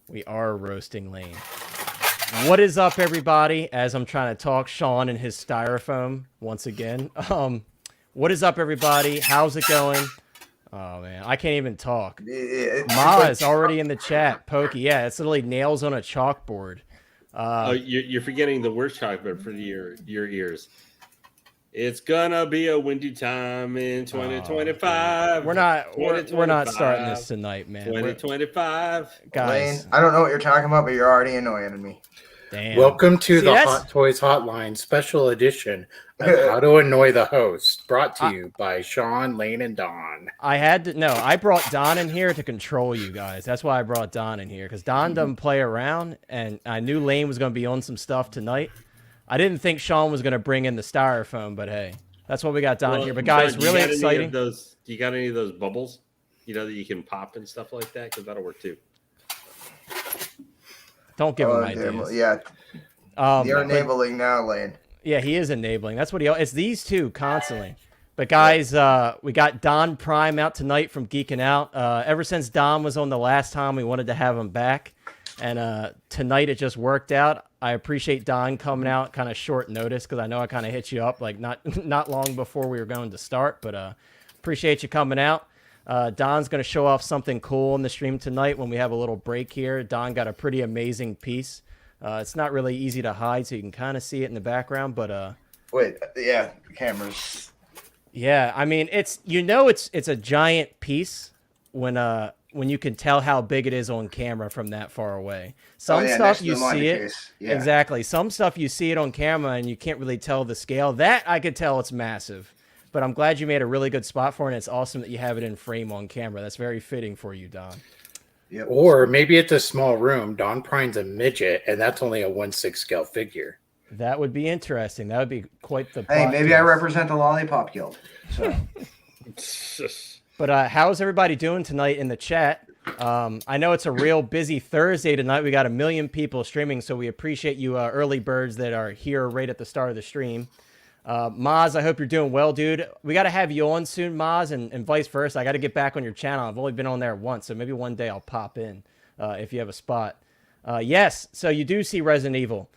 We are roasting Lane. What is up, everybody? As I'm trying to talk, Sean and his styrofoam once again. What is up, everybody? How's it going? Oh man, I can't even talk. Ma is already in the chat. Pokey, yeah, it's literally nails on a chalkboard. You're forgetting the worst chalkboard for your ears. It's gonna be a windy time in 2025. We're not starting this tonight, man. 2025, guys. Lane, I don't know what you're talking about, but you're already annoying me. Damn. Welcome to the Hot Toys Hotline special edition of How to Annoy the Host, brought to you by Sean, Lane, and Don. I brought Don in here to control you guys. That's why I brought Don in here, because Don doesn't play around, and I knew Lane was going to be on some stuff tonight. I didn't think Sean was going to bring in the styrofoam, but hey, that's what we got Don here. But guys, really exciting. Do you got any of those bubbles, that you can pop and stuff like that? Because that'll work too. Don't give him ideas. Yeah. You're enabling now, Lane. Yeah, he is enabling. That's what it's these two constantly. But guys, we got Don Prime out tonight from Geeking Out. Ever since Don was on the last time, we wanted to have him back. And tonight it just worked out. I appreciate Don coming out kind of short notice, because I know I kind of hit you up like not long before we were going to start. But appreciate you coming out. Don's going to show off something cool in the stream tonight when we have a little break here. Don got a pretty amazing piece. It's not really easy to hide, so you can kind of see it in the background. But wait, yeah, the cameras. Yeah, I mean it's a giant piece when you can tell how big it is on camera from that far away. Some stuff you see it exactly. Some stuff you see it on camera and you can't really tell the scale. That I could tell it's massive. But I'm glad you made a really good spot for it, and it's awesome that you have it in frame on camera. That's very fitting for you, Don. Yep. Or maybe it's a small room. Don Prine's a midget, and that's only a 1/6 scale figure. That would be interesting. That would be quite the. Hey, maybe I represent the Lollipop Guild. So. But how's everybody doing tonight in the chat? I know it's a real busy Thursday tonight. We got 1 million people streaming, so we appreciate you early birds that are here right at the start of the stream. Maz, I hope you're doing well, dude. We got to have you on soon, Maz, and vice versa. I got to get back on your channel. I've only been on there once, so maybe one day I'll pop in if you have a spot. Yes, so you do see Resident Evil.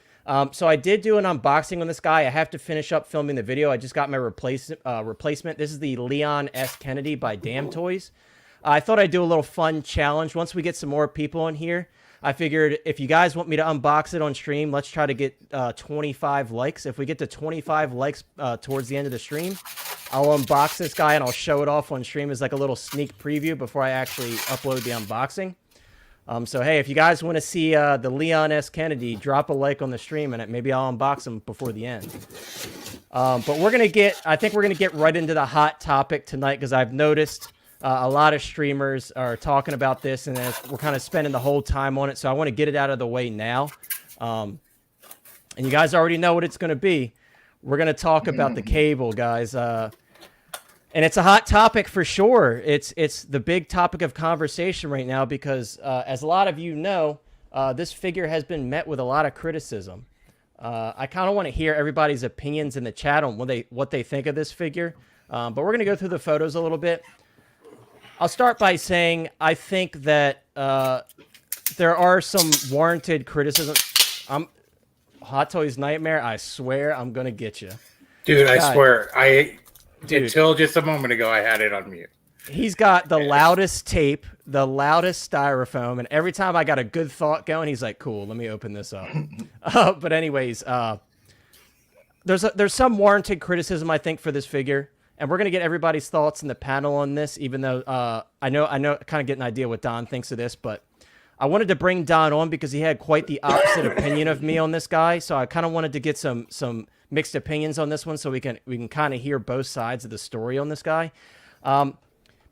So I did do an unboxing on this guy. I have to finish up filming the video. I just got my replacement. This is the Leon S. Kennedy by Damn Toys. I thought I'd do a little fun challenge. Once we get some more people in here, I figured if you guys want me to unbox it on stream, let's try to get 25 likes. If we get to 25 likes towards the end of the stream, I'll unbox this guy and I'll show it off on stream as like a little sneak preview before I actually upload the unboxing. So, hey, if you guys want to see the Leon S. Kennedy, drop a like on the stream and maybe I'll unbox him before the end. But I think we're going to get right into the hot topic tonight, because I've noticed a lot of streamers are talking about this, and we're kind of spending the whole time on it. So I want to get it out of the way now. And you guys already know what it's going to be. We're going to talk about the cable, guys. And it's a hot topic for sure. It's the big topic of conversation right now because, as a lot of you know, this figure has been met with a lot of criticism. I kind of want to hear everybody's opinions in the chat on what they think of this figure. But we're going to go through the photos a little bit. I'll start by saying I think that there are some warranted criticism. Hot Toys Nightmare, I swear I'm going to get you. Dude, I swear. Until just a moment ago, I had it on mute. He's got the loudest tape, the loudest styrofoam, and every time I got a good thought going, he's like, cool, let me open this up. But anyways, there's some warranted criticism, I think, for this figure, and we're going to get everybody's thoughts in the panel on this, even though I know kind of get an idea what Don thinks of this, but I wanted to bring Don on because he had quite the opposite opinion of me on this guy, so I kind of wanted to get some mixed opinions on this one so we can kind of hear both sides of the story on this guy.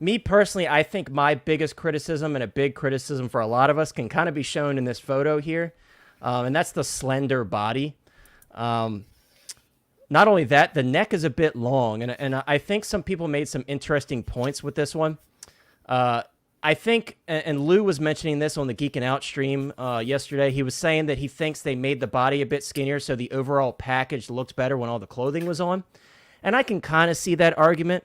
Me personally, I think my biggest criticism, and a big criticism for a lot of us, can kind of be shown in this photo here, and that's the slender body. Not only that, the neck is a bit long, and I think some people made some interesting points with this one. I think, and Lou was mentioning this on the Geeking Out stream yesterday, he was saying that he thinks they made the body a bit skinnier so the overall package looked better when all the clothing was on. And I can kind of see that argument,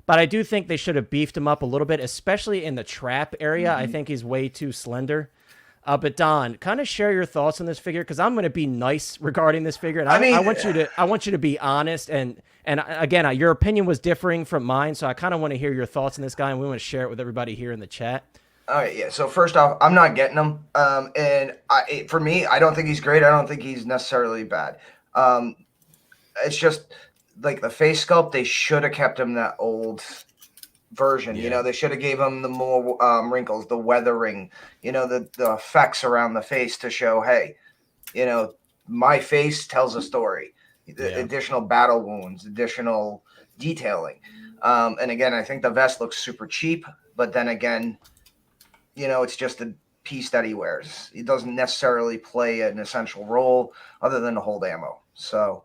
but I do think they should have beefed him up a little bit, especially in the trap area. I think he's way too slender. But Don, kind of share your thoughts on this figure, because I'm going to be nice regarding this figure, and I mean, I want you to be honest. And again, your opinion was differing from mine, so I kind of want to hear your thoughts on this guy, and we want to share it with everybody here in the chat. All right, yeah. So first off, I'm not getting him. For me, I don't think he's great. I don't think he's necessarily bad. It's just like the face sculpt. They should have kept him that old version. Yeah. You know, they should have gave him the more wrinkles, the weathering. You know, the effects around the face to show, hey, you know, my face tells a story. Additional battle wounds, additional detailing. And again, I think the vest looks super cheap. But then again, you know, it's just a piece that he wears. He doesn't necessarily play an essential role other than to hold ammo. So,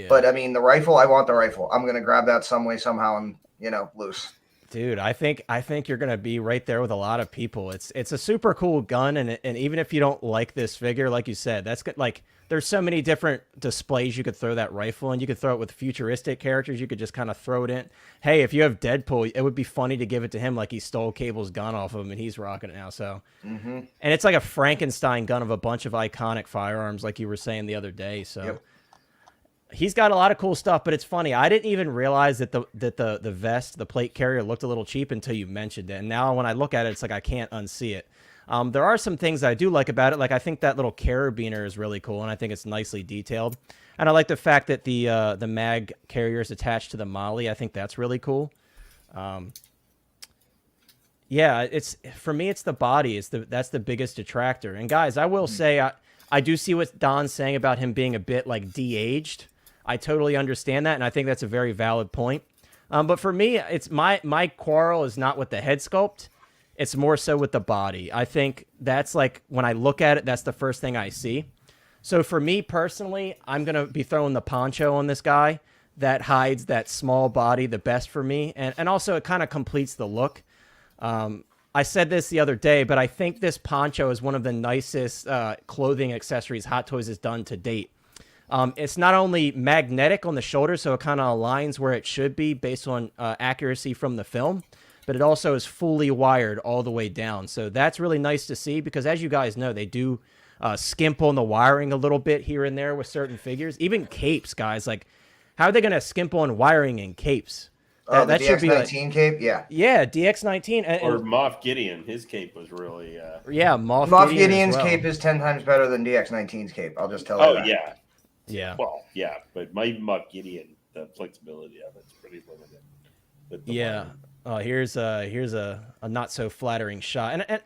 but I mean, the rifle, I want the rifle. I'm going to grab that some way, somehow, and, you know, loose. Dude, I think you're going to be right there with a lot of people. It's a super cool gun. And even if you don't like this figure, like you said, that's good. Like, there's so many different displays you could throw that rifle in. You could throw it with futuristic characters. You could just kind of throw it in. Hey, if you have Deadpool, it would be funny to give it to him like he stole Cable's gun off of him and he's rocking it now. So, and it's like a Frankenstein gun of a bunch of iconic firearms, like you were saying the other day. So, he's got a lot of cool stuff. But it's funny, I didn't even realize that the vest, the plate carrier, looked a little cheap until you mentioned it. And now when I look at it, it's like I can't unsee it. There are some things I do like about it. Like, I think that little carabiner is really cool, and I think it's nicely detailed. And I like the fact that the mag carrier is attached to the Molly. I think that's really cool. Yeah, it's, for me, it's the body. That's the biggest detractor. And guys, I will say, I do see what Don's saying about him being a bit like de-aged. I totally understand that, and I think that's a very valid point. But for me, it's my quarrel is not with the head sculpt. It's more so with the body. I think that's like, when I look at it, that's the first thing I see. So for me personally, I'm going to be throwing the poncho on this guy. That hides that small body the best for me. And also it kind of completes the look. I said this the other day, but I think this poncho is one of the nicest clothing accessories Hot Toys has done to date. It's not only magnetic on the shoulder, so it kind of aligns where it should be based on accuracy from the film, but it also is fully wired all the way down. So that's really nice to see, because as you guys know, they do skimp on the wiring a little bit here and there with certain figures. Even capes, guys. Like, how are they going to skimp on wiring in capes? The DX-19 cape? Yeah. Yeah, DX-19. Or Moff Gideon. His cape was really... Yeah, Moff Gideon's cape is 10 times better than DX-19's cape. I'll just tell you that. Yeah. Yeah. Well, yeah, but my Moff Gideon, the flexibility of it's pretty limited. Yeah. Here's a not so flattering shot. And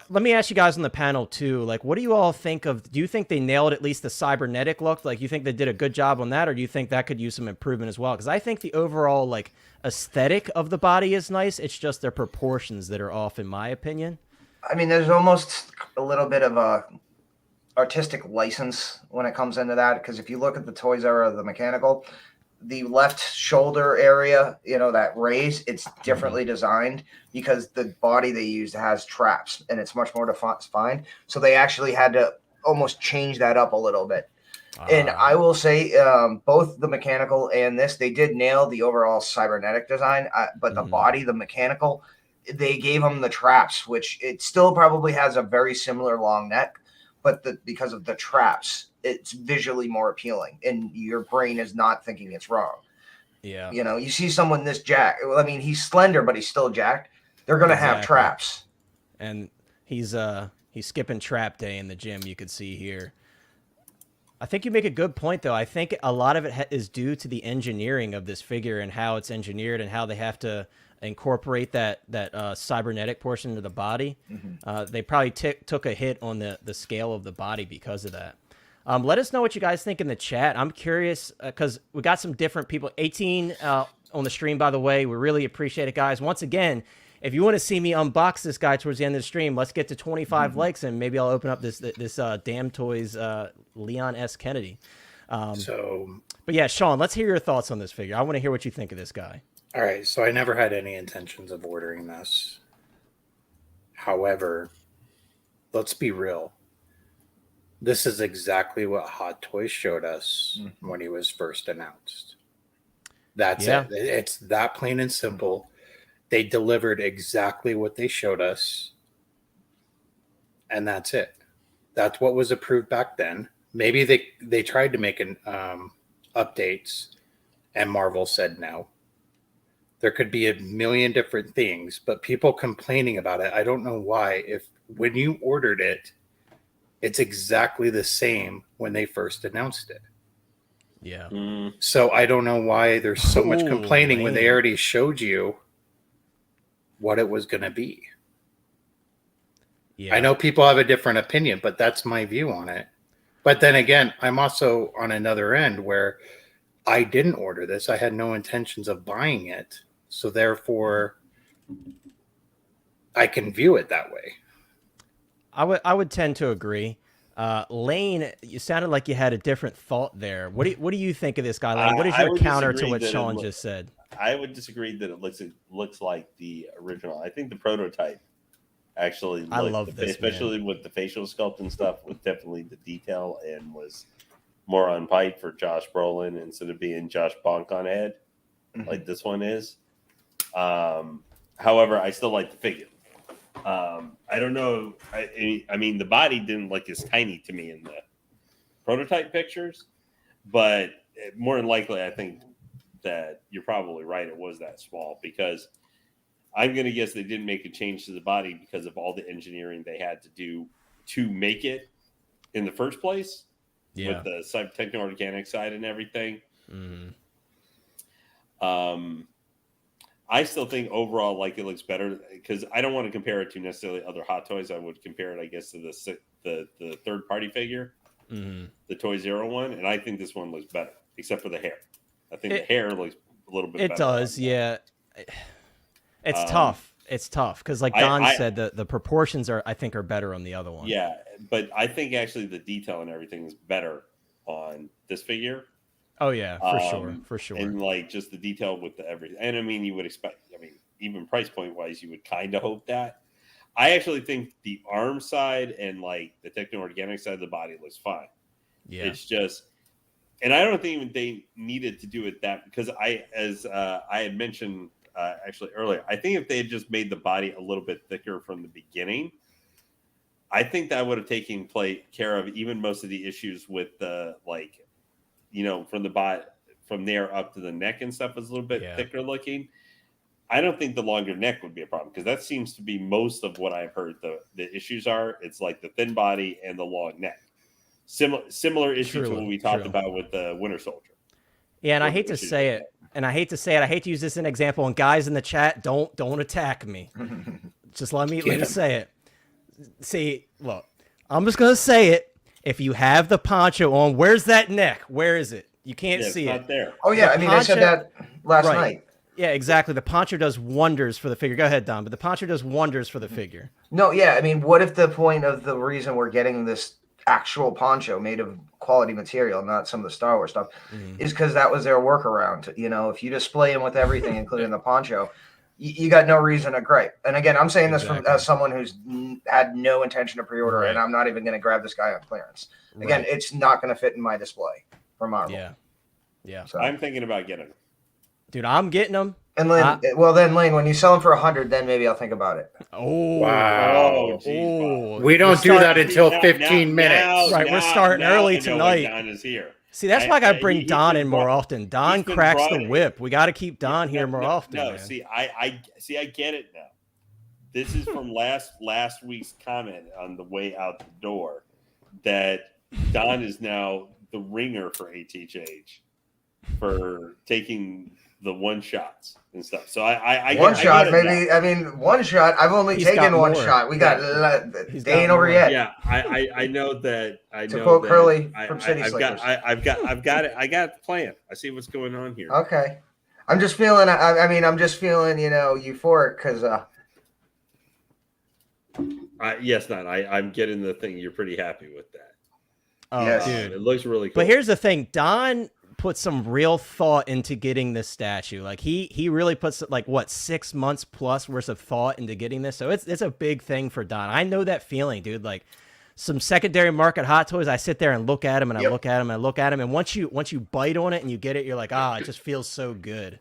let me ask you guys on the panel too. Like, what do you all think of? Do you think they nailed at least the cybernetic look? Like, you think they did a good job on that, or do you think that could use some improvement as well? Because I think the overall like aesthetic of the body is nice. It's just their proportions that are off, in my opinion. I mean, there's almost a little bit of a artistic license when it comes into that, because if you look at the Toys era of the mechanical, the left shoulder area, you know, that raise, it's differently designed because the body they used has traps and it's much more defined. So they actually had to almost change that up a little bit. And I will say both the mechanical and this, they did nail the overall cybernetic design, but the body, the mechanical, they gave them the traps, which it still probably has a very similar long neck, but because of the traps, it's visually more appealing, and your brain is not thinking it's wrong. Yeah. You know, you see someone this jacked. Well, I mean, he's slender, but he's still jacked. They're going to have traps. And he's skipping trap day in the gym, you could see here. I think you make a good point, though. I think a lot of it is due to the engineering of this figure and how it's engineered and how they have to incorporate that cybernetic portion of the body. They probably took a hit on the scale of the body because of that. Let us know what you guys think in the chat. I'm curious because we got some different people. 18 on the stream, by the way. We really appreciate it, guys. Once again, if you want to see me unbox this guy towards the end of the stream, let's get to 25 likes, and maybe I'll open up this Damn Toys Leon S. Kennedy. But yeah, Sean, let's hear your thoughts on this figure. I want to hear what you think of this guy. All right, so I never had any intentions of ordering this. However, let's be real. This is exactly what Hot Toys showed us when he was first announced. That's it. It's that plain and simple. They delivered exactly what they showed us. and that's it. That's what was approved back then. Maybe they tried to make an updates, and Marvel said no. There could be a million different things, but people complaining about it, I don't know why. If when you ordered it, it's exactly the same when they first announced it. Yeah. So I don't know why there's so much complaining when they man. already showed you what it was going to be. Yeah. I know people have a different opinion, but that's my view on it. But then again, I'm also on another end where I didn't order this. I had no intentions of buying it. So therefore, I can view it that way. I would tend to agree. Lane, you sounded like you had a different thought there. What do you think of this guy, Lane? What is I your would counter to disagree what that it Sean just said? I would disagree that it looks like the original. I think the prototype actually I love this, especially with the facial sculpt and stuff, with definitely the detail, and was more on pipe for Josh Brolin instead of being Josh Bonk on head like this one is. However, I still like the figure. I don't know. I mean, the body didn't look as tiny to me in the prototype pictures, but more than likely, I think that you're probably right. It was that small, because I'm going to guess they didn't make a change to the body because of all the engineering they had to do to make it in the first place. Yeah. With the techno-organic side and everything. Mm-hmm. I still think overall, like, it looks better, because I don't want to compare it to necessarily other Hot Toys. I would compare it, I guess, to the third-party figure, the Toy Zero one, and I think this one looks better, except for the hair. I think the hair looks a little bit better. It does, yeah. It's tough. It's tough, because like Don said, the proportions I think are better on the other one. Yeah, but I think actually the detail and everything is better on this figure. Oh yeah, for sure. And like just the detail with the everything. And I mean, you would expect. I mean, even price point wise, you would kind of hope that. I actually think the arm side and like the techno-organic side of the body looks fine. Yeah, it's just, and I don't think even they needed to do it that, because I had mentioned actually earlier, I think if they had just made the body a little bit thicker from the beginning, I think that would have taken care of even most of the issues with the, like, you know, from the body, from there up to the neck and stuff is a little bit thicker looking. I don't think the longer neck would be a problem, because that seems to be most of what I've heard the issues are. It's like the thin body and the long neck. Similar issue to what we talked about with the Winter Soldier. Yeah, and I hate to say it, I hate to use this as an example, and guys in the chat, don't attack me. Just let me say it. See, look, I'm just gonna say it. If you have the poncho on, where's that neck? Where is it? You can't see it's not it. there. Oh yeah, I mean, I said that last Right. night. Yeah, exactly. The poncho does wonders for the figure. Go ahead, Don. But the poncho does wonders for the figure. No, yeah, I mean, what if the point of the reason we're getting this actual poncho made of quality material, not some of the Star Wars stuff, is because that was their workaround? You know, if you display them with everything, including the poncho, you got no reason to gripe. And again, I'm saying this from as someone who's had no intention to pre-order, and I'm not even going to grab this guy on clearance. Again, it's not going to fit in my display for Marvel. Yeah. So. I'm thinking about getting them. Dude, I'm getting them. And Lane, then Lane, when you sell them for 100, then maybe I'll think about it. Oh, wow! Oh, we don't do that until 15 minutes. Right, we're starting early tonight. Don is here. See, that's why I got to bring Don in more often. Don cracks the whip. We got to keep Don here more often. No, man. see, I get it now. This is from last week's comment on the way out the door, that Don is now the ringer for HHH for taking the one shots and stuff. So I one shot, maybe. I mean, one shot. I've only taken one shot. We got they ain't over yet. Yeah, I know that. To quote Curly from City Slickers. I've got it. I got the plan. I see what's going on here. Okay, I'm just feeling. I'm just feeling, euphoric because. Yes, not. I'm getting the thing. You're pretty happy with that. Oh, yes. Dude, it looks really cool. But here's the thing, Don put some real thought into getting this statue. Like he really puts 6 months plus worth of thought into getting this. So it's a big thing for Don. I know that feeling, dude. Like some secondary market Hot Toys, I sit there and look at them and I look at them and I look at them, and once you bite on it and you get it, you're like, it just feels so good.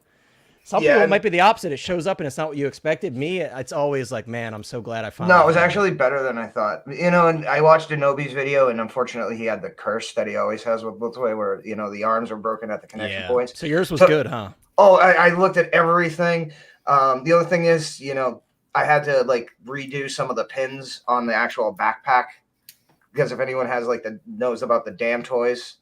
Some Yeah, people it and- might be the opposite. It shows up and it's not what you expected. Me, it's always like, man, I'm so glad I found. No, it was actually better than I thought. And I watched Anobi's video, and unfortunately, he had the curse that he always has with Blitzway, where the arms are broken at the connection points. So yours was good, huh? Oh, I looked at everything. The other thing is, I had to like redo some of the pins on the actual backpack because if anyone has knows about the damn toys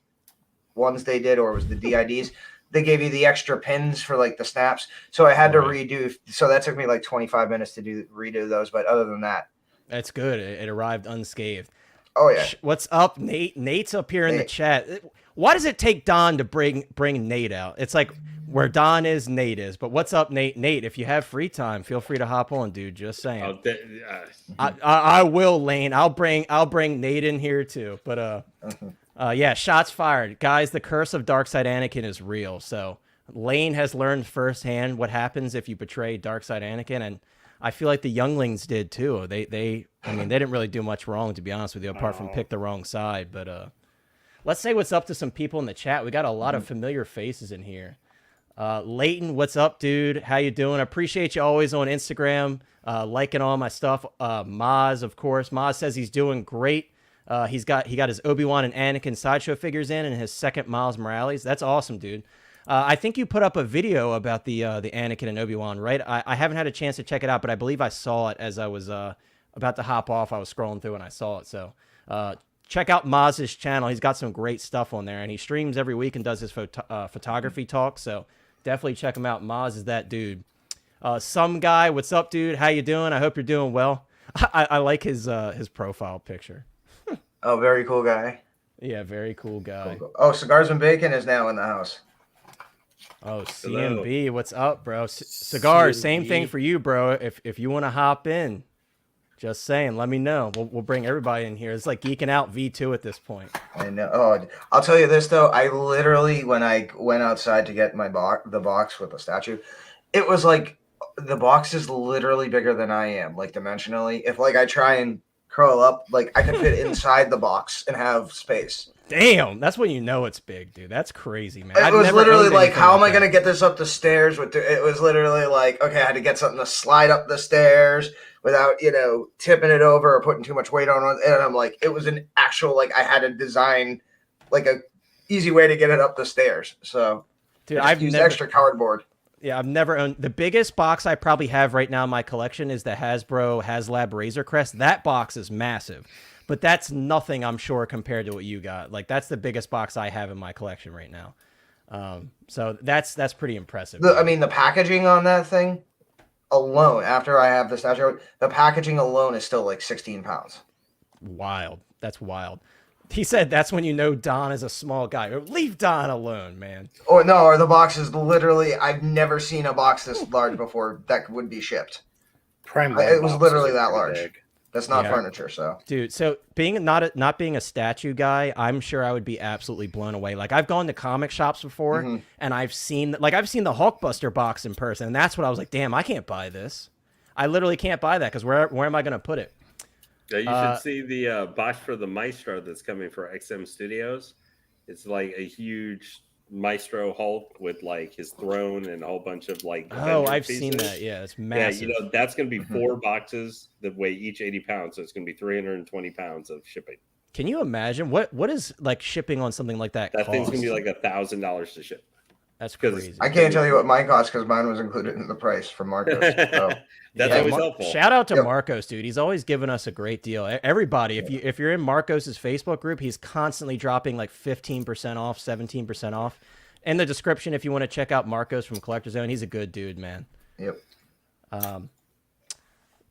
ones they did, or it was the DIDs. They gave you the extra pins for like the snaps. So I had to redo. So that took me like 25 minutes to redo those. But other than that, that's good. It arrived unscathed. Oh yeah. What's up, Nate? Nate's up here in the chat. Why does it take Don to bring Nate out? It's like where Don is, Nate is. But what's up, Nate? Nate, if you have free time, feel free to hop on, dude. Just saying. I will, Lane. I'll bring Nate in here too. But yeah, shots fired. Guys, the curse of Darkside Anakin is real. So Lane has learned firsthand what happens if you betray Darkside Anakin, and I feel like the younglings did too. They didn't really do much wrong, to be honest with you, apart from pick the wrong side. But let's say what's up to some people in the chat. We got a lot of familiar faces in here. Leighton, what's up, dude? How you doing? I appreciate you always on Instagram, liking all my stuff. Maz, of course. Maz says he's doing great. He got his Obi-Wan and Anakin sideshow figures in and his second Miles Morales. That's awesome, dude. I think you put up a video about the Anakin and Obi-Wan, right? I haven't had a chance to check it out, but I believe I saw it as I was about to hop off. I was scrolling through and I saw it. So check out Maz's channel. He's got some great stuff on there, and he streams every week and does his photography talk. So definitely check him out. Maz is that dude. Some guy, what's up, dude? How you doing? I hope you're doing well. I like his profile picture. Oh, very cool guy. Yeah, very cool guy. Cool. Oh, Cigars and Bacon is now in the house. Oh, CMB, what's up, bro? Cigars, same thing for you, bro. If you want to hop in, just saying, let me know. We'll bring everybody in here. It's like geeking out V2 at this point. I know. Oh, I'll tell you this though. I literally, when I went outside to get the box with the statue, it was like the box is literally bigger than I am, like dimensionally. If like I try and curl up, like I could fit inside the box and have space. Damn, that's when you know it's big, dude. That's crazy, man. It was literally like, how am I going to get this up the stairs? It was literally like, okay, I had to get something to slide up the stairs without, tipping it over or putting too much weight on it. And I'm like, it was an actual, like, I had to design like a easy way to get it up the stairs. So, dude, I've used extra cardboard. Yeah, I've never owned. The biggest box I probably have right now in my collection is the Hasbro HasLab Razor Crest. That box is massive, but that's nothing, I'm sure, compared to what you got. Like, that's the biggest box I have in my collection right now. So that's pretty impressive. The packaging on that thing alone, after I have the statue, the packaging alone is still like 16 pounds. Wild. That's wild. He said that's when you know Don is a small guy. Leave Don alone, man. Or the box is literally, I've never seen a box this large before that would be shipped. It was literally that large. Big. That's not furniture, so. Dude, so being not being a statue guy, I'm sure I would be absolutely blown away. Like, I've gone to comic shops before, and I've seen the Hulkbuster box in person, and that's what I was like, damn, I can't buy this. I literally can't buy that, because where am I going to put it? Yeah, you should see the box for the Maestro that's coming for XM Studios. It's like a huge Maestro Hulk with like his throne and a whole bunch of like. Oh, I've seen that. Yeah, it's massive. Yeah, that's going to be 4 boxes that weigh each 80 pounds. So it's going to be 320 pounds of shipping. Can you imagine what is like shipping on something like that? That thing's going to be like $1,000 to ship. That's crazy. I can't tell you what mine cost because mine was included in the price from Marcos. So. That's always helpful. Shout out to Marcos, dude. He's always given us a great deal. Everybody, if you're in Marcos's Facebook group, he's constantly dropping like 15% off, 17% off. In the description, if you want to check out Marcos from CollectorZown, he's a good dude, man. Yep.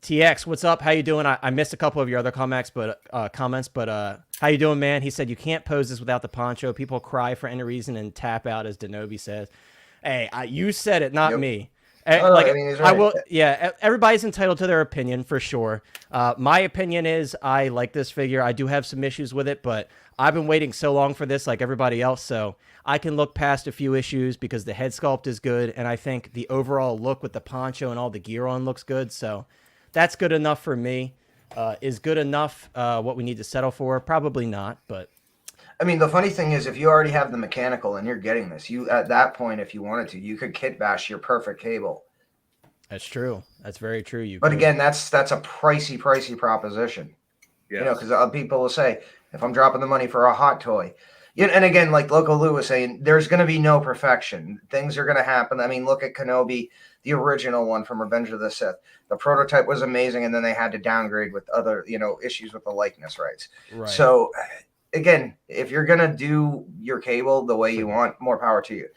TX, what's up? How you doing? I missed a couple of your other comments, but how you doing, man? He said you can't pose this without the poncho. People cry for any reason and tap out, as Denobi says. Hey, you said it, not me. I will. Yeah, everybody's entitled to their opinion for sure. My opinion is I like this figure. I do have some issues with it, but I've been waiting so long for this, like everybody else, so I can look past a few issues because the head sculpt is good, and I think the overall look with the poncho and all the gear on looks good. So that's good enough for me. Is good enough what we need to settle for? Probably not, but I mean, the funny thing is, if you already have the mechanical and you're getting this, you at that point, if you wanted to, you could kit bash your perfect cable. That's true. That's very true. You But could. again, that's a pricey proposition. Yes. You know, because people will say, if I'm dropping the money for a hot toy, and again, like Loco Lou was saying, there's going to be no perfection. Things are going to happen. I mean, look at Kenobi, the original one from Revenge of the Sith. The prototype was amazing, and then they had to downgrade with other, issues with the likeness rights. Right. So, again, if you're going to do your cable the way you want, more power to you.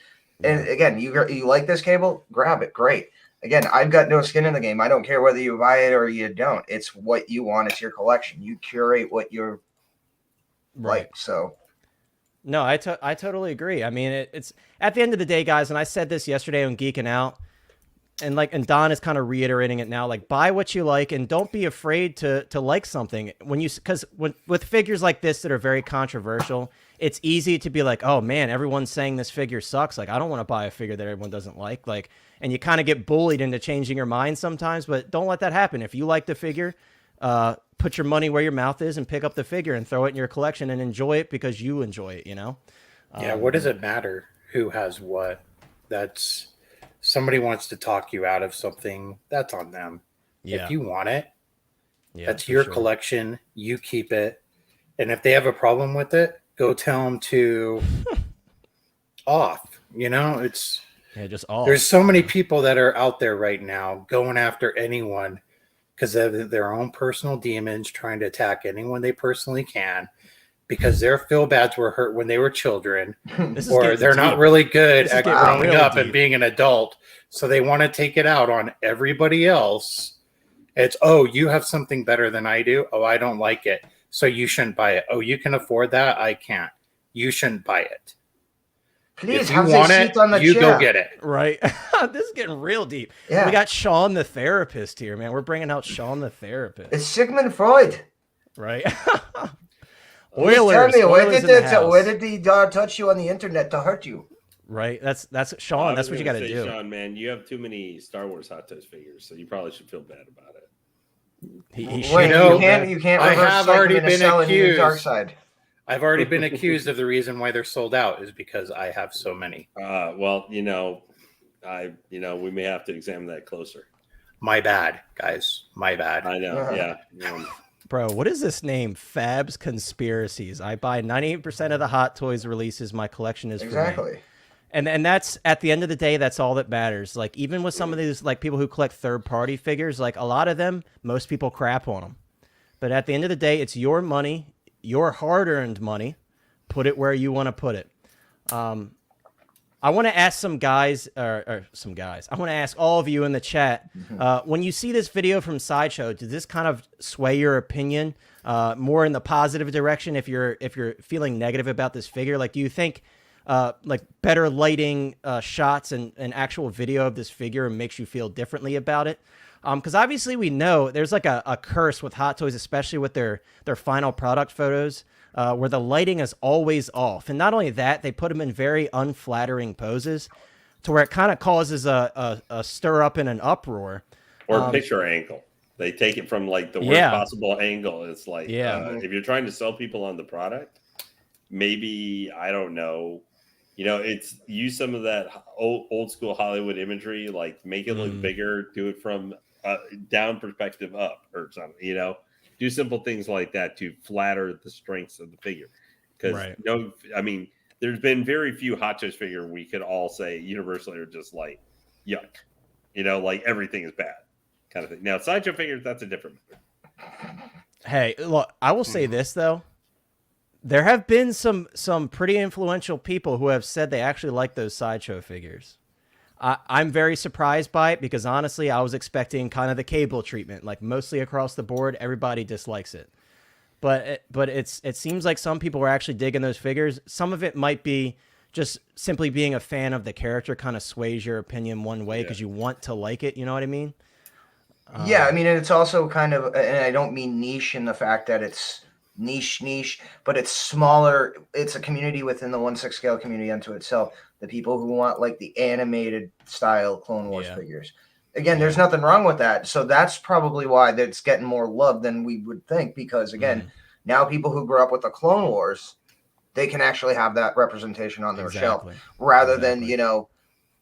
And again, you like this cable, grab it. Great. Again, I've got no skin in the game. I don't care whether you buy it or you don't. It's what you want. It's your collection. You curate what you're like. So, no, I totally agree. I mean, it's at the end of the day, guys, and I said this yesterday on Geeking Out, and Don is kind of reiterating it now. Like, buy what you like, and don't be afraid to like something because with figures like this that are very controversial, it's easy to be like, oh man, everyone's saying this figure sucks. Like, I don't want to buy a figure that everyone doesn't like. Like, and you kind of get bullied into changing your mind sometimes, but don't let that happen. If you like the figure, put your money where your mouth is and pick up the figure and throw it in your collection and enjoy it because you enjoy it, Yeah, what does it matter who has what? That's somebody wants to talk you out of something, that's on them. Yeah. If you want it, that's for your sure. collection, you keep it. And if they have a problem with it, go tell them to off. It's just all. There's so many people that are out there right now going after anyone because they have their own personal demons, trying to attack anyone they personally can because their feel-bads were hurt when they were children, or they're not really good at growing up and being an adult, so they want to take it out on everybody else. It's, oh, you have something better than I do. Oh, I don't like it, so you shouldn't buy it. Oh, you can afford that. I can't. You shouldn't buy it. Please, if you want it, you go get it. Right. This is getting real deep. Yeah. We got Sean the therapist here, man. We're bringing out Sean the therapist. It's Sigmund Freud. Right. Oilers. Tell me, where did he touch you on the internet to hurt you? Right. That's Sean. That's what you got to do. Sean, man, you have too many Star Wars Hot Toys figures, so you probably should feel bad about it. You can't. I have already been accused. Dark side. I've already been accused of the reason why they're sold out is because I have so many. Well, we may have to examine that closer. My bad, guys. My bad. I know. Yeah. Bro, what is this name? Fab's Conspiracies. I buy 98% of the Hot Toys releases. My collection is for me. And that's, at the end of the day, that's all that matters. Like, even with some of these, like, people who collect third-party figures, like, a lot of them, most people crap on them. But at the end of the day, it's your money, your hard-earned money. Put it where you want to put it. I want to ask some guys, I want to ask all of you in the chat, when you see this video from Sideshow, does this kind of sway your opinion more in the positive direction if you're feeling negative about this figure? Like, do you think like better lighting shots and actual video of this figure makes you feel differently about it? Because obviously we know there's like a curse with Hot Toys, especially with their final product photos, where the lighting is always off. And not only that, they put them in very unflattering poses to where it kind of causes a stir up and an uproar. Or picture angle. They take it from like the worst possible angle. It's like, if you're trying to sell people on the product, maybe, I don't know, it's use some of that old school Hollywood imagery, like make it look bigger, do it from down perspective up or something, do simple things like that to flatter the strengths of the figure. Because there's been very few Hot Toys figure we could all say universally are just like yuck, like everything is bad kind of thing. Now Sideshow figures, that's a different matter. Hey, look, I will say this though. There have been some pretty influential people who have said they actually like those Sideshow figures. I'm very surprised by it because honestly, I was expecting kind of the cable treatment, like mostly across the board, everybody dislikes it. But it seems like some people are actually digging those figures. Some of it might be just simply being a fan of the character kind of sways your opinion one way because you want to like it. You know what I mean? Yeah, I mean, and it's also kind of, and I don't mean niche in the fact that it's niche, but it's smaller. It's a community within the 1/6 scale community unto itself. The people who want like the animated style Clone Wars figures. Again, there's nothing wrong with that. So that's probably why that's getting more love than we would think. Because again, now people who grew up with the Clone Wars, they can actually have that representation on their Exactly. shelf rather than, Exactly. you know,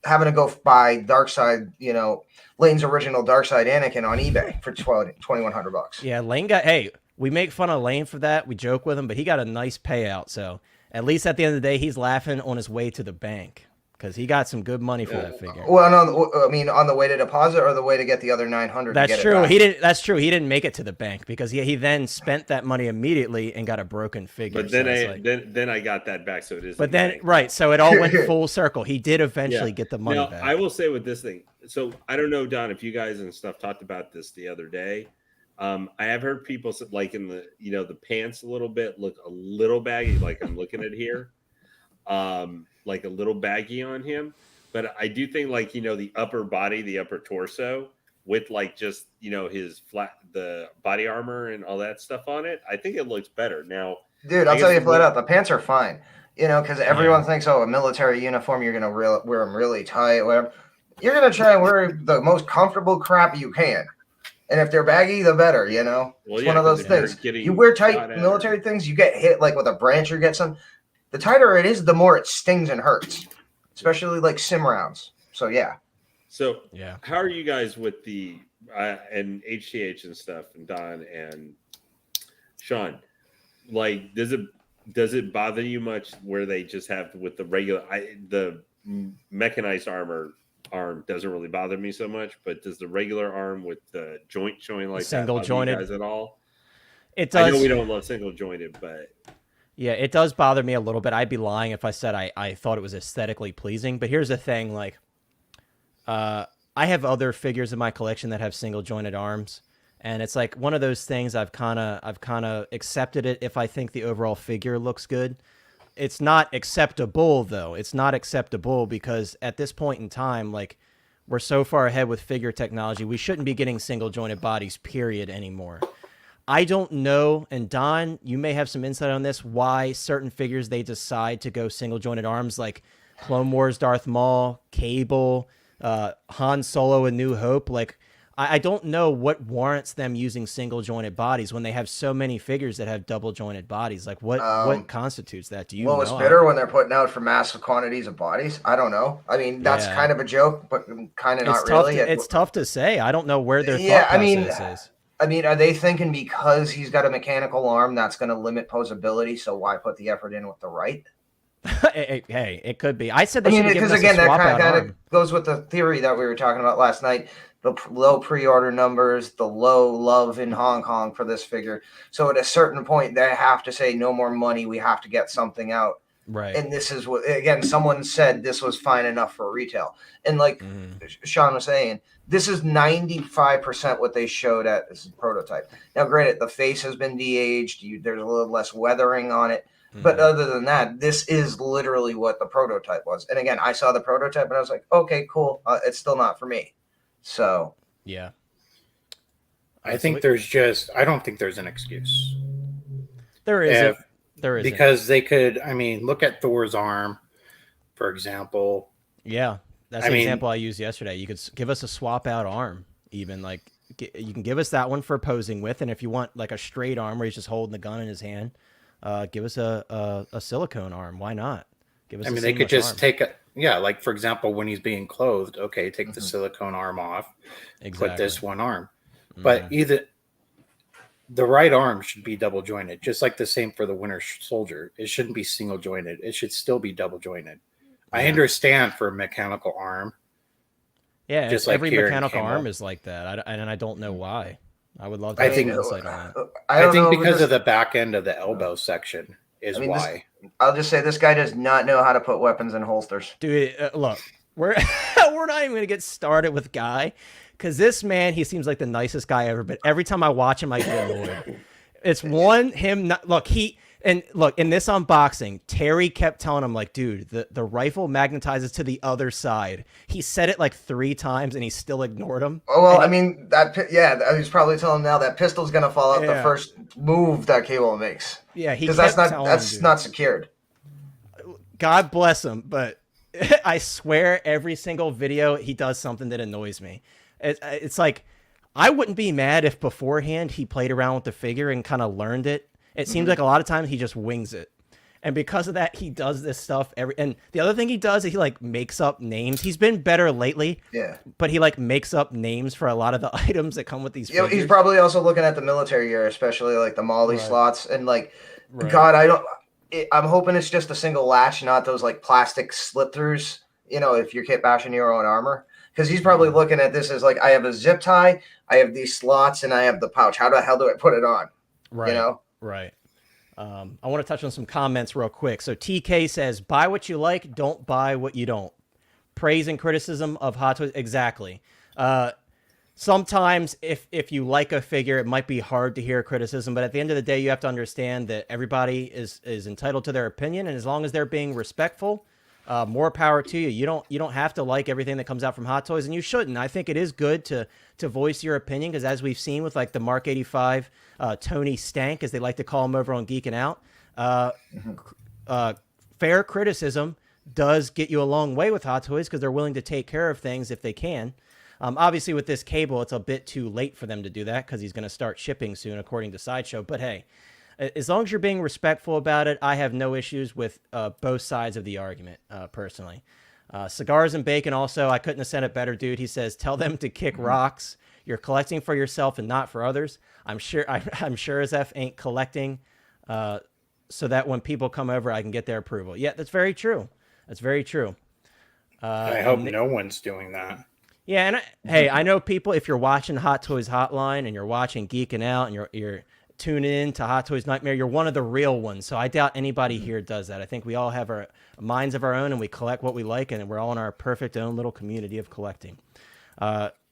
having to go buy Darkseid, you know, Lane's original Darkseid Anakin on eBay for $2,100. Yeah, Lane got. Hey, we make fun of Lane for that. We joke with him, but he got a nice payout. So at least at the end of the day, he's laughing on his way to the bank because he got some good money for that figure. Well, no, I mean, on the way to deposit or the way to get the other 900. That's to get true. It back? He didn't. That's true. He didn't make it to the bank because he then spent that money immediately and got a broken figure. But then so then I got that back, so it is. But then right, so it all went full circle. He did eventually get the money now, back. I will say with this thing. So I don't know, Don, if you guys and stuff talked about this the other day. I have heard people like in the the pants a little bit look a little baggy, like I'm looking at here, like a little baggy on him. But I do think like the upper body, the upper torso with like just his the body armor and all that stuff on it. I think it looks better now. Dude, I'll tell you flat out, the pants are fine. Because everyone thinks, oh, a military uniform, you're gonna wear them really tight, whatever. You're gonna try and wear the most comfortable crap you can. And if they're baggy, the better, Well, it's one of those things. You wear tight military things, you get hit like with a branch or get some. The tighter it is, the more it stings and hurts, especially like sim rounds. So, yeah. So, how are you guys with the and HTH and stuff and Don and Sean? Like, does it bother you much where they just have with the regular the mechanized arm doesn't really bother me so much, but does the regular arm with the joint showing like single that jointed guys at all? It does. I know we don't love single jointed, but yeah, it does bother me a little bit. I'd be lying if I said I thought it was aesthetically pleasing. But here's the thing, like, I have other figures in my collection that have single jointed arms, and it's like one of those things I've kind of accepted it if I think the overall figure looks good. It's not acceptable, though. It's not acceptable because at this point in time, like, we're so far ahead with figure technology, we shouldn't be getting single-jointed bodies, period, anymore. I don't know, and Don, you may have some insight on this, why certain figures, they decide to go single-jointed arms, like Clone Wars Darth Maul, Cable, Han Solo, A New Hope. Like, I don't know what warrants them using single-jointed bodies when they have so many figures that have double-jointed bodies. Like, what constitutes that? Do you know? It's bitter when they're putting out for massive quantities of bodies. I don't know. I mean, that's kind of a joke, but kind of not really. It's tough to say. I don't know where their thought process is. I mean, are they thinking because he's got a mechanical arm that's going to limit posability, so why put the effort in with the right? Hey, it could be. I said they should because again, that kind of goes with the theory that we were talking about last night. The low pre-order numbers, the low love in Hong Kong for this figure. So at a certain point, they have to say, no more money. We have to get something out. Right. And this is what, again, someone said this was fine enough for retail. And like Sean was saying, this is 95% what they showed at this prototype. Now, granted, the face has been de-aged. There's a little less weathering on it. But other than that, this is literally what the prototype was. And again, I saw the prototype and I was like, okay, cool. It's still not for me. So yeah, I don't think there's an excuse. There is. There is because they could. I mean, look at Thor's arm, for example. Yeah, that's the example I used yesterday. You could give us a swap out arm, even like you can give us that one for posing with, and if you want like a straight arm where he's just holding the gun in his hand, give us a silicone arm. Why not? Give us. They could just take a. Yeah, like for example, when he's being clothed, okay, take the silicone arm off, put this one arm. But either the right arm should be double jointed, just like the same for the Winter Soldier. It shouldn't be single jointed. It should still be double jointed. I understand for a mechanical arm. Yeah, just like every mechanical arm is like that, and I don't know why. I would love to have insight on that. I think because of the back end of the elbow section is why. I'll just say this guy does not know how to put weapons in holsters. Dude, look, we're we're not even going to get started with Guy, because this man, he seems like the nicest guy ever, but every time I watch him, I get annoyed. It's him, look, in this unboxing, Terry kept telling him, like, dude, the rifle magnetizes to the other side. He said it like 3 times, and he still ignored him. Oh, well, I mean, he's probably telling him now that pistol's going to fall out the first move that Cable makes. Yeah, because that's not secured. God bless him, but I swear every single video he does something that annoys me. It's like, I wouldn't be mad if beforehand he played around with the figure and kind of learned it. It seems like a lot of times he just wings it. And because of that, he does this stuff and the other thing he does is he like makes up names. He's been better lately. Yeah. But he like makes up names for a lot of the items that come with these figures. He's probably also looking at the military gear, especially like the Molly slots and like Right. God, I'm hoping it's just a single lash, not those like plastic slip throughs, you know, if you're kit bashing your own armor. Because he's probably looking at this as like, I have a zip tie, I have these slots, and I have the pouch. How the hell do I put it on? Right. You know? Right. I want to touch on some comments real quick. So TK says, buy what you like, don't buy what you don't. Praise and criticism of Hot Toys. Exactly. Sometimes if you like a figure, it might be hard to hear criticism, but at the end of the day, you have to understand that everybody is entitled to their opinion, and as long as they're being respectful, more power to you. You don't have to like everything that comes out from Hot Toys, and you shouldn't. I think it is good to voice your opinion, because as we've seen with like the Mark 85 Tony Stank, as they like to call him over on Geeking Out, fair criticism does get you a long way with Hot Toys, because they're willing to take care of things if they can. Obviously, with this cable, it's a bit too late for them to do that because he's going to start shipping soon, according to Sideshow. But hey, as long as you're being respectful about it, I have no issues with both sides of the argument, personally. Cigars and Bacon also, I couldn't have said it better, dude. He says, tell them to kick rocks. You're collecting for yourself and not for others. I'm sure as F ain't collecting so that when people come over, I can get their approval. Yeah, that's very true. That's very true. I hope no one's doing that. Yeah, and hey, I know people, if you're watching Hot Toys Hotline and you're watching Geeking Out and you're tuning in to Hot Toys Nightmare, you're one of the real ones. So I doubt anybody here does that. I think we all have our minds of our own and we collect what we like, and we're all in our perfect own little community of collecting.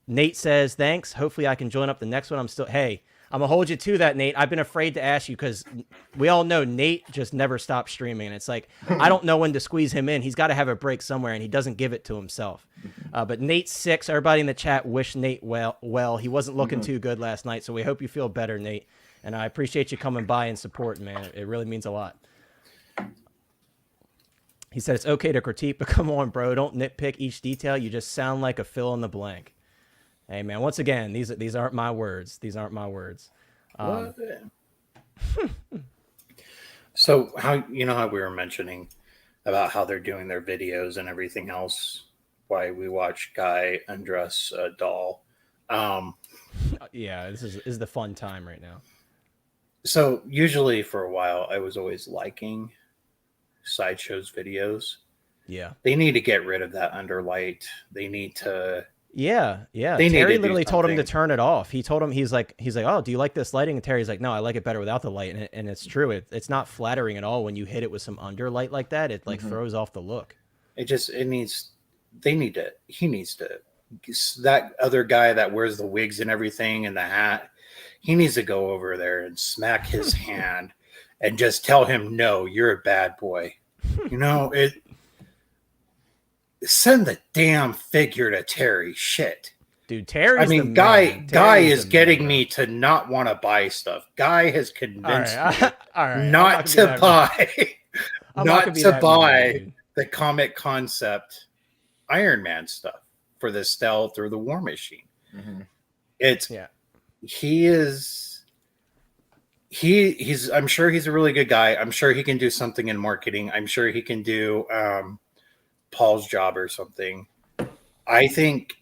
Nate says, thanks. Hopefully I can join up the next one. I'm going to hold you to that, Nate. I've been afraid to ask you because we all know Nate just never stops streaming. And it's like, I don't know when to squeeze him in. He's got to have a break somewhere, and he doesn't give it to himself. But Nate's 6. Everybody in the chat wish Nate well. He wasn't looking too good last night, so we hope you feel better, Nate. And I appreciate you coming by and supporting, man. It really means a lot. He said it's okay to critique, but come on, bro. Don't nitpick each detail. You just sound like a fill in the blank. Hey, man, once again, these aren't my words. These aren't my words. So how we were mentioning about how they're doing their videos and everything else, why we watch Guy undress a doll. Yeah, this is the fun time right now. So usually for a while, I was always liking Sideshow's videos. Yeah. They need to get rid of that underlight. They need to... Yeah. Terry literally told him to turn it off. He told him, he's like, oh, do you like this lighting? And Terry's like, no, I like it better without the light. And it's true. It's not flattering at all when you hit it with some underlight like that. It like throws off the look. He needs to, that other guy that wears the wigs and everything and the hat, he needs to go over there and smack his hand and just tell him, no, you're a bad boy. Send the damn figure to Terry. Shit. Dude, Terry's Guy is getting me to not want to buy stuff. Guy has convinced me not to buy the comic concept Iron Man stuff for the Stealth or the War Machine. He's I'm sure he's a really good guy. I'm sure he can do something in marketing. I'm sure he can do Paul's job or something. I think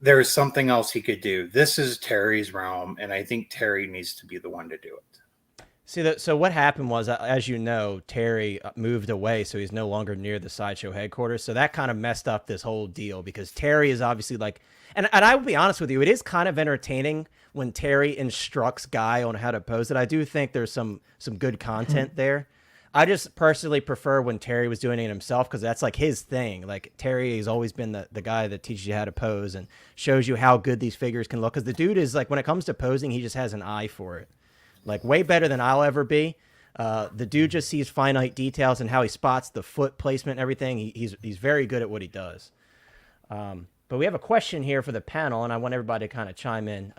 there's something else he could do. This is Terry's realm, and I think Terry needs to be the one to do it. So what happened was, as you know, Terry moved away, so he's no longer near the Sideshow headquarters. So that kind of messed up this whole deal, because Terry is obviously like, and I will be honest with you, it is kind of entertaining when Terry instructs Guy on how to pose it. I do think there's some good content there. I just personally prefer when Terry was doing it himself, because that's like his thing. Like Terry has always been the guy that teaches you how to pose and shows you how good these figures can look. Because the dude is like, when it comes to posing, he just has an eye for it. Like way better than I'll ever be. The dude just sees finite details and how he spots the foot placement and everything. He's very good at what he does. But we have a question here for the panel, and I want everybody to kind of chime in.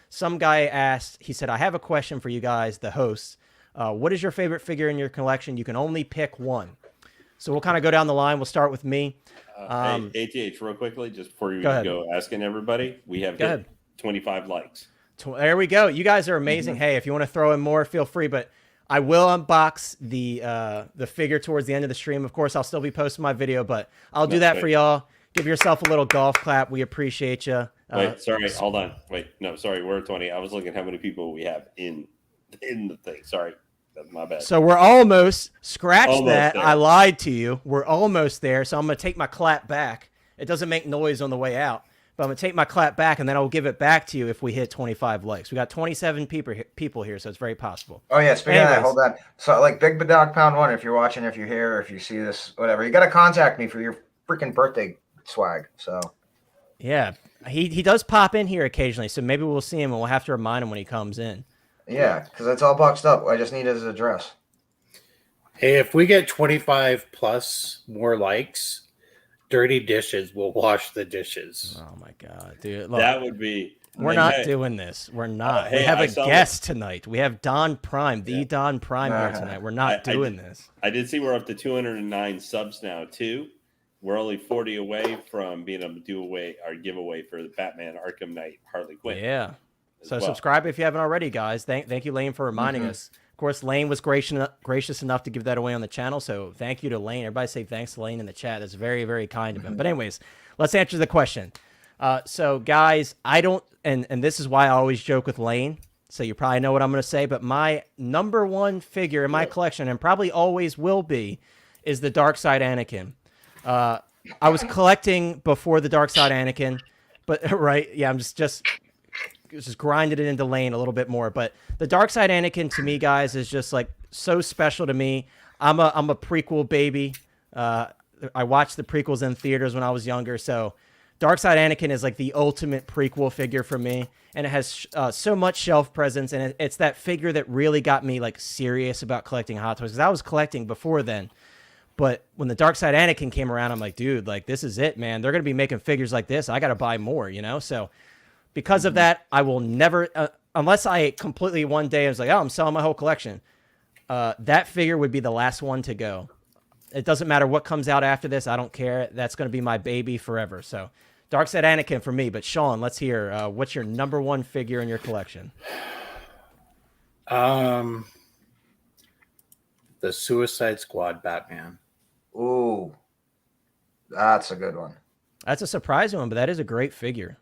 Some guy asked, he said, I have a question for you guys, the hosts. What is your favorite figure in your collection? You can only pick one. So we'll kind of go down the line. We'll start with me. ATH, real quickly, just before you go asking everybody, we have hit 25 likes. There we go. You guys are amazing. Hey, if you want to throw in more, feel free. But I will unbox the figure towards the end of the stream. Of course, I'll still be posting my video, but I'll do that for y'all. Give yourself a little golf clap. We appreciate you. Wait, sorry, hold on. Wait, no, sorry, we're at 20. I was looking at how many people we have in the thing. Sorry, that's my bad. So we're almost Almost that. there. I lied to you. We're almost there. So I'm gonna take my clap back. It doesn't make noise on the way out, but I'm gonna take my clap back, and then I'll give it back to you if we hit 25 likes. We got 27 people here, so it's very possible. Oh yeah, speaking of that, hold on. So like Big Dog Pound 1, if you're watching, if you're here, if you see this, whatever, you got to contact me for your freaking birthday swag. So yeah, he does pop in here occasionally, so maybe we'll see him and we'll have to remind him when he comes in. yeah, because it's all boxed up. I just need his address. Hey, if we get 25 plus more likes, Dirty Dishes will wash the dishes. Oh my god, dude! Look, That would be. we're not doing this. We're not. hey, we have I a saw guest tonight. We have Don Prime, the Don Prime here tonight. We're not doing this. I did see we're up to 209 subs now too. We're only 40 away from being able to do away our giveaway for the Batman Arkham Knight Harley Quinn. Yeah. So well. subscribe if you haven't already, guys. Thank you, Lane, for reminding us. Of course, Lane was gracious enough to give that away on the channel. So thank you to Lane. Everybody say thanks to Lane in the chat. That's very, very kind of him. But anyways, let's answer the question. So guys, I don't, and this is why I always joke with Lane. So you probably know what I'm going to say. But my number one figure in my collection, and probably always will be, is the Dark Side Anakin. I was collecting before the Dark Side Anakin, but right, yeah, I'm just grinded it into Lane a little bit more. But the Dark Side Anakin to me, guys, is just like so special to me. I'm a prequel baby. I watched the prequels in theaters when I was younger, so Dark Side Anakin is like the ultimate prequel figure for me, and it has so much shelf presence, and it's that figure that really got me like serious about collecting Hot Toys, because I was collecting before then. But when the Dark Side Anakin came around, I'm like, dude, like, this is it, man. They're going to be making figures like this. I got to buy more, you know? So because of that, I will never, unless I completely one day I was like, oh, I'm selling my whole collection. That figure would be the last one to go. It doesn't matter what comes out after this. I don't care. That's going to be my baby forever. So Dark Side Anakin for me. But Sean, let's hear, what's your number one figure in your collection? The Suicide Squad Batman. Ooh, that's a good one. That's a surprising one, but that is a great figure.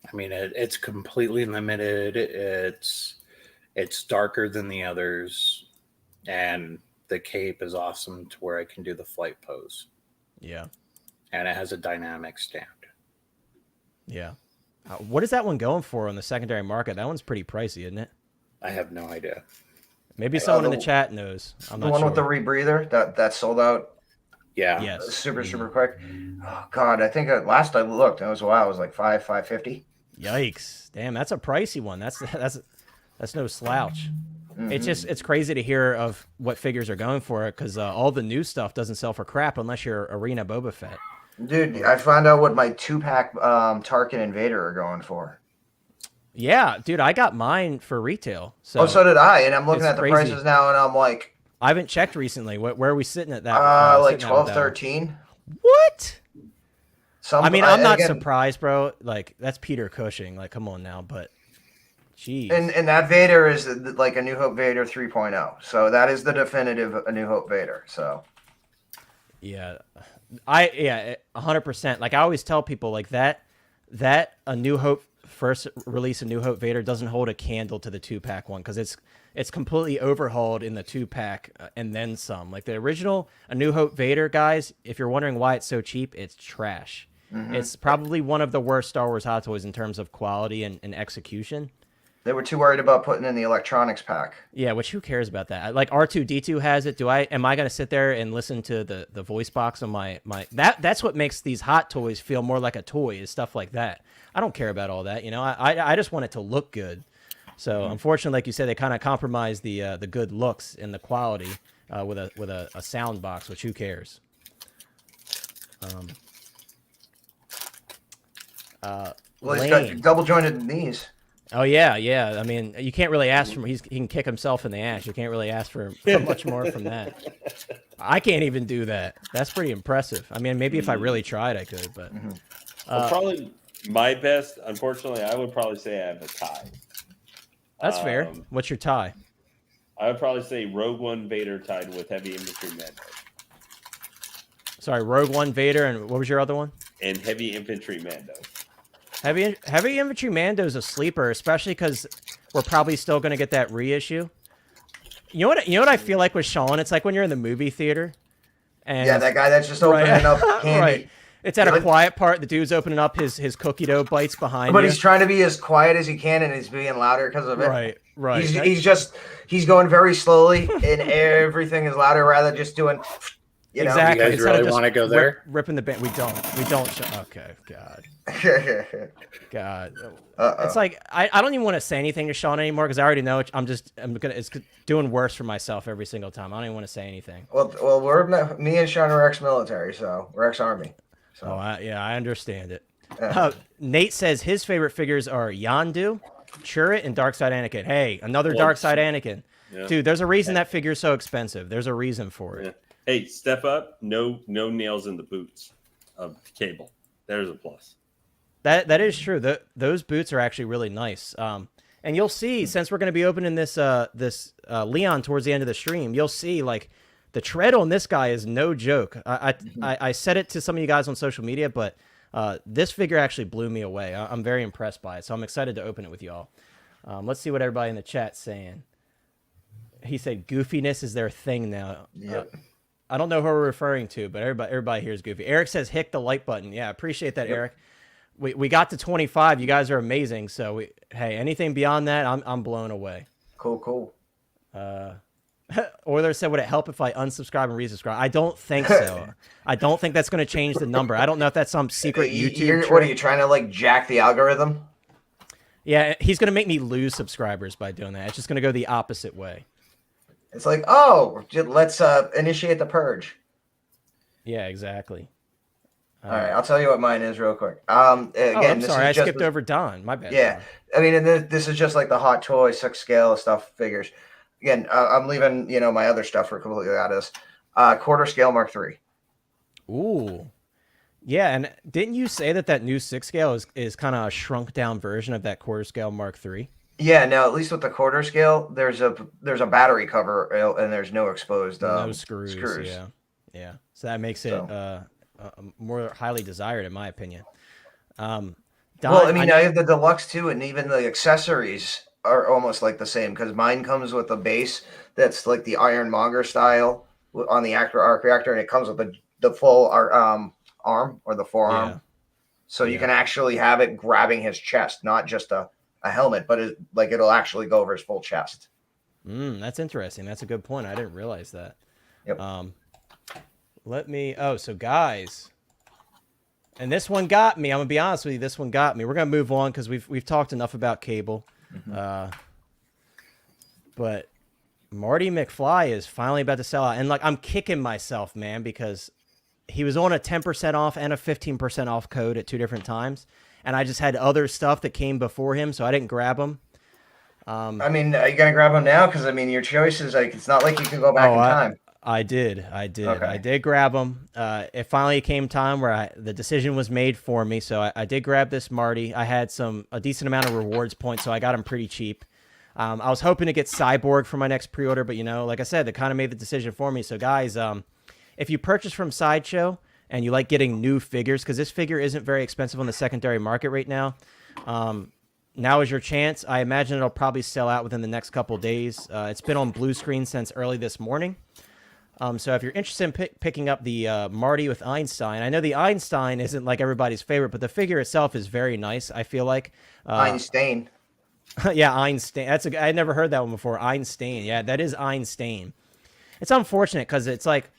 I mean, it's completely limited. It's darker than the others, and the cape is awesome to where I can do the flight pose. Yeah, and it has a dynamic stand. Yeah. What is that one going for on the secondary market? That one's pretty pricey, isn't it? I have no idea. Maybe someone in the chat knows. I'm not the one sure. with the rebreather that sold out. Yeah. Yes. Super quick. Oh God, I think last I looked, it was a while. It was like $550. Yikes! Damn, that's a pricey one. That's no slouch. It's crazy to hear of what figures are going for it, because all the new stuff doesn't sell for crap unless you're Arena Boba Fett. Dude, I found out what my 2-pack Tarkin and Vader are going for. Yeah, dude, I got mine for retail. So so did I, and I'm looking it's at the crazy. prices now, and I'm like, I haven't checked recently. Where are we sitting at that? like 12, 13. What? Some, I mean, I'm not again, surprised, bro. Like, that's Peter Cushing. Like, come on now, but jeez. And that Vader is like a New Hope Vader 3.0. So that is the definitive A New Hope Vader. So yeah, 100%. Like I always tell people, like that A New Hope first release A New Hope Vader doesn't hold a candle to the 2-pack one, because it's completely overhauled in the 2-pack and then some. Like the original A New Hope Vader, guys, if you're wondering why it's so cheap, it's trash. It's probably one of the worst Star Wars Hot Toys in terms of quality and execution. they were too worried about putting in the electronics pack. Yeah, which who cares about that? Like R2D2 has it. Am I going to sit there and listen to the voice box on my that's what makes these Hot Toys feel more like a toy, is stuff like that. I don't care about all that, you know. I just want it to look good. So unfortunately, like you said, they kind of compromise the good looks and the quality with a sound box, which who cares? Well, he's got double jointed knees. Oh yeah. I mean, you can't really ask for he can kick himself in the ass. You can't really ask for much more from that. I can't even do that. That's pretty impressive. I mean, maybe if I really tried, I could. But well, probably my best. Unfortunately, I would probably say I have a tie. That's fair. What's your tie? I would probably say Rogue One Vader tied with Heavy Infantry Mando. Sorry, Rogue One Vader, and what was your other one? And Heavy Infantry Mando. Heavy Infantry Mando's a sleeper, especially because we're probably still going to get that reissue. You know what I feel like with Sean? It's like when you're in the movie theater. And Yeah, that guy that's just opening up candy. Right. It's at a quiet part. The dude's opening up his cookie dough bites behind But you. he's trying to be as quiet as he can, and he's being louder because of it. Right. He's going very slowly, and everything is louder rather than just doing. Exactly. You guys really want to go there? Ripping the band. We don't. Okay. God. God. It's like I don't even want to say anything to Sean anymore because I already know it's doing worse for myself every single time. I don't even want to say anything. Well, me and Sean are ex-military, so we're ex-army. So. I understand it. Nate says his favorite figures are Yondu, Chirrut, and Darkside Anakin. Hey, another Darkside Anakin. Yeah. Dude, there's a reason that figure's so expensive. There's a reason for it. Yeah. Hey, step up. No nails in the boots of the cable. There's a plus. That is true. Those boots are actually really nice. And you'll see, since we're going to be opening this Leon towards the end of the stream, you'll see like the tread on this guy is no joke. I said it to some of you guys on social media, but this figure actually blew me away. I'm very impressed by it, so I'm excited to open it with y'all. Let's see what everybody in the chat's saying. He said goofiness is their thing now. Yep. I don't know who we're referring to, but everybody here is goofy. Eric says hit the like button. Yeah, appreciate that, Eric. We got to 25. You guys are amazing. So hey, anything beyond that, I'm blown away. Cool. Euler said, would it help if I unsubscribe and resubscribe? I don't think so. I don't think that's going to change the number. I don't know if that's some secret YouTube. What are you trying to like jack the algorithm? Yeah, he's going to make me lose subscribers by doing that. It's just going to go the opposite way. It's like, let's initiate the purge. Yeah, exactly. All right, I'll tell you what mine is real quick. I'm sorry, I skipped over Don. My bad. Yeah, Don. I mean, this is just like the Hot Toys 6 scale stuff figures. Again, I'm leaving my other stuff for completely out of this. Quarter scale Mark III. Ooh, yeah, and didn't you say that new 6 scale is kind of a shrunk down version of that quarter scale Mark III? Yeah, no, at least with the quarter scale, there's a battery cover and there's no exposed no screws. Yeah. So that makes it more highly desired, in my opinion. Don, well, I mean, I have the deluxe too, and even the accessories are almost like the same because mine comes with a base that's like the Ironmonger style on the arc reactor, and it comes with the full arm or the forearm, so you can actually have it grabbing his chest, not just a helmet, but it'll actually go over his full chest. That's interesting. That's a good point. I didn't realize that. Yep. So guys, and this one got me. I'm gonna be honest with you. This one got me. We're gonna move on because we've talked enough about Cable. But Marty McFly is finally about to sell out, and like I'm kicking myself, man, because he was on a 10% off and a 15% off code at 2 different times, and I just had other stuff that came before him, so I didn't grab him. I mean, are you gonna grab him now? Because I mean, your choice is like it's not like you can go back in time. I did. Okay. I did grab them. It finally came time where the decision was made for me. So I did grab this Marty. I had a decent amount of rewards points, so I got him pretty cheap. I was hoping to get Cyborg for my next pre-order, but like I said, they kind of made the decision for me. So guys, if you purchase from Sideshow and you like getting new figures, because this figure isn't very expensive on the secondary market right now, now is your chance. I imagine it'll probably sell out within the next couple days. It's been on blue screen since early this morning. So if you're interested in picking up the Marty with Einstein, I know the Einstein isn't like everybody's favorite, but the figure itself is very nice. I feel like Einstein. Yeah, Einstein. I had never heard that one before. Einstein. Yeah, that is Einstein. It's unfortunate because it's like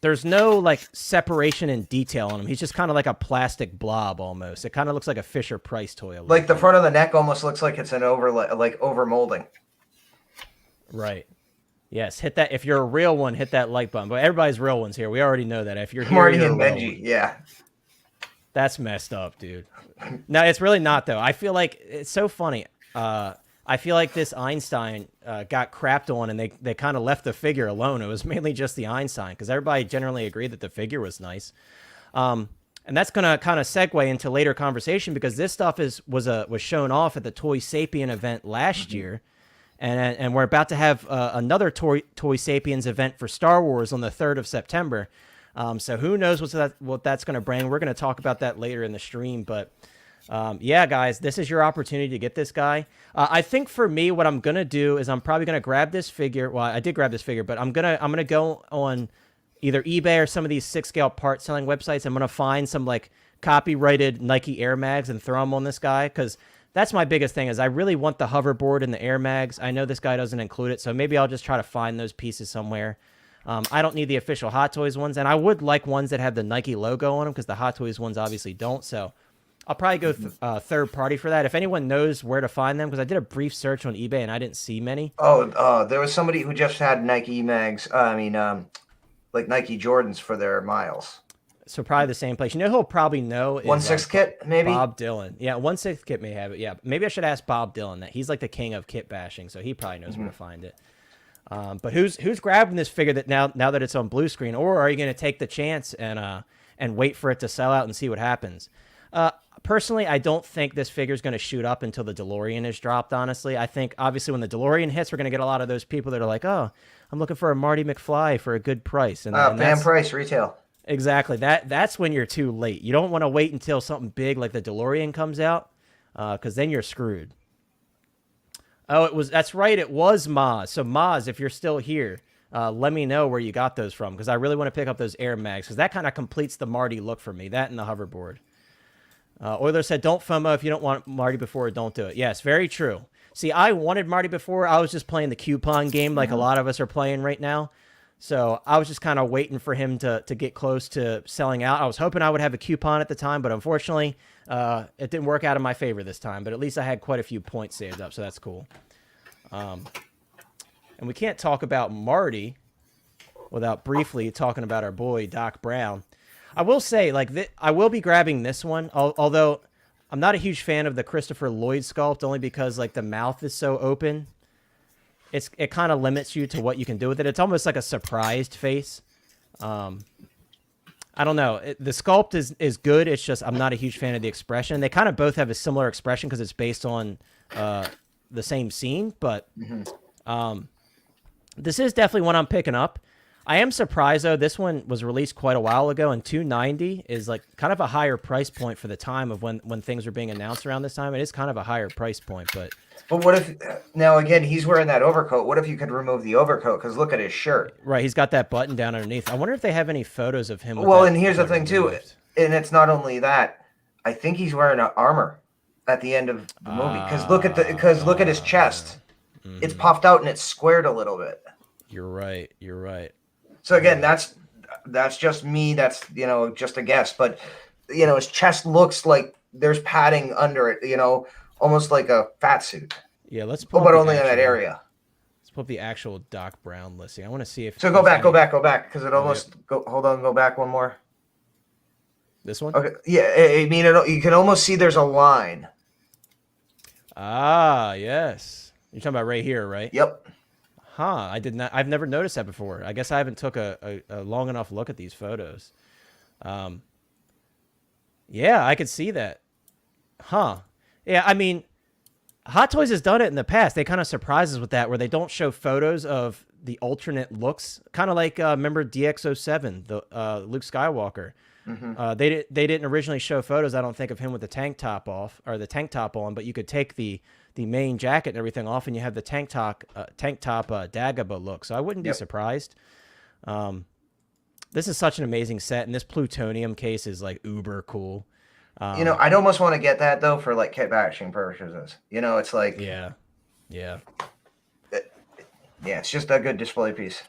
there's no like separation and detail on him. He's just kind of like a plastic blob almost. It kind of looks like a Fisher Price toy. Like the front of the neck almost looks like it's an over molding. Right. Yes, hit that. If you're a real one, hit that like button. But everybody's real ones here. We already know that. If you're here, Marty and Benji, yeah. That's messed up, dude. No, it's really not, though. I feel like it's so funny. I feel like this Einstein got crapped on, and they kind of left the figure alone. It was mainly just the Einstein, because everybody generally agreed that the figure was nice. And that's going to kind of segue into later conversation, because this stuff was shown off at the Toy Sapien event last year. and we're about to have another Toy Sapiens event for Star Wars on the 3rd of September. So who knows what that's going to bring. We're going to talk about that later in the stream. But yeah, guys, this is your opportunity to get this guy. I think for me, what I'm going to do is I'm probably going to grab this figure. Well, I did grab this figure, but I'm going to go on either eBay or some of these 6-scale part selling websites. I'm going to find some like copyrighted Nike Air Mags and throw them on this guy, because that's my biggest thing is I really want the hoverboard and the Air Mags. I know this guy doesn't include it, so maybe I'll just try to find those pieces somewhere. I don't need the official Hot Toys ones, and I would like ones that have the Nike logo on them, because the Hot Toys ones obviously don't. So I'll probably go third party for that. If anyone knows where to find them, because I did a brief search on eBay and I didn't see many. Oh, there was somebody who just had Nike Mags. Like Nike Jordans for their miles. So probably the same place. You know who'll probably know is 1/6 kit, maybe? Bob Dylan. Yeah, 1/6 kit may have it. Yeah, maybe I should ask Bob Dylan that. He's like the king of kit bashing, so he probably knows where to find it. But who's grabbing this figure that now that it's on blue screen, or are you going to take the chance and wait for it to sell out and see what happens? Personally, I don't think this figure is going to shoot up until the DeLorean is dropped, honestly. I think, obviously, when the DeLorean hits, we're going to get a lot of those people that are like, oh, I'm looking for a Marty McFly for a good price. And fan price, retail. Exactly. That's when you're too late. You don't want to wait until something big like the DeLorean comes out, because then you're screwed. Oh, that's right. It was Maz. So Maz, if you're still here, let me know where you got those from, because I really want to pick up those Air Mags, because that kind of completes the Marty look for me, that and the hoverboard. Euler said, don't FOMO if you don't want Marty before, don't do it. Yes, very true. See, I wanted Marty before. I was just playing the coupon game like a lot of us are playing right now. So I was just kind of waiting for him to get close to selling out. I was hoping I would have a coupon at the time, but unfortunately, it didn't work out in my favor this time. But at least I had quite a few points saved up, so that's cool. And we can't talk about Marty without briefly talking about our boy, Doc Brown. I will say, I will be grabbing this one, although I'm not a huge fan of the Christopher Lloyd sculpt, only because, the mouth is so open. It kind of limits you to what you can do with it. It's almost like a surprised face. I don't know. The sculpt is good. It's just I'm not a huge fan of the expression. They kind of both have a similar expression because it's based on the same scene, but this is definitely one I'm picking up. I am surprised, though. This one was released quite a while ago, and $290 is kind of a higher price point for the time of when things were being announced around this time. It is kind of a higher price point, but what if now again he's wearing that overcoat? What if you could remove the overcoat? Because look at his shirt. Right, he's got that button down underneath. I wonder if they have any photos of him. Well, and here's the thing too, and it's not only that. I think he's wearing an armor at the end of the movie. Because look at his chest. Mm-hmm. It's puffed out and it's squared a little bit. You're right. You're right. So again, that's just me. That's just a guess, but his chest looks like there's padding under it. Almost like a fat suit. Yeah, let's. Pull but only in that area. Let's pull up the actual Doc Brown listing. I want to see if. So go back, because it almost hold on, go back one more. This one. Okay. Yeah, I mean, you can almost see there's a line. Ah, yes. You're talking about right here, right? Yep. Huh, I did not. I've never noticed that before. I guess I haven't took a long enough look at these photos. Yeah, I could see that. Huh. Yeah, I mean, Hot Toys has done it in the past. They kind of surprise us with that, where they don't show photos of the alternate looks. Kind of like, remember DX07, the Luke Skywalker. Mm-hmm. They didn't originally show photos, I don't think, of him with the tank top off or the tank top on, but you could take the main jacket and everything off, and you have the tank top Dagobah look. So I wouldn't be surprised. This is such an amazing set, and this plutonium case is uber cool. I'd almost want to get that though for kit bashing purposes. It's like yeah, it's just a good display piece.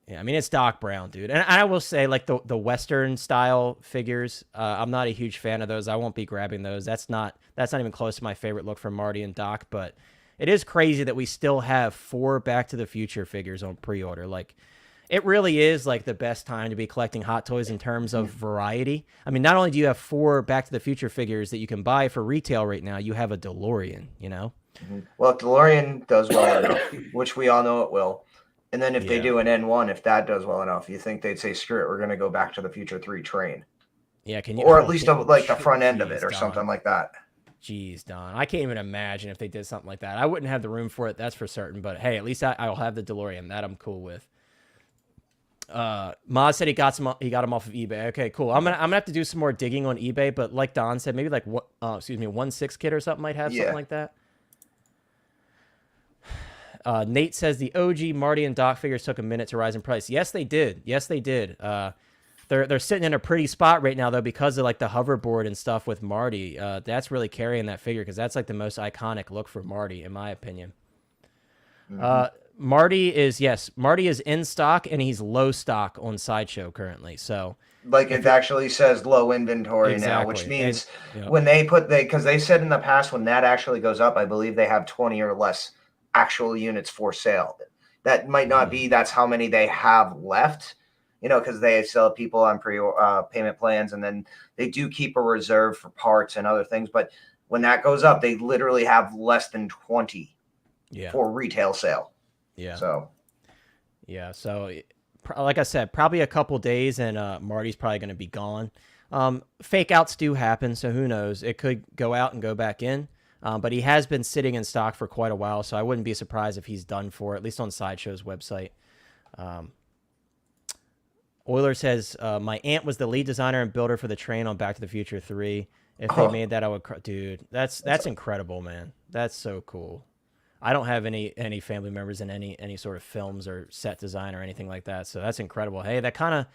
Yeah, I mean, it's Doc Brown, dude. And I will say, the Western style figures, I'm not a huge fan of those. I won't be grabbing those. That's not even close to my favorite look from Marty and Doc. But it is crazy that we still have 4 Back to the Future figures on pre-order. It really is the best time to be collecting Hot Toys in terms of variety. I mean, not only do you have 4 Back to the Future figures that you can buy for retail right now, you have a DeLorean, Well, if DeLorean does well enough, which we all know it will. And then if they do an N1, if that does well enough, you think they'd say, screw it, we're going to go Back to the Future 3 train. Yeah, can you? Or at least the front end of it or something like that. Jeez, Don, I can't even imagine if they did something like that. I wouldn't have the room for it, that's for certain. But hey, at least I'll have the DeLorean. That I'm cool with. Maz said he got him off of eBay. Okay, cool. I'm gonna have to do some more digging on eBay. But like Don said, maybe like 1/6 kit or something might have something like that. Nate says the OG Marty and Doc figures took a minute to rise in price. Yes, they did. Yes, they did. They're sitting in a pretty spot right now though because of like the hoverboard and stuff with Marty. That's really carrying that figure because that's like the most iconic look for Marty in my opinion. Mm-hmm. Marty is in stock and he's low stock on Sideshow currently. So like it actually says low inventory now, which means when because they said in the past when that actually goes up, I believe they have 20 or less actual units for sale. That might not be that's how many they have left, because they sell people on payment plans and then they do keep a reserve for parts and other things. But when that goes up, they literally have less than 20 for retail sale. Yeah. So like I said, probably a couple days and Marty's probably going to be gone. Fake outs do happen, so who knows? It could go out and go back in. But he has been sitting in stock for quite a while, so I wouldn't be surprised if he's done for, at least on Sideshow's website. Euler says, my aunt was the lead designer and builder for the train on Back to the Future 3. If they made that, I would... Dude, that's incredible, man. That's so cool. I don't have any family members in any sort of films or set design or anything like that, so that's incredible. Hey, that kind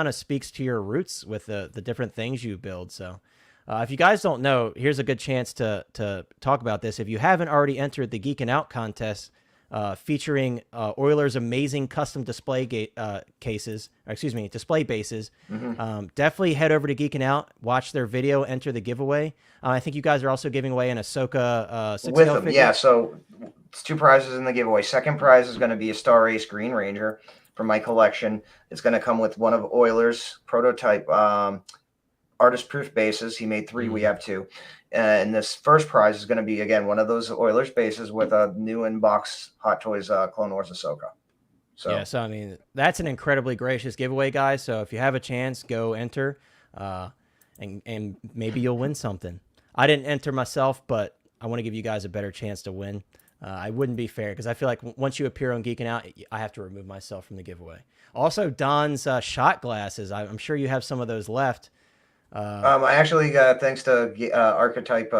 of speaks to your roots with the different things you build, so... if you guys don't know, here's a good chance to talk about this. If you haven't already entered the Geekin' Out contest featuring Euler's amazing custom display bases, definitely head over to Geekin' Out, watch their video, enter the giveaway. I think you guys are also giving away an Ahsoka 6 with them, figure. yeah. So it's 2 prizes in the giveaway. Second prize is going to be a Star Ace Green Ranger from my collection. It's going to come with one of Euler's prototype artist proof bases. He made 3. We have 2. And this first prize is going to be, again, one of those Euler's bases with a new in-box Hot Toys Clone Wars Ahsoka. So I mean, that's an incredibly gracious giveaway, guys. So if you have a chance, go enter, and maybe you'll win something. I didn't enter myself, but I want to give you guys a better chance to win. I wouldn't be fair because I feel like once you appear on Geekin' Out, I have to remove myself from the giveaway. Also, Don's shot glasses. I'm sure you have some of those left. I actually got, thanks to Archetype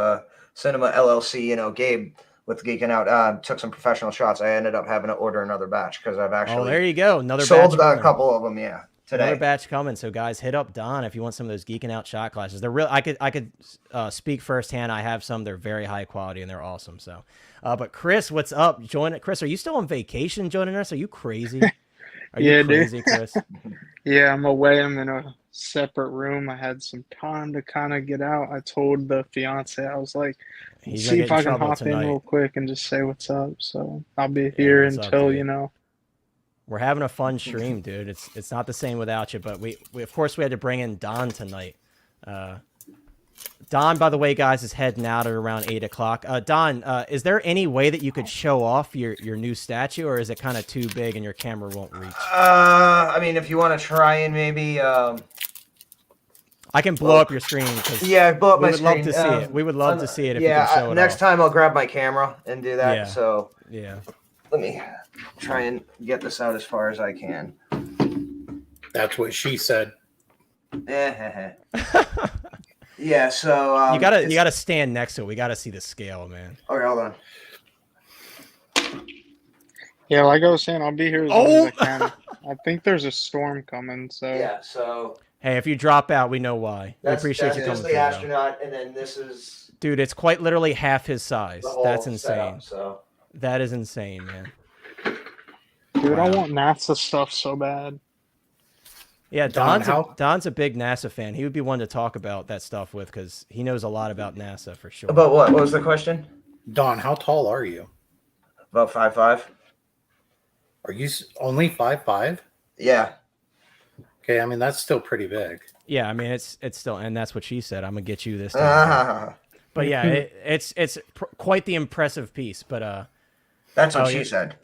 Cinema LLC, Gabe with Geeking Out, took some professional shots. I ended up having to order another batch because I've actually there you go, another sold batch a couple of them, today. Another batch coming. So guys, hit up Don if you want some of those Geeking Out shot glasses. They're real. I could speak firsthand. I have some. They're very high quality and they're awesome. So, but Chris, what's up? Chris, are you still on vacation joining us? Are you crazy? Are you crazy, Chris? Yeah, I'm away. I'm in a separate room. I had some time to kind of get out. I told the fiance, I was like, see if I can hop in real quick and just say what's up. So I'll be here until, We're having a fun stream, dude. It's not the same without you, but we of course we had to bring in Don tonight. Don, by the way, guys, is heading out at around 8 o'clock. Don, is there any way that you could show off your new statue, or is it kind of too big and your camera won't reach? I mean, if you want to try and maybe... I can blow up your screen. Blow up my screen. We would love to see it. We would love to see it if you can show it next off. time I'll grab my camera and do that. Yeah. So yeah, let me try and get this out as far as I can. That's what she said. Yeah, so you gotta stand next to it. We gotta see the scale, man. Okay, hold on. Yeah, like I was saying, I'll be here as long as I can. I think there's a storm coming, so yeah. So hey, if you drop out, we know why. We appreciate you coming. That's the astronaut, and then this is. Dude, it's quite literally half his size. That's insane. Setup, so that is insane, man. Dude, I want NASA stuff so bad. Yeah, Don's a big NASA fan. He would be one to talk about that stuff with because he knows a lot about NASA for sure. About what? What was the question? Don, how tall are you? About 5'5". Are you only 5'5"? Yeah. Okay, I mean that's still pretty big. Yeah, I mean it's still, and that's what she said. I'm gonna get you this time. But yeah, it's quite the impressive piece. But that's what she said.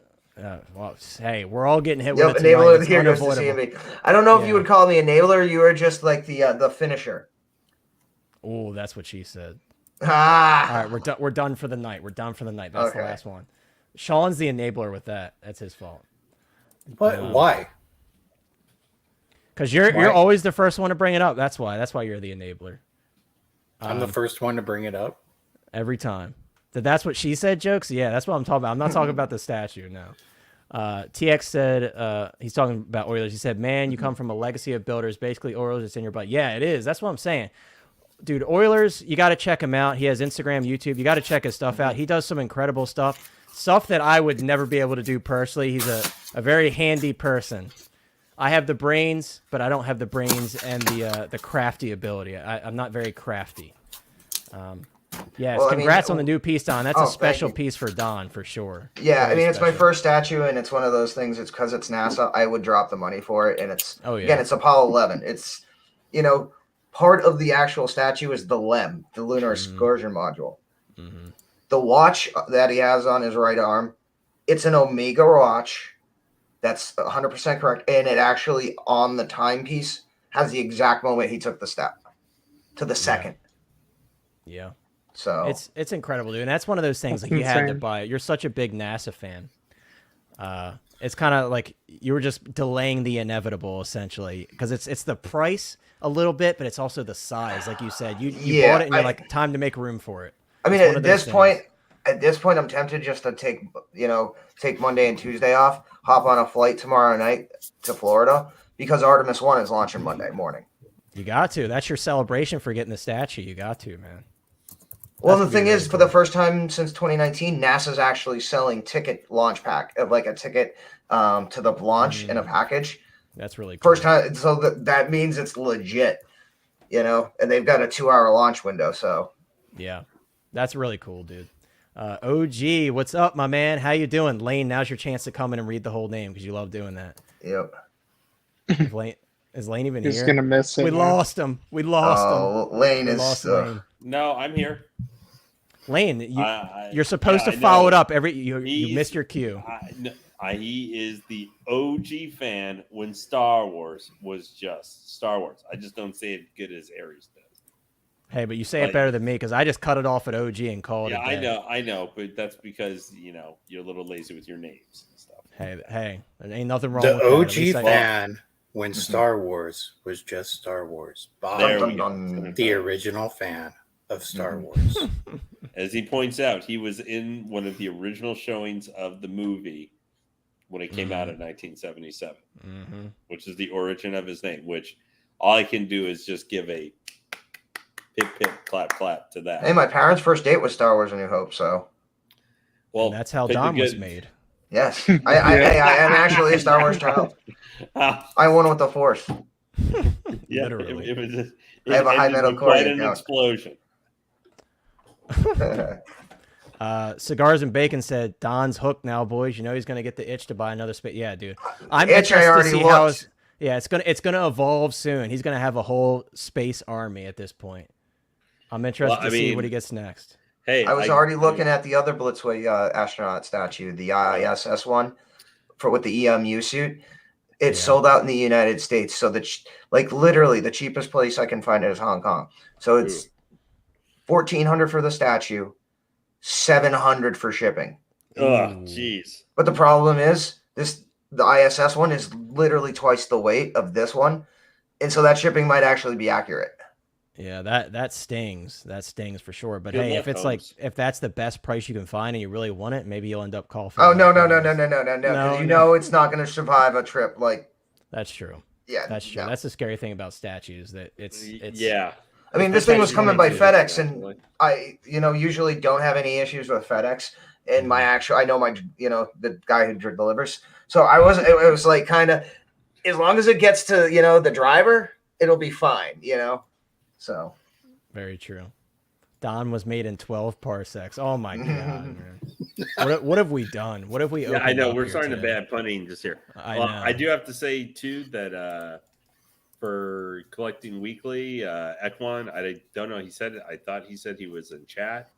Well, hey, we're all getting hit with it enabler tonight. Here goes to CMB. I don't know if you would call me enabler. You are just like the finisher. Oh, that's what she said. Ah. All right, we're done for the night. We're done for the night. That's the last one. Sean's the enabler with that. That's his fault. But why? Because you're always the first one to bring it up. That's why. That's why you're the enabler. I'm the first one to bring it up every time. That's what she said. Jokes. Yeah, that's what I'm talking about. I'm not talking about the statue. No. TX said he's talking about Oilers. He said, "Man, you come from a legacy of builders. Basically, Oilers is in your butt." Yeah, it is. That's what I'm saying. Dude, Oilers, you got to check him out. He has Instagram, YouTube. You got to check his stuff out. He does some incredible stuff that I would never be able to do personally. He's a very handy person. I have the brains, but I don't have the brains and the crafty ability. I'm not very crafty. Yes, well, congrats on the new piece, Don. That's a special piece for Don, for sure. Yeah, very it's my first statue, and it's one of those things. It's because it's NASA. I would drop the money for it, and it's again, it's Apollo 11. It's part of the actual statue is the LEM, the Lunar Excursion Module. Mm-hmm. The watch that he has on his right arm, it's an Omega watch. That's 100% correct. And it actually, on the timepiece, has the exact moment he took the step to the second. Yeah. So it's incredible, dude. And that's one of those things you had to buy it. You're such a big NASA fan. It's kind of like you were just delaying the inevitable, essentially, because it's the price a little bit, but it's also the size. Like you said, you bought it and you're like, time to make room for it. I mean, at this point, I'm tempted just to take Monday and Tuesday off, hop on a flight tomorrow night to Florida, because Artemis 1 is launching Monday morning. You got to. That's your celebration for getting the statue. You got to, man. Well, the thing is, for the first time since 2019, NASA's actually selling ticket launch pack, like a ticket to the launch in a package. That's really cool. First time, so that means it's legit, and they've got a 2-hour launch window. So, yeah, that's really cool, dude. OG, what's up, my man? How you doing? Lane, now's your chance to come in and read the whole name because you love doing that. Yep. Is Lane even here? He's gonna miss it. We lost him. We lost him. Lane is. Lane. No, I'm here. Lane, you're supposed to follow it up you missed your cue. He is the OG fan when Star Wars was just Star Wars. I just don't say it good as Aries does. Hey, but you say it better than me because I just cut it off at OG and called it. Yeah, I know, but that's because you're a little lazy with your names and stuff. Hey, there ain't nothing wrong. The with OG fan when Star Wars was just Star Wars. Bob, the original fan of Star Wars. As he points out, he was in one of the original showings of the movie when it came out in 1977, which is the origin of his name, which all I can do is just give a pip, pip, clap, clap to that. Hey, my parents' first date was Star Wars: A New Hope, so. Well, and that's how Dom was made. Yes. I am actually a Star Wars child. I won with the Force. Yeah, literally. I have a high metal core. Quite an explosion. Cigars and Bacon said, Don's hooked now, boys. He's going to get the itch to buy another space. Yeah, dude. I'm interested to see how it's gonna evolve soon. He's going to have a whole space army at this point. I'm interested to see what he gets next. Hey, I was already looking at the other Blitzway astronaut statue, the ISS one, with the EMU suit. It's sold out in the United States. So literally the cheapest place I can find it is Hong Kong. So it's $1,400 for the statue, $700 for shipping. Oh, jeez. But the problem is the ISS one is literally twice the weight of this one, and so that shipping might actually be accurate. Yeah, that stings. That stings for sure. But hey, if it's if that's the best price you can find and you really want it, maybe you'll end up calling. Oh no! It's not going to survive a trip like. That's true. Yeah, that's true. No. That's the scary thing about statues. That it's yeah. I mean, this thing was coming by FedEx, and I, usually don't have any issues with FedEx. And I know the guy who delivers. So it was like kind of, as long as it gets to, the driver, it'll be fine, So. Very true. Don was made in 12 parsecs. Oh my God, man. What have we done? What have we opened I know up we're here starting today? to bad punting just here. I do have to say too that for Collecting Weekly, Ekwan, I don't know. He said it. I thought he said he was in chat.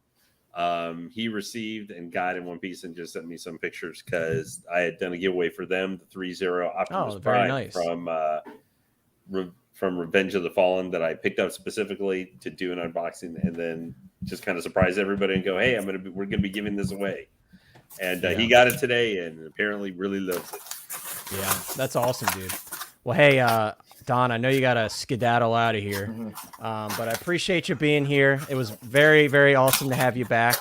He received and got in one piece and just sent me some pictures because I had done a giveaway for them, the 3-0 Optimus Prime nice. from Revenge of the Fallen that I picked up specifically to do an unboxing, and then just kind of surprise everybody and go, hey, we're gonna be giving this away. And he got it today, and apparently really loves it. Yeah, that's awesome, dude. Well, hey, Don, I know you got to skedaddle out of here, but I appreciate you being here. It was very, very awesome to have you back.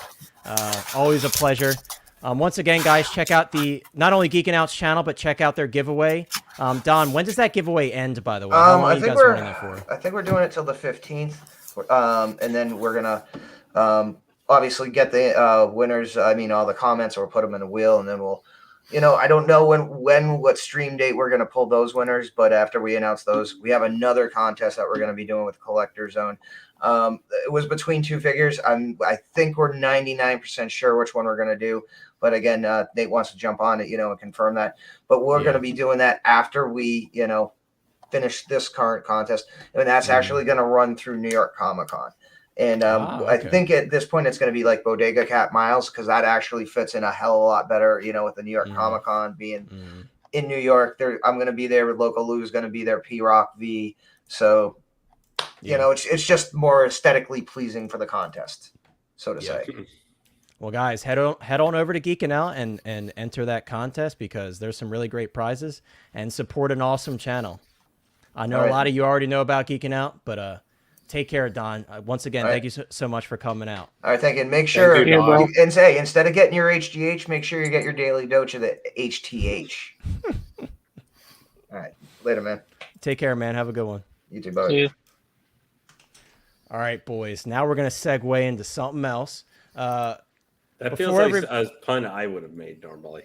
Always a pleasure. Once again, guys, check out not only Geekin' Out's channel, but check out their giveaway. Don, when does that giveaway end, by the way? How long are you guys running that for? I think we're doing it till the 15th, and then we're gonna obviously get the winners. I mean, all the comments, or we'll put them in a wheel, and then we'll. I don't know what stream date we're going to pull those winners, but after we announce those, we have another contest that we're going to be doing with CollectorZown. It was between two figures. I think we're 99% sure which one we're going to do. But again, Nate wants to jump on it, and confirm that. But we're going to be doing that after we, finish this current contest. And that's actually going to run through New York Comic Con. And okay. I think at this point it's going to be like Bodega Cat Miles, because that actually fits in a hell of a lot better, with the New York Comic Con being in New York. I'm going to be there with Local Lou's going to be there, P-Rock V. So, it's just more aesthetically pleasing for the contest, so to say. Well, guys, head on over to Geekin' Out and enter that contest, because there's some really great prizes, and support an awesome channel. I know a lot of you already know about Geekin' Out, but take care, Don. Once again, thank you so much for coming out. All right, thank you. And make sure, and say, instead of getting your HGH, make sure you get your daily dose of the HTH. All right. Later, man. Take care, man. Have a good one. You too, bud. Yeah. All right, boys. Now we're going to segue into something else. That feels like a pun I would have made normally.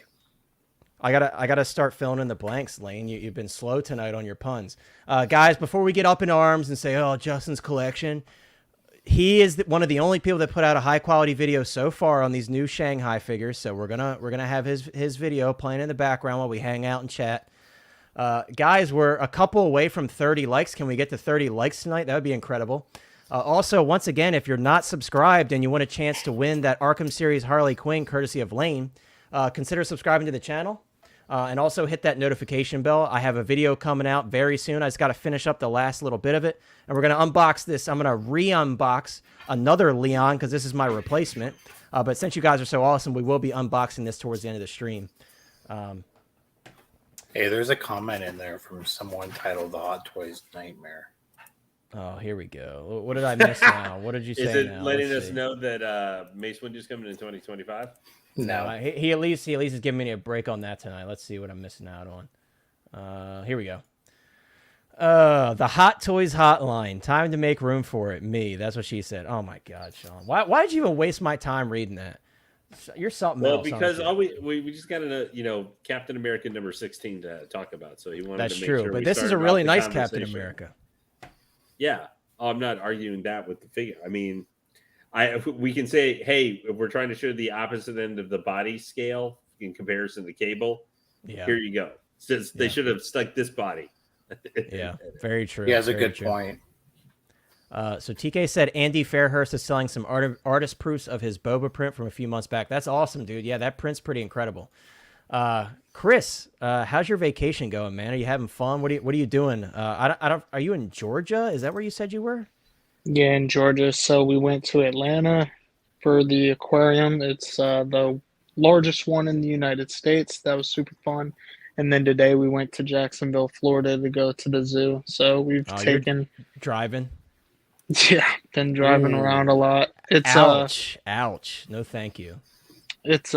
I gotta start filling in the blanks, Lane. You've been slow tonight on your puns. Guys, before we get up in arms and say, oh, Justin's collection, he is one of the only people that put out a high-quality video so far on these new Shanghai figures, so we're gonna have his video playing in the background while we hang out and chat. Guys, we're a couple away from 30 likes. Can we get to 30 likes tonight? That would be incredible. Also, once again, if you're not subscribed and you want a chance to win that Arkham series Harley Quinn courtesy of Lane, consider subscribing to the channel. And also hit that notification bell. I have a video coming out very soon. I just got to finish up the last little bit of it. And we're going to unbox this. I'm going to re-unbox another Leon, because this is my replacement. But since you guys are so awesome, we will be unboxing this towards the end of the stream. Hey, there's a comment in there from someone titled The Hot Toys Nightmare. Oh, here we go. What did I miss now? What did you say? Is it now? letting us know that Mace Windu's coming in 2025? No, he at least is giving me a break on that tonight. Let's see what I'm missing out on. Here we go. The Hot Toys Hotline. Time to make room for it. Me. That's what she said. Oh my God, Sean. Why did you even waste my time reading that? You're something else. Well, because we just got Captain America number 16 to talk about. So he wanted That's to make true. sure But this is a really nice Captain America. Yeah. I'm not arguing that with the figure. I mean, we can say, hey, if we're trying to show the opposite end of the body scale in comparison to Cable, here you go. Since they should have stuck this body. Yeah, very true. He has a good point. So TK said Andy Fairhurst is selling some artist proofs of his Boba print from a few months back. That's awesome, dude. Yeah, that print's pretty incredible. Chris, how's your vacation going, man? Are you having fun? What are you doing? Are you in Georgia? Is that where you said you were? Yeah, in Georgia. So we went to Atlanta for the aquarium. It's the largest one in the United States. That was super fun. And then today we went to Jacksonville, Florida to go to the zoo. So we've taken... Driving? Yeah, been driving around a lot. It's ouch. No, thank you. It's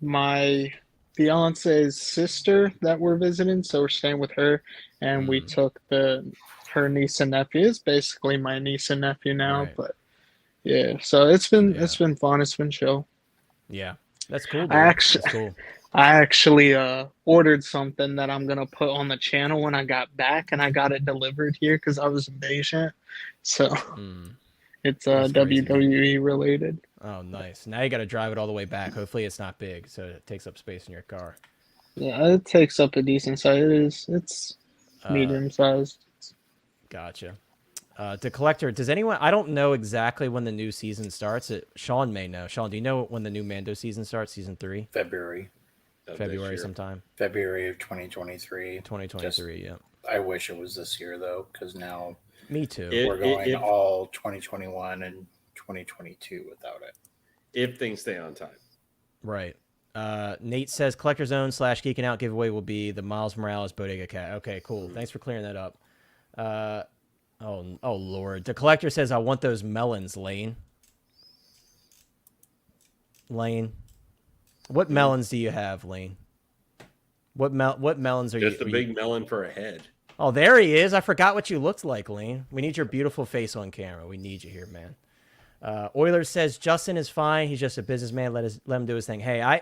my fiance's sister that we're visiting, so we're staying with her, and we took her niece and nephew. It's basically my niece and nephew now, right. But yeah. So it's been fun. It's been chill. Yeah, that's cool. Dude. That's cool. I actually ordered something that I'm gonna put on the channel when I got back, and I got it delivered here because I was impatient. So it's WWE related. Oh, nice. Now you got to drive it all the way back. Hopefully it's not big, so it takes up space in your car. Yeah, it takes up a decent size. It's medium sized. Gotcha. The collector, does anyone, I don't know exactly when the new season starts. Sean may know. Sean, do you know when the new Mando season starts, season 3? February sometime. February of 2023. 2023, yeah. I wish it was this year, though, because now me too. We're going all 2021 and 2022 without it. If things stay on time. Right. Nate says CollectorZown / Geeking Out giveaway will be the Miles Morales Bodega Cat. Okay, cool. Thanks for clearing that up. Oh Lord. The collector says, I want those melons, Lane. Lane. What melons do you have, Lane? What melons are you? Just a big melon for a head. Oh, there he is. I forgot what you looked like, Lane. We need your beautiful face on camera. We need you here, man. Oilers says Justin is fine. He's just a businessman. Let him do his thing. Hey,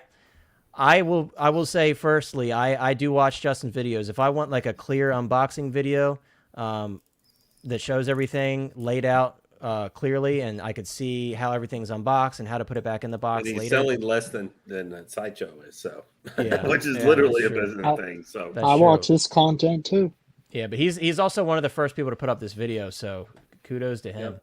I will say firstly, I do watch Justin's videos. If I want like a clear unboxing video that shows everything laid out clearly, and I could see how everything's unboxed and how to put it back in the box. And he's later. selling less than Sideshow is, so yeah, which is literally a true. business thing. So I watch his content too. Yeah, but he's also one of the first people to put up this video, so kudos to him. Yep.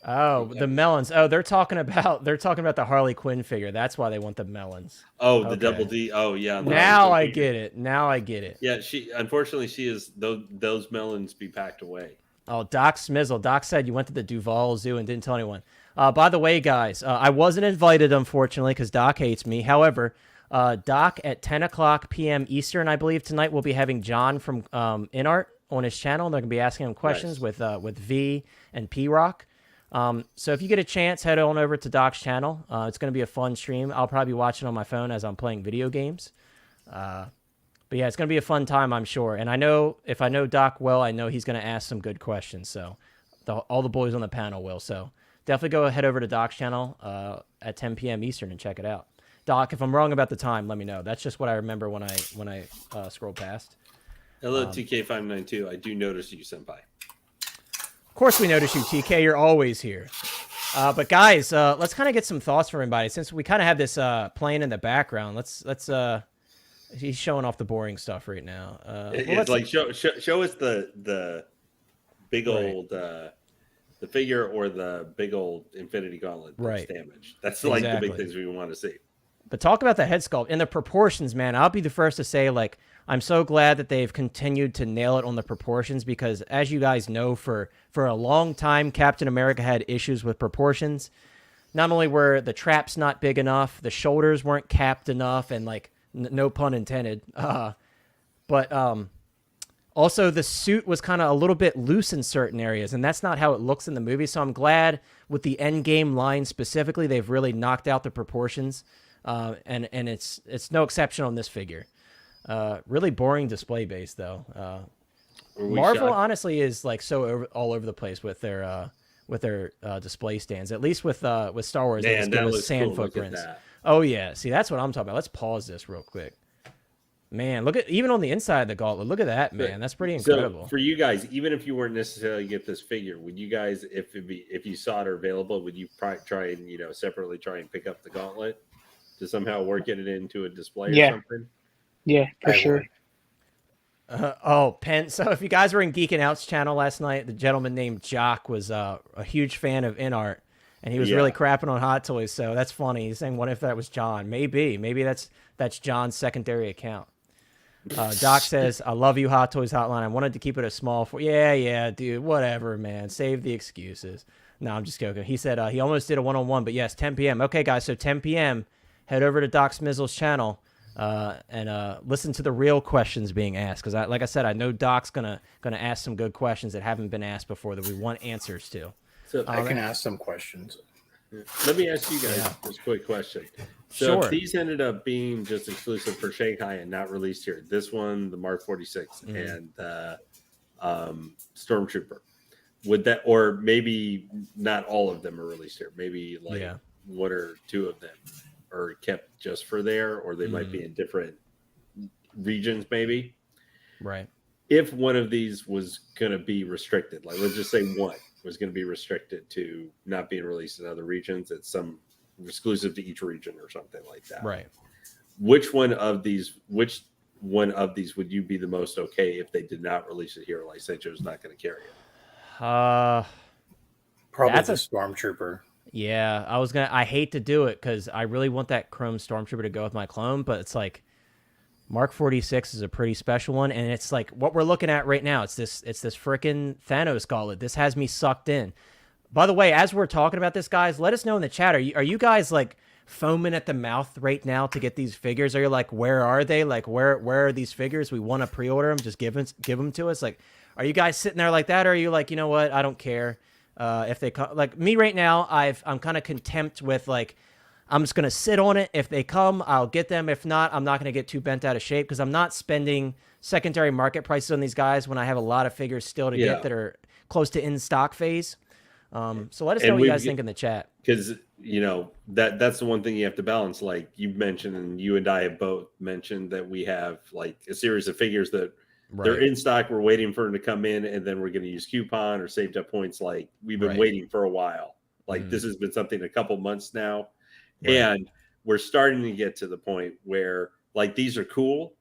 Oh, the melons. Oh, they're talking about the Harley Quinn figure. That's why they want the melons. Oh, the Double D. Oh, yeah. Now I get it. Now I get it. Yeah, unfortunately she is those melons be packed away. Oh, Doc Smizzle. Doc said you went to the Duval Zoo and didn't tell anyone. By the way, guys, I wasn't invited, unfortunately, because Doc hates me. However, Doc at 10 o'clock p.m. Eastern, I believe, tonight, we'll be having John from InArt on his channel. They're going to be asking him questions with V and P-Rock. So if you get a chance, head on over to Doc's channel. It's going to be a fun stream. I'll probably be watching on my phone as I'm playing video games. But yeah, it's going to be a fun time, I'm sure. And if I know Doc well, I know he's going to ask some good questions. So all the boys on the panel will. So definitely go head over to Doc's channel at 10 p.m. Eastern and check it out. Doc, if I'm wrong about the time, let me know. That's just what I remember when I scroll past. Hello, TK592. I do notice you, Senpai. Of course we notice you, TK. You're always here. But guys, let's kind of get some thoughts from everybody. Since we kind of have this playing in the background, let's he's showing off the boring stuff right now. It's like show us the big old the figure or the big old Infinity Gauntlet that's damaged. That's like the big things we want to see. But talk about the head sculpt and the proportions, man. I'll be the first to say, like, I'm so glad that they've continued to nail it on the proportions because, as you guys know, for a long time, Captain America had issues with proportions. Not only were the traps not big enough, the shoulders weren't capped enough, and, like, no pun intended. But also the suit was kind of a little bit loose in certain areas, and that's not how it looks in the movie. So I'm glad with the Endgame line specifically, they've really knocked out the proportions. And it's no exception on this figure. Really boring display base though. Marvel honestly is like all over the place with their display stands. At least with Star Wars, they just give us sand footprints. Oh yeah, see that's what I'm talking about. Let's pause this real quick. Man, look at even on the inside of the gauntlet. Look at that, man. That's pretty incredible. So for you guys, even if you weren't necessarily get this figure, would you guys, if you saw it or available, would you try and separately try and pick up the gauntlet to somehow work it into a display or something? Yeah, for sure. Penn. So if you guys were in Geeking Out's channel last night, the gentleman named Jock was a huge fan of InArt, and he was really crapping on Hot Toys. So that's funny. He's saying, what if that was John? Maybe that's John's secondary account. Doc says, I love you, Hot Toys Hotline. I wanted to keep it a small yeah, dude, whatever, man. Save the excuses. No, I'm just joking. He said he almost did a one-on-one, but yes, 10 p.m. Okay, guys, so 10 p.m., head over to Doc Smizzle's channel and listen to the real questions being asked. Because, like I said, I know Doc's gonna ask some good questions that haven't been asked before that we want answers to. So I can ask some questions. Let me ask you guys this quick question. So if these ended up being just exclusive for Shanghai and not released here, this one, the Mark 46 and the Stormtrooper, would that, or maybe not all of them are released here, maybe like one or two of them are kept just for there, or they might be in different regions maybe. Right. If one of these was going to be restricted, like let's just say one was going to be restricted to not being released in other regions, it's some exclusive to each region or something like that. Right. Which one of these would you be the most okay if they did not release it here? Like Sancho's not going to carry it. Probably that's a Stormtrooper. Yeah, I hate to do it because I really want that Chrome Stormtrooper to go with my clone, but it's like Mark 46 is a pretty special one, and it's like what we're looking at right now. It's this frickin' Thanos gauntlet. This has me sucked in. By the way, as we're talking about this, guys, let us know in the chat. Are you guys like foaming at the mouth right now to get these figures? Are you like, where are they? Like, where are these figures? We want to pre-order them. Just give them to us. Like, are you guys sitting there like that? Or are you like, you know what? I don't care if they come. Like me right now, I'm kind of content with like, I'm just gonna sit on it. If they come, I'll get them. If not, I'm not gonna get too bent out of shape because I'm not spending secondary market prices on these guys when I have a lot of figures still to get that are close to in stock phase. So let us know what you guys think in the chat. Because that's the one thing you have to balance. Like you mentioned, and you and I have both mentioned that we have like a series of figures that they're in stock. We're waiting for them to come in, and then we're going to use coupon or saved up points. Like we've been waiting for a while. Like this has been something a couple months now, and we're starting to get to the point where like these are cool,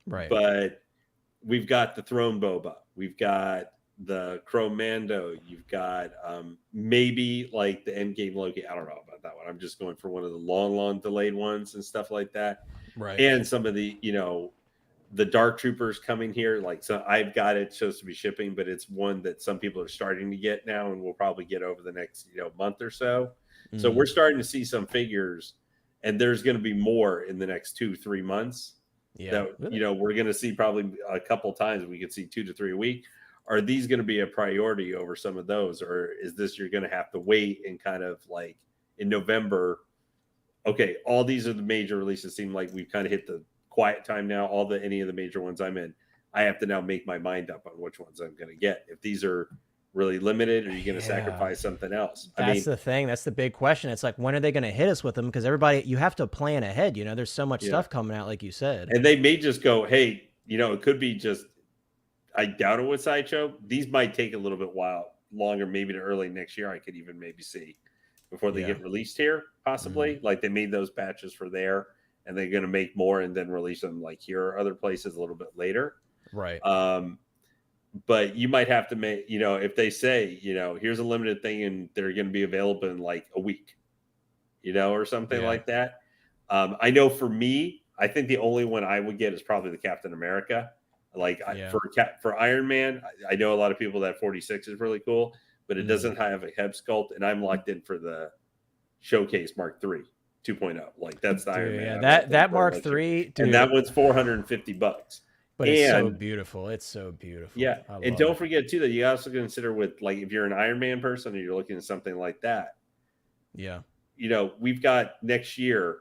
but we've got the Throne Boba, we've got the Chrome Mando, you've got maybe like the Endgame Loki. I don't know about that one. I'm just going for one of the long delayed ones and stuff like that. And some of the, the Dark Troopers coming here. Like, so I've got it supposed to be shipping, but it's one that some people are starting to get now and we'll probably get over the next, month or so. So we're starting to see some figures, and there's going to be more in the next 2-3 months. That, we're going to see probably a couple times. We could see 2 to 3 a week. Are these going to be a priority over some of those, or is this you're going to have to wait and kind of like in November? Okay, all these are the major releases. Seem like we've kind of hit the quiet time now. Any of the major ones I'm in, I have to now make my mind up on which ones I'm going to get. If these are really limited, or are you going to sacrifice something else? That's the thing. That's the big question. It's like, when are they going to hit us with them? Because you have to plan ahead. There's so much stuff coming out, like you said. And they may just go, hey, it could be just, I doubt it with Sideshow. These might take a little bit longer, maybe to early next year. I could even maybe see before they get released here, possibly. Like they made those batches for there, and they're going to make more and then release them like here or other places a little bit later. But you might have to make, if they say, here's a limited thing and they're going to be available in like a week, or something like that. I know for me, I think the only one I would get is probably the Captain America. Like for Iron Man, I know a lot of people that 46 is really cool, but it doesn't have a head sculpt, and I'm locked in for the Showcase Mark III 2.0. Like that's the Iron Man. That Mark III, and that one's $450. But it's so beautiful. It's so beautiful. Yeah, and don't forget too that you also consider with like if you're an Iron Man person or you're looking at something like that. We've got next year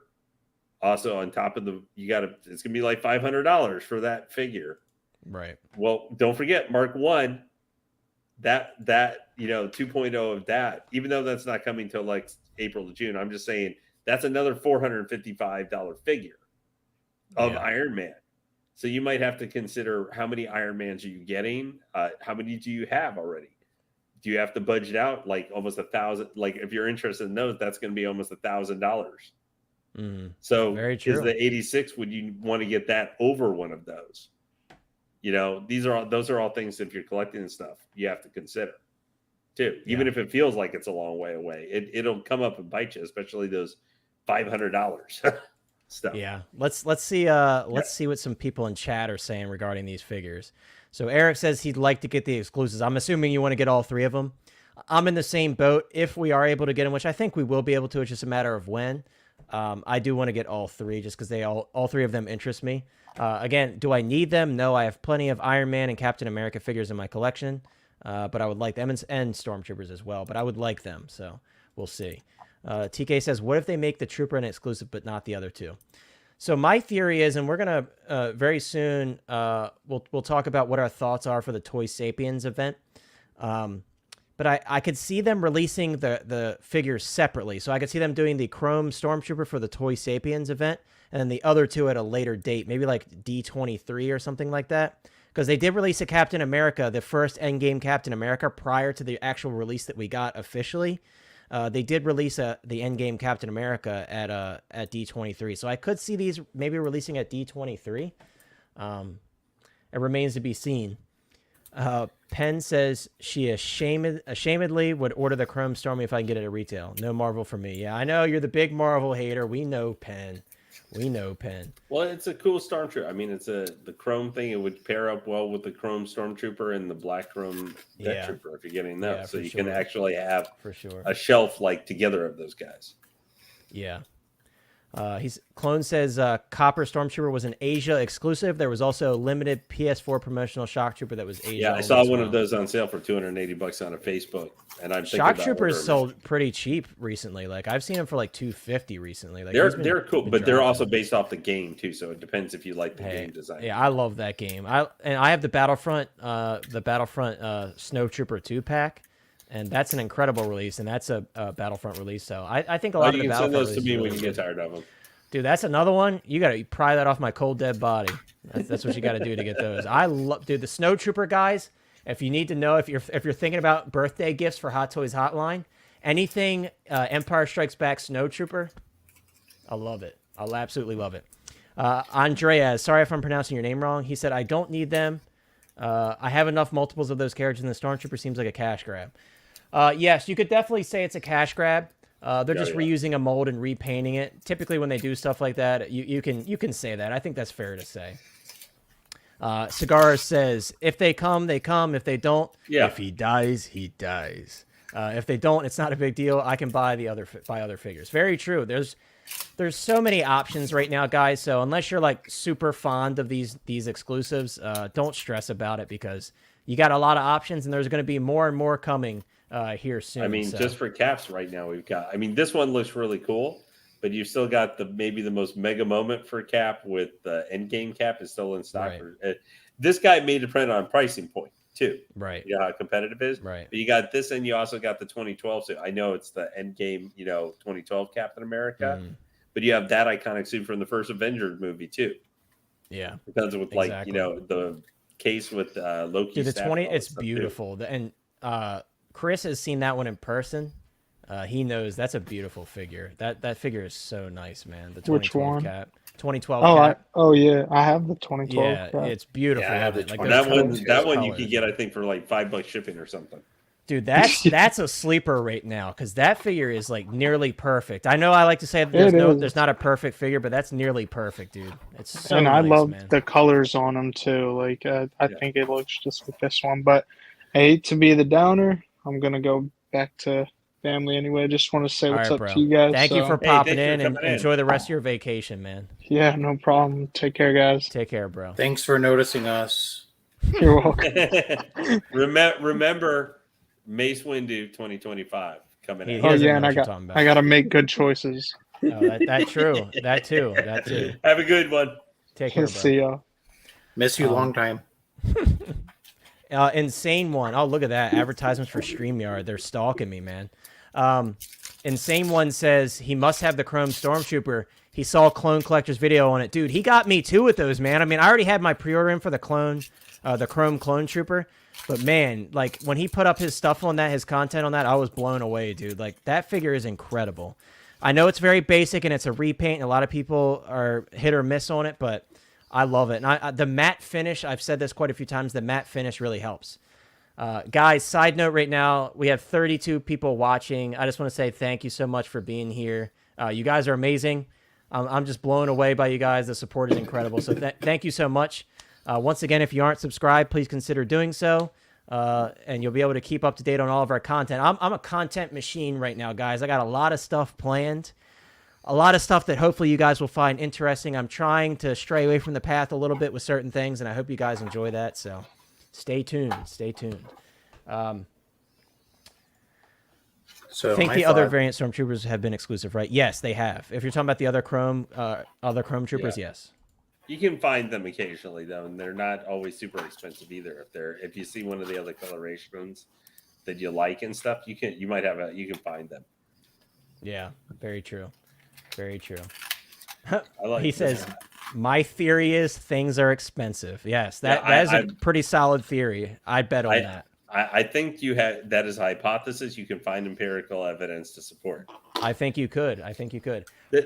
also on top of it's gonna be like $500 for that figure. Well, don't forget Mark I, that 2.0 of that, even though that's not coming till like April to June, I'm just saying that's another $455 figure of Iron Man. So you might have to consider how many Iron Mans are you getting? How many do you have already? Do you have to budget out like almost $1,000? Like if you're interested in those, that's going to be almost $1,000. So very true. Is the 86? Would you want to get that over one of those? Those are all things if you're collecting stuff you have to consider too. Even if it feels like it's a long way away, it'll come up and bite you, especially those $500 stuff. Let's see what some people in chat are saying regarding these figures. So Eric says he'd like to get the exclusives. I'm assuming you want to get all three of them. I'm in the same boat. If we are able to get them, which I think we will be able to, it's just a matter of when. I do want to get all three just because all three of them interest me. Again, do I need them? No, I have plenty of Iron Man and Captain America figures in my collection, but I would like them, and Stormtroopers as well, but I would like them, so we'll see. TK says, what if they make the Trooper an exclusive but not the other two? So my theory is, and we're going to very soon, we'll talk about what our thoughts are for the Toy Sapiens event. But I could see them releasing the figures separately. So I could see them doing the Chrome Stormtrooper for the Toy Sapiens event, and then the other two at a later date, maybe like D23 or something like that. Because they did release a Captain America, the first Endgame Captain America, prior to the actual release that we got officially. They did release the Endgame Captain America at D23. So I could see these maybe releasing at D23. It remains to be seen. Penn says she ashamedly would order the Chrome Stormy if I can get it at retail. No Marvel for me. Yeah, I know you're the big Marvel hater. We know, Penn. We know Penn. Well, it's a cool stormtrooper. I mean, the chrome thing. It would pair up well with the chrome stormtrooper and the black chrome death trooper if you're getting those. Yeah, so you sure. can actually have for sure a shelf like together of those guys. Yeah. Clone says Copper Stormtrooper was an Asia exclusive. There was also a limited PS4 promotional Shock Trooper that was Asia. Yeah, I saw one of those on sale for $280 on a Facebook, and I'm thinking Shock Troopers sold pretty cheap recently. Like I've seen them for like $250 recently. Like they're cool, but they're also based off the game too. So it depends if you like the game design. Yeah, I love that game. I have the Battlefront Snow Trooper 2-pack. And that's an incredible release, and that's a Battlefront release. So I think a lot of the Battlefront releases. You can send those to me when you really get tired of them. Dude, that's another one. You got to pry that off my cold, dead body. That's what you got to do to get those. I love, dude, the Snow Trooper guys. If you need to know, if you're thinking about birthday gifts for Hot Toys Hotline, anything Empire Strikes Back Snow Trooper, I love it. I'll absolutely love it. Andreas, sorry if I'm pronouncing your name wrong. He said, I don't need them. I have enough multiples of those characters, and the Stormtrooper seems like a cash grab. Yes, you could definitely say it's a cash grab. They're just reusing a mold and repainting it. Typically, when they do stuff like that, you can say that. I think that's fair to say. Cigar says, if they come, they come. If they don't, if he dies, he dies. If they don't, it's not a big deal. I can buy other figures. Very true. There's so many options right now, guys. So unless you're like super fond of these exclusives, don't stress about it because you got a lot of options, and there's going to be more and more coming here soon. I mean, just for caps right now, we've got. I mean, this one looks really cool, but you've still got maybe the most mega moment for cap with the Endgame cap is still in stock. Right. This guy made it print on pricing point too. Right. You know how competitive it is. Right. But you got this, and you also got the 2012. So I know it's the Endgame, 2012 Captain America, but you have that iconic suit from the first Avengers movie too. Yeah. It comes with the case with Loki. Dude, the 20. It's beautiful. And Chris has seen that one in person. He knows that's a beautiful figure. That figure is so nice, man. The 2012 cap. 2012 cap. Yeah, I have the 2012 cap. It's beautiful. Yeah, I have that one you could get, I think, for like $5 shipping or something. Dude, that's a sleeper right now because that figure is like nearly perfect. I know I like to say that there's not a perfect figure, but that's nearly perfect, dude. It's so nice, I love man. the colors on them too. Like I think it looks just like this one, but I hate to be the downer. I'm gonna go back to family anyway. I just want to say what's up to you guys. Thank you for popping in and enjoy the rest of your vacation, man. Yeah, no problem. Take care, guys. Take care, bro. Thanks for noticing us. You're welcome. Remember Mace Windu 2025 coming out. And I got to make good choices. Oh, that's true. That too. Have a good one. Take care, bro. See y'all. Miss you long time. Insane one. Oh, look at that. Advertisements for StreamYard. They're stalking me, man. Insane one says he must have the Chrome Stormtrooper. He saw Clone Collector's video on it. Dude, he got me too with those, man. I mean, I already had my pre-order in for the Chrome Clone Trooper. But man, like when he put up his stuff on that, his content on that, I was blown away, dude. Like that figure is incredible. I know it's very basic and it's a repaint, and a lot of people are hit or miss on it, but I love it. And the matte finish, I've said this quite a few times, the matte finish really helps. Guys, side note right now, we have 32 people watching. I just want to say thank you so much for being here. You guys are amazing. I'm just blown away by you guys. The support is incredible. So thank you so much. Once again, if you aren't subscribed, please consider doing so. And you'll be able to keep up to date on all of our content. I'm a content machine right now, guys. I got a lot of stuff planned. A lot of stuff that hopefully you guys will find interesting. I'm trying to stray away from the path a little bit with certain things, and I hope you guys enjoy that. So stay tuned. Stay tuned. So I think the other variant Stormtroopers have been exclusive, right? Yes, they have. If you're talking about the other Chrome Troopers, yes. You can find them occasionally though, and they're not always super expensive either. If you see one of the other colorations that you like and stuff, you can find them. Yeah, very true. Very true. He says, my theory is things are expensive. Yes, that is a pretty solid theory. I bet on that. I think that is a hypothesis. You can find empirical evidence to support. I think you could.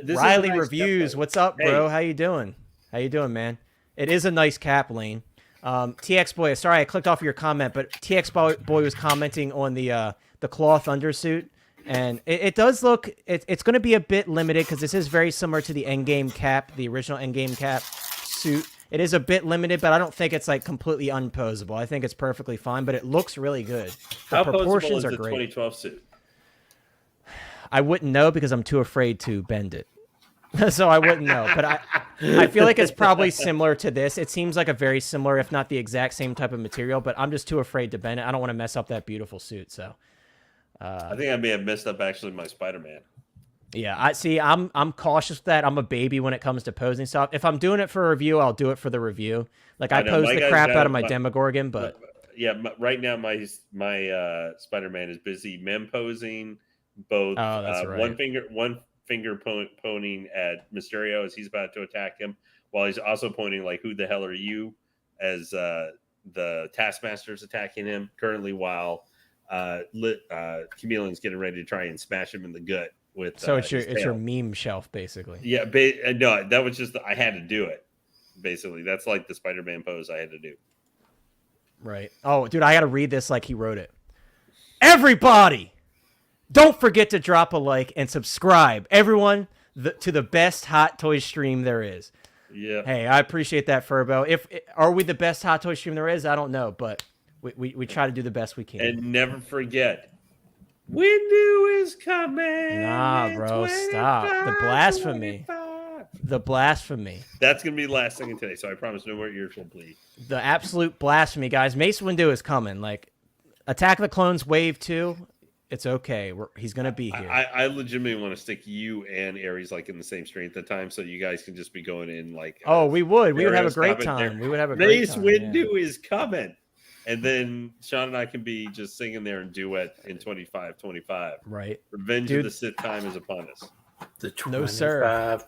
Riley Reviews, what's up, bro? How you doing? How you doing, man? It is a nice cap, Lane. TX Boy, sorry I clicked off your comment, but TX Boy was commenting on the cloth undersuit. And it does look, it's going to be a bit limited because this is very similar to the Endgame Cap, the original Endgame Cap suit. It is a bit limited, but I don't think it's like completely unposable. I think it's perfectly fine, but it looks really good. The How proportions posable is are the great. 2012 suit? I wouldn't know because I'm too afraid to bend it. So I wouldn't know, but I feel like it's probably similar to this. It seems like a very similar, if not the exact same type of material, but I'm just too afraid to bend it. I don't want to mess up that beautiful suit. So I think I may have messed up actually my Spider-Man. yeah, I'm cautious with that. I'm a baby when it comes to posing stuff. If I'm doing it for a review, I'll do it for the review. Like I pose the crap out of my Demogorgon, but yeah, right now my Spider-Man is busy mem posing both one finger pointing at Mysterio as he's about to attack him, while he's also pointing like, "Who the hell are you?" as the Taskmaster's attacking him currently, while Chameleon's getting ready to try and smash him in the gut with. So it's your meme shelf basically. Yeah, no, that was just I had to do it. Basically, that's like the Spider-Man pose I had to do. Right. Oh, dude, I got to read this like he wrote it. Everybody, don't forget to drop a like and subscribe. Everyone, to the best Hot Toys stream there is. Yeah. Hey, I appreciate that, Furbo. Are we the best Hot Toys stream there is? I don't know, but we try to do the best we can. And never forget, Windu is coming. Nah, bro, stop. The blasphemy. 25. The blasphemy. That's going to be the last thing today, so I promise no more ears will bleed. The absolute blasphemy, guys. Mace Windu is coming. Like, Attack of the Clones Wave 2, it's okay. He's going to be here. I legitimately want to stick you and Aries like in the same stream at the time, so you guys can just be going in like... oh, we would. We would have a great time. We would have a great time. Mace Windu is coming. And then Sean and I can be just singing there and duet in 25. Right. Revenge of the Sith time is upon us. The 25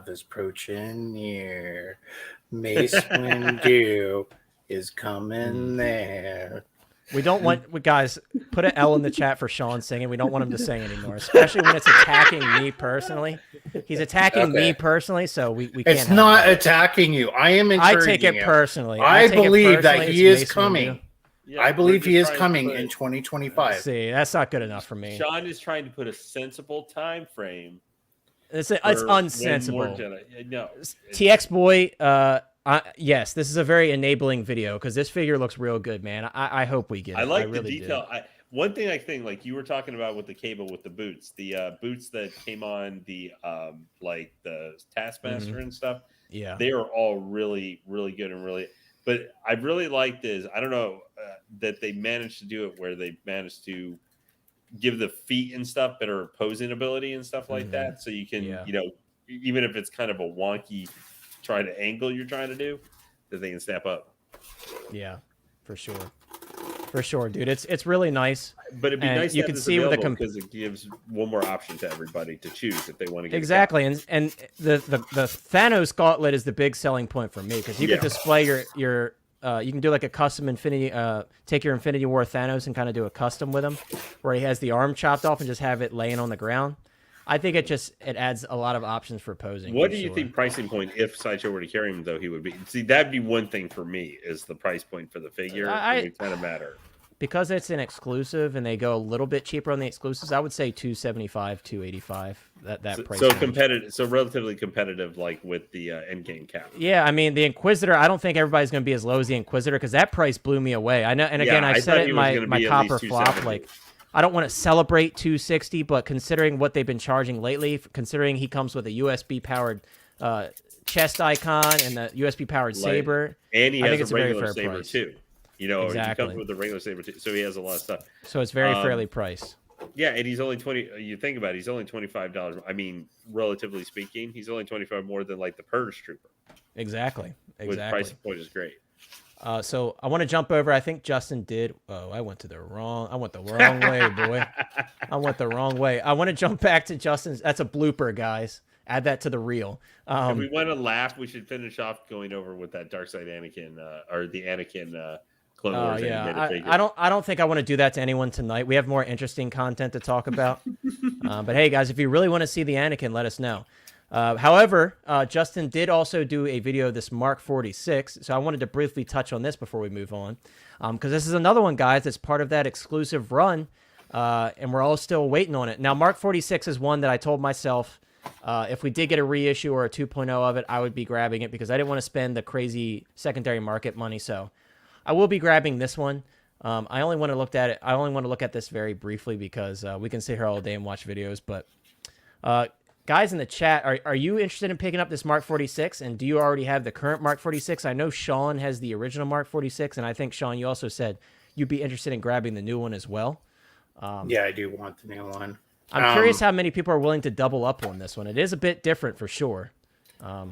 is approaching near. Mace Windu is coming there. We don't want, guys, put an L in the chat for Sean singing. We don't want him to sing anymore, especially when it's attacking me personally. He's attacking me personally, so we can't. It's not attacking you. I am encouraging I take it personally. I believe that he is coming. Yeah, I believe he is coming in 2025. See, that's not good enough for me. Sean is trying to put a sensible time frame. It's unsensible. No, TX Boy, yes, this is a very enabling video because this figure looks real good, man. I hope we get it. I like really the detail. One thing I think, like you were talking about with the cable with the boots, the boots that came on the like the Taskmaster and stuff. Yeah, they are all really, really good and really. But I really liked is I don't know that they managed to do it where they managed to give the feet and stuff better posing ability and stuff like that. So you can, you know, even if it's kind of a wonky try to angle you're trying to do, that they can snap up. Yeah, for sure. For sure, dude. It's really nice. But it'd be nice you can see with the because it gives one more option to everybody to choose if they want to get exactly. And the Thanos gauntlet is the big selling point for me because you can display your you can do like a custom Infinity take your Infinity War Thanos and kind of do a custom with him where he has the arm chopped off and just have it laying on the ground. I think it adds a lot of options for posing. What do you think pricing point if Sideshow were to carry him though he would be? See, that'd be one thing for me is the price point for the figure. It would kind of matter. Because it's an exclusive and they go a little bit cheaper on the exclusives, I would say $275, $285. That price. So competitive, so relatively competitive, like with the Endgame Cap. Yeah, I mean the Inquisitor. I don't think everybody's going to be as low as the Inquisitor because that price blew me away. I know, and again, I said it in my copper flop. Like, I don't want to celebrate 260, but considering what they've been charging lately, considering he comes with a USB powered chest icon and the USB powered saber, and he has a regular saber price. Too. You know, exactly. He comes with the regular saber too, so he has a lot of stuff. So it's very fairly priced. Yeah, and he's only 20. You think about it, he's only $25. I mean, relatively speaking, he's only 25 more than like the Purge Trooper. Exactly. Which price point is great. So I want to jump over. I think Justin did. Oh, I went the wrong way, boy. I went the wrong way. I want to jump back to Justin's. That's a blooper, guys. Add that to the reel. If we want to laugh, we should finish off going over with that Darkseid Anakin or the Anakin. Oh yeah, I don't think I want to do that to anyone tonight. We have more interesting content to talk about. But hey, guys, if you really want to see the Anakin, let us know. However, Justin did also do a video of this Mark 46, so I wanted to briefly touch on this before we move on, because this is another one, guys, that's part of that exclusive run and we're all still waiting on it. Now, Mark 46 is one that I told myself if we did get a reissue or a 2.0 of it, I would be grabbing it because I didn't want to spend the crazy secondary market money. So I will be grabbing this one. I only want to look at it. I only want to look at this very briefly because we can sit here all day and watch videos. But guys in the chat, are you interested in picking up this Mark 46? And do you already have the current Mark 46? I know Sean has the original Mark 46, and I think Sean, you also said you'd be interested in grabbing the new one as well. Yeah, I do want the new one. I'm curious how many people are willing to double up on this one. It is a bit different for sure. I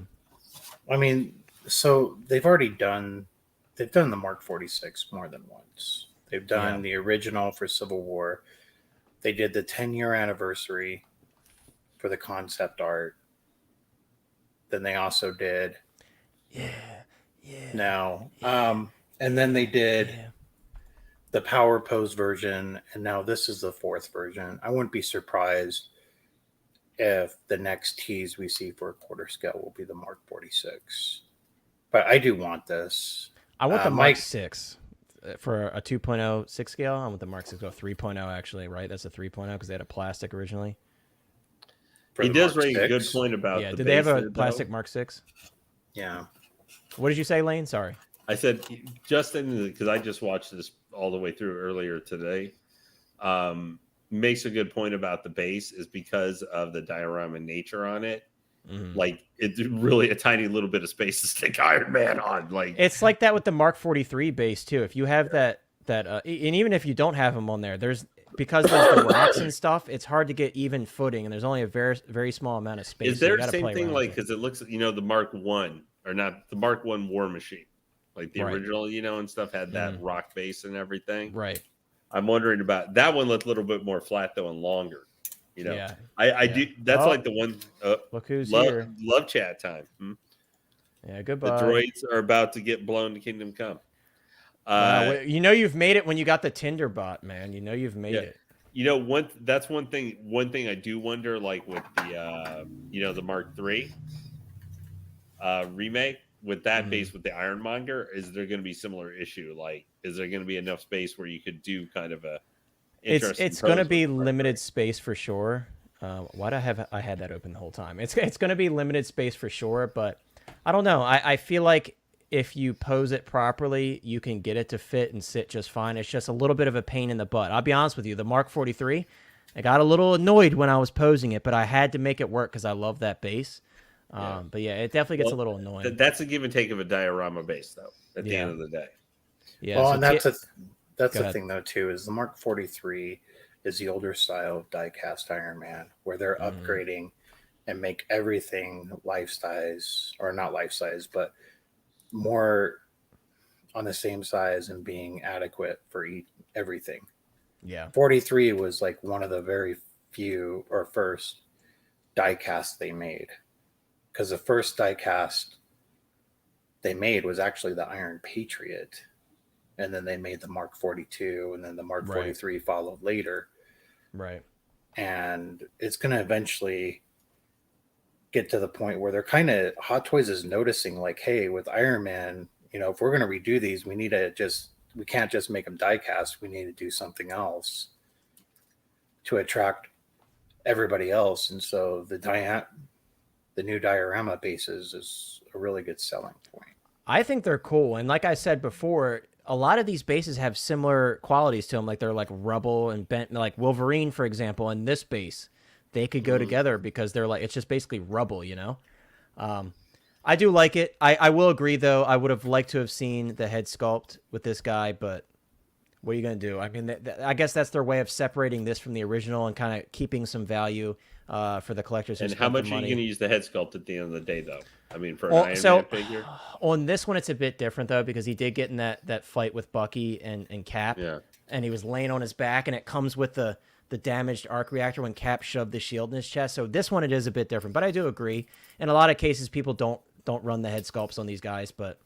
mean, so they've done the Mark 46 more than once. They've done the original for Civil War. They did the 10-year anniversary for the concept art. Then they also did and then they did the Power Pose version, and now this is the 4th version. I wouldn't be surprised if the next tease we see for a quarter scale will be the Mark 46. But I do want this. I want the Mark 6 for a 2.0 6 scale. I want the Mark 6 3.0 actually, right? That's a 3.0 because they had a plastic originally. He does raise a good point about did they have a plastic Mark 6? Yeah. What did you say, Lane? Sorry. I said because I just watched this all the way through earlier today. Makes a good point about the base is because of the diorama nature on it. Mm-hmm. Like it's really a tiny little bit of space to stick Iron Man on. Like it's like that with the Mark 43 base too. If you have that, and even if you don't have them on there, because there's the rocks and stuff, it's hard to get even footing, and there's only a very, very small amount of space. Is there the same thing like because it looks, the Mark 1 or not the Mark 1 War Machine, like the original, and stuff had that rock base and everything. Right. I'm wondering about that one. Looked a little bit more flat though and longer. Yeah. I do. That's like the one. Look who's here. Love chat time. Yeah, goodbye. The droids are about to get blown to Kingdom Come. You've made it when you got the Tinder bot, man. You've made it. That's one thing. One thing I do wonder, like with the the Mark III remake with that base with the Ironmonger, is there going to be similar issue? Like, is there going to be enough space where you could do kind of a It's going to be limited space for sure. Why do I had that open the whole time? It's going to be limited space for sure, but I don't know. I feel like if you pose it properly, you can get it to fit and sit just fine. It's just a little bit of a pain in the butt. I'll be honest with you. The Mark 43, I got a little annoyed when I was posing it, but I had to make it work because I love that base. But yeah, it definitely gets a little annoying. That's a give and take of a diorama base, though. At the end of the day. Yeah. Well, and that's the thing though too, is the Mark 43 is the older style of die-cast Iron Man, where they're upgrading and make everything life size, or not life size, but more on the same size and being adequate for everything. Yeah. 43 was like one of the very few or first die-cast they made, because the first die-cast they made was actually the Iron Patriot. And then they made the Mark 42, and then the Mark 43 followed later. Right. And it's going to eventually get to the point where they're kind of, Hot Toys is noticing like, hey, with Iron Man, if we're going to redo these, we can't just make them die cast. We need to do something else to attract everybody else. And so the new diorama bases is a really good selling point. I think they're cool. And like I said before, a lot of these bases have similar qualities to them. Like they're like rubble and bent, like Wolverine, for example, and this base, they could go together because they're like, it's just basically rubble, I do like it. I will agree though. I would have liked to have seen the head sculpt with this guy, but what are you going to do? I mean, I guess that's their way of separating this from the original and kind of keeping some value for the collectors. And how much are you going to use the head sculpt at the end of the day, though? I mean, for an Iron Man figure? On this one, it's a bit different, though, because he did get in that fight with Bucky and Cap. Yeah. And he was laying on his back, and it comes with the damaged arc reactor when Cap shoved the shield in his chest. So this one, it is a bit different. But I do agree. In a lot of cases, people don't run the head sculpts on these guys. But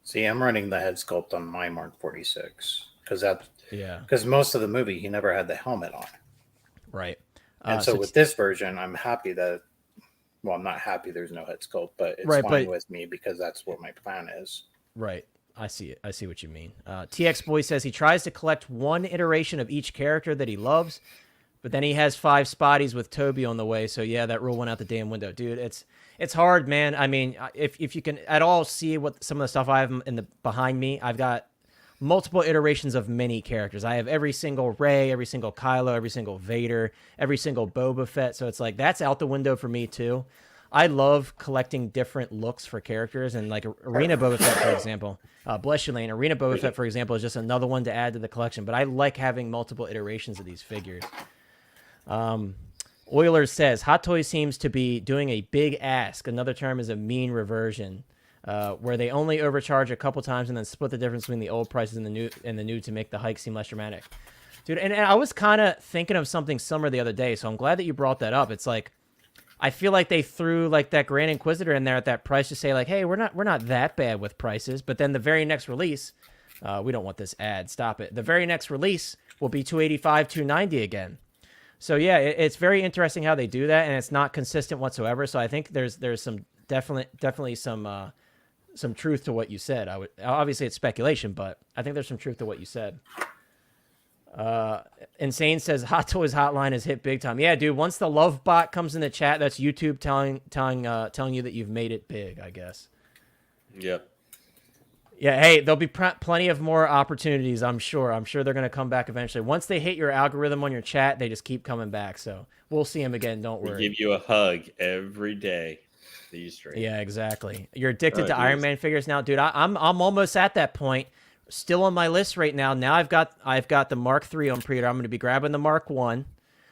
see, I'm running the head sculpt on my Mark 46. Because most of the movie, he never had the helmet on. Right. And so with this version, I'm happy that, well, I'm not happy there's no head sculpt, but it's fine with me because that's what my plan is. Right. I see it. I see what you mean. TX Boy says he tries to collect one iteration of each character that he loves, but then he has 5 spotties with Toby on the way. So yeah, that rule went out the damn window, dude. It's hard, man. I mean, if you can at all see what some of the stuff I have behind me, I've got multiple iterations of many characters. I have every single Rey, every single Kylo, every single Vader, every single Boba Fett. So it's like that's out the window for me too. I love collecting different looks for characters, and like Arena Boba Fett, for example. Bless you, Lane. Arena Boba Fett, for example, is just another one to add to the collection. But I like having multiple iterations of these figures. Oilers says Hot Toys seems to be doing a big ask. Another term is a mean reversion, where they only overcharge a couple times and then split the difference between the old prices and the new to make the hike seem less dramatic. Dude, and I was kind of thinking of something similar the other day, so I'm glad that you brought that up. It's like, I feel like they threw like that Grand Inquisitor in there at that price to say like, hey, we're not that bad with prices. But then the very next release, we don't want this ad. Stop it. The very next release will be $285, $290 again. So yeah, it's very interesting how they do that, and it's not consistent whatsoever. So I think there's some definitely some truth to what you said. Obviously it's speculation, but I think there's some truth to what you said. Insane says Hot Toys Hotline has hit big time. Yeah, dude. Once the love bot comes in the chat, that's YouTube telling you that you've made it big, I guess. Yep. Yeah. Hey, there'll be plenty of more opportunities. I'm sure they're gonna come back eventually. Once they hit your algorithm on your chat, they just keep coming back. So we'll see them again. Don't worry. We give you a hug every day. Yeah, exactly. You're addicted to Iron Man figures now, dude. I'm almost at that point. Still on my list right now. Now I've got the Mark III on pre-order. I'm going to be grabbing the Mark I. I'm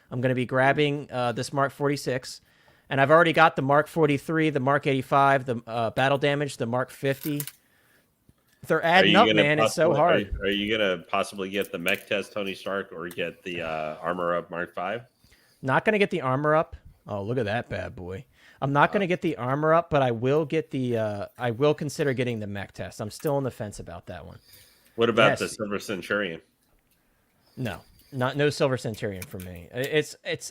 going to be grabbing this Mark 46, and I've already got the Mark 43, the Mark 85, the Battle Damage, the Mark 50. They're adding up, man. It's so hard. Are you going to possibly get the Mech Test Tony Stark or get the Armor Up Mark V? Not going to get the Armor Up. Oh, look at that bad boy. I'm not going to get the Armor Up, but I will get the. I will consider getting the Mech Test. I'm still on the fence about that one. What about the Silver Centurion? No Silver Centurion for me.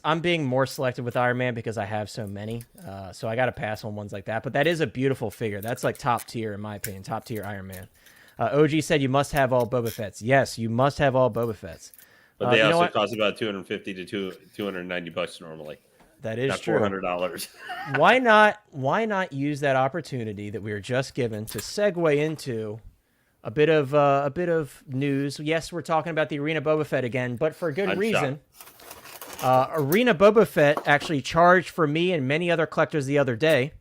I'm being more selective with Iron Man because I have so many. So I got to pass on ones like that. But that is a beautiful figure. That's like top tier in my opinion. Top tier Iron Man. OG said you must have all Boba Fetts. Yes, you must have all Boba Fetts. But they also cost about $250 to $290 normally. That is not true. $400. Why not use that opportunity that we were just given to segue into a bit of news. Yes, we're talking about the Arena Boba Fett again, but for good reason. Arena Boba Fett actually charged for me and many other collectors the other day.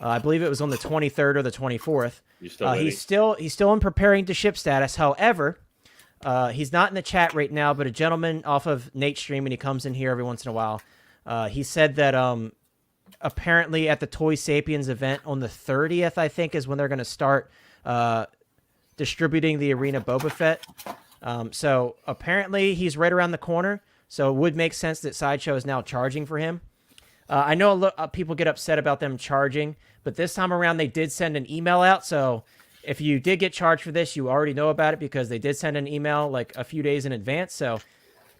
I believe it was on the 23rd or the 24th. He's still in preparing to ship status. However, he's not in the chat right now, but a gentleman off of Nate's stream, and he comes in here every once in a while. He said that apparently at the Toy Sapiens event on the 30th, I think, is when they're going to start distributing the Arena Boba Fett. So apparently he's right around the corner. So it would make sense that Sideshow is now charging for him. I know people get upset about them charging, but this time around they did send an email out. So if you did get charged for this, you already know about it because they did send an email like a few days in advance. So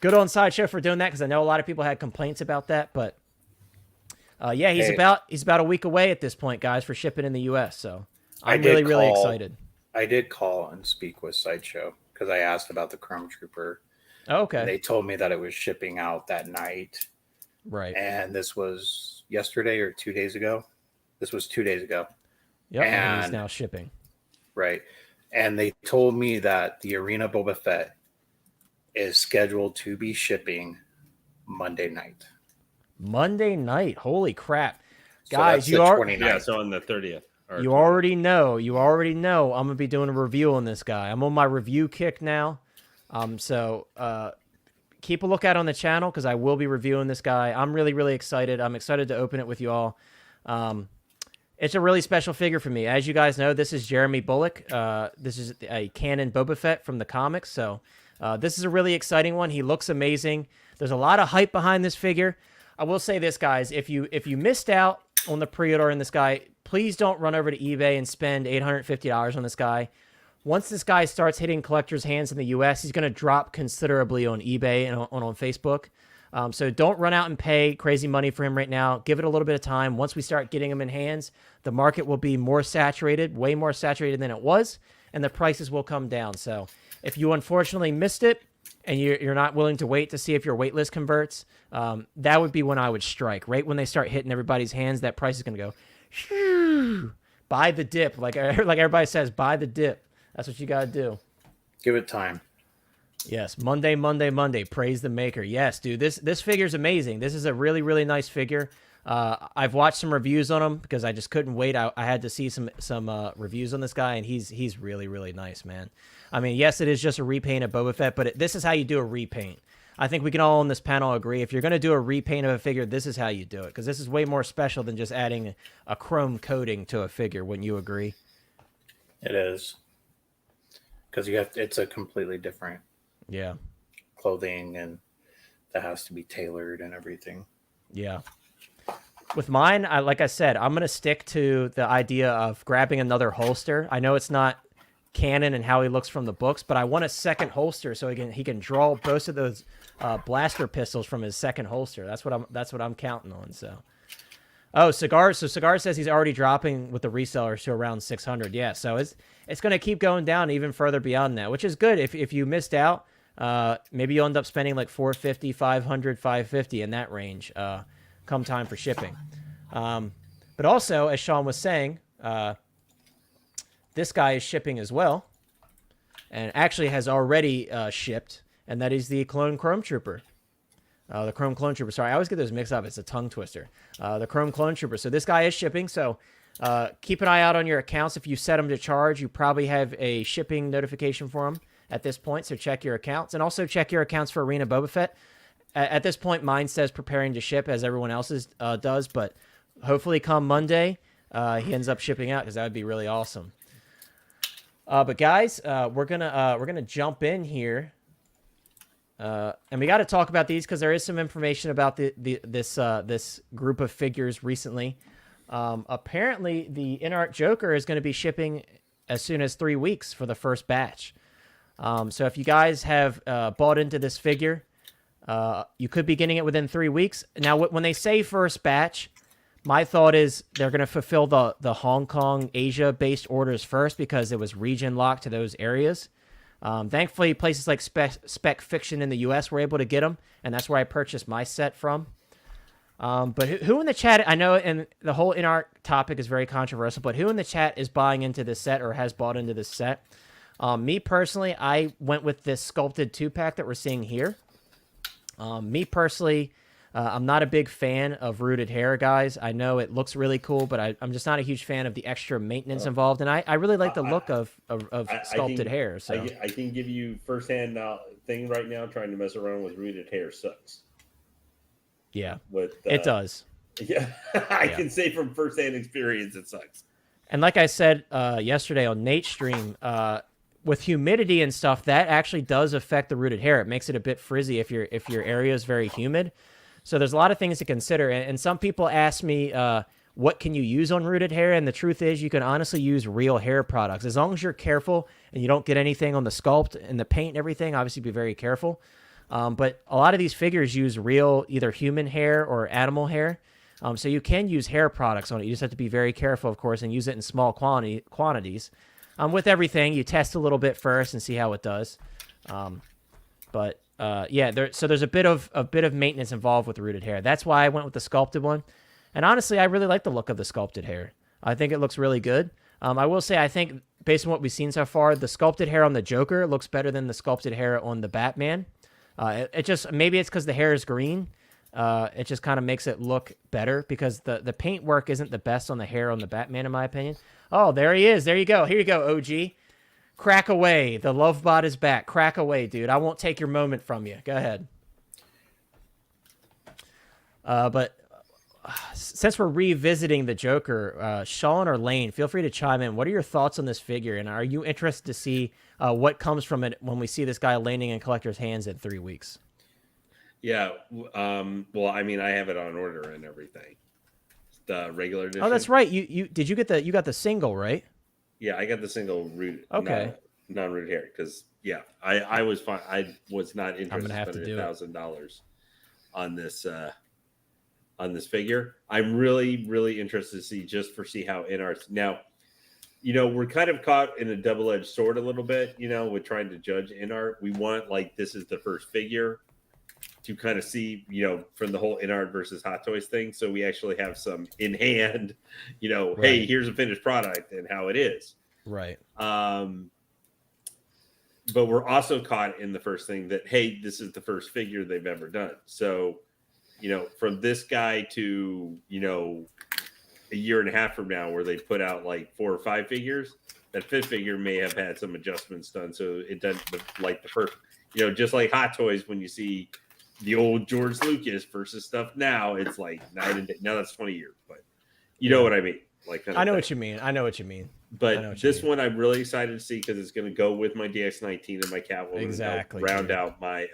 good on Sideshow for doing that because I know a lot of people had complaints about that. But yeah, he's about a week away at this point, guys, for shipping in the U.S. So I'm really excited. I did call and speak with Sideshow because I asked about the Chrome Trooper. Oh, okay. And they told me that it was shipping out that night. Right. And this was yesterday or 2 days ago. This was 2 days ago. Yep. And he's now shipping. Right. And they told me that the Arena Boba Fett is scheduled to be shipping Monday night. Monday night. Holy crap. So guys, so on the 30th. You already know. I'm gonna be doing a review on this guy. I'm on my review kick now. So keep a lookout on the channel because I will be reviewing this guy. I'm really excited. I'm excited to open it with you all. It's a really special figure for me. As you guys know, this is Jeremy Bullock. This is a canon Boba Fett from the comics. So this is a really exciting one. He looks amazing. There's a lot of hype behind this figure. I will say this, guys. If you missed out on the pre-order in this guy, please don't run over to eBay and spend $850 on this guy. Once this guy starts hitting collectors' hands in the U.S., he's going to drop considerably on eBay and on Facebook. So don't run out and pay crazy money for him right now. Give it a little bit of time. Once we start getting him in hands, the market will be more saturated, way more saturated than it was, and the prices will come down. So if you unfortunately missed it and you're not willing to wait to see if your wait list converts, that would be when I would strike. Right when they start hitting everybody's hands, that price is going to go, shoo, buy the dip. Like everybody says, buy the dip. That's what you got to do. Give it time. Yes, Monday. Praise the maker. Yes, dude, this figure's amazing. This is a really, really nice figure. I've watched some reviews on him because I just couldn't wait. I had to see some reviews on this guy, and he's really, really nice, man. I mean, yes, it is just a repaint of Boba Fett, but this is how you do a repaint. I think we can all on this panel agree. If you're going to do a repaint of a figure, this is how you do it, because this is way more special than just adding a chrome coating to a figure. Wouldn't you agree? It is, because it's a completely different clothing, and that has to be tailored and everything. Yeah. With mine, like I said, I'm going to stick to the idea of grabbing another holster. I know it's not canon and how he looks from the books, but I want a second holster so he can draw both of those blaster pistols from his second holster. That's what I'm counting on. So, Cigar. So Cigar says he's already dropping with the resellers to around 600. Yeah, so it's going to keep going down even further beyond that, which is good. If you missed out, maybe you'll end up spending like 450, 500, 550 in that range. Come time for shipping. But also, as Sean was saying, this guy is shipping as well, and actually has already shipped, and that is the Chrome Trooper. The Chrome Clone Trooper. Sorry, I always get those mixed up. It's a tongue twister. The Chrome Clone Trooper. So this guy is shipping, so keep an eye out on your accounts. If you set them to charge, you probably have a shipping notification for them at this point, so check your accounts. And also check your accounts for Arena Boba Fett. At this point, mine says preparing to ship as everyone else's does, but hopefully come Monday, he ends up shipping out, because that would be really awesome. But guys, we're gonna jump in here, and we got to talk about these because there is some information about this group of figures recently. Apparently, the InArt Joker is going to be shipping as soon as 3 weeks for the first batch. So if you guys have bought into this figure, you could be getting it within 3 weeks. Now, when they say first batch, my thought is they're going to fulfill the Hong Kong, Asia-based orders first because it was region locked to those areas. Thankfully, places like Spec Fiction in the U.S. were able to get them, and that's where I purchased my set from. But who in the chat, I know, and the whole InArt topic is very controversial, but who in the chat is buying into this set or has bought into this set? Me personally, I went with this sculpted 2-pack that we're seeing here. Me personally, I'm not a big fan of rooted hair, guys. I know it looks really cool, but I'm just not a huge fan of the extra maintenance involved, and I really like the look of sculpted hair. So I can give you firsthand thing right now. Trying to mess around with rooted hair sucks. Yeah, it does. Yeah, I can say from firsthand experience, it sucks. And like I said yesterday on Nate's stream, with humidity and stuff, that actually does affect the rooted hair. It makes it a bit frizzy if your area is very humid. So there's a lot of things to consider. And some people ask me, what can you use on rooted hair? And the truth is, you can honestly use real hair products. As long as you're careful and you don't get anything on the sculpt and the paint and everything, obviously be very careful. But a lot of these figures use real either human hair or animal hair. So you can use hair products on it. You just have to be very careful, of course, and use it in small quantities. With everything, you test a little bit first and see how it does. So there's a bit of maintenance involved with the rooted hair. That's why I went with the sculpted one. And honestly, I really like the look of the sculpted hair. I think it looks really good. I will say, I think based on what we've seen so far, the sculpted hair on the Joker looks better than the sculpted hair on the Batman. It just, maybe it's because the hair is green. It just kind of makes it look better because the paint work isn't the best on the hair on the Batman, in my opinion. Oh, there he is. There you go. Here you go, OG. Crack away. The love bot is back. Crack away, dude. I won't take your moment from you. Go ahead. But since we're revisiting the Joker, Sean or Lane, feel free to chime in. What are your thoughts on this figure? And are you interested to see what comes from it when we see this guy landing in collectors' hands in 3 weeks? Yeah. Well, I mean, I have it on order and everything. The regular edition. Oh, that's right. You got the single, right? Yeah, I got the single root. Okay. Non-root hair because I was fine. I was not interested in spending $1,000 on this figure. I'm really, really interested to see how InArt's now. we're kind of caught in a double-edged sword a little bit, with trying to judge InArt. We want this is the first figure to kind of see, from the whole InArt versus Hot Toys thing. So we actually have some in hand, Right. Hey, here's a finished product and how it is. Right. But we're also caught in the first thing that, hey, this is the first figure they've ever done. So, from this guy to, a year and a half from now, where they put out 4 or 5 figures, that 5th figure may have had some adjustments done. So it doesn't the first, just like Hot Toys, when you see the old George Lucas versus stuff now, it's night and day. Now that's 20 years, but you know what I mean? I know what you mean. But this one I'm really excited to see because it's going to go with my DX19 and my Catwoman. Exactly. Round out my.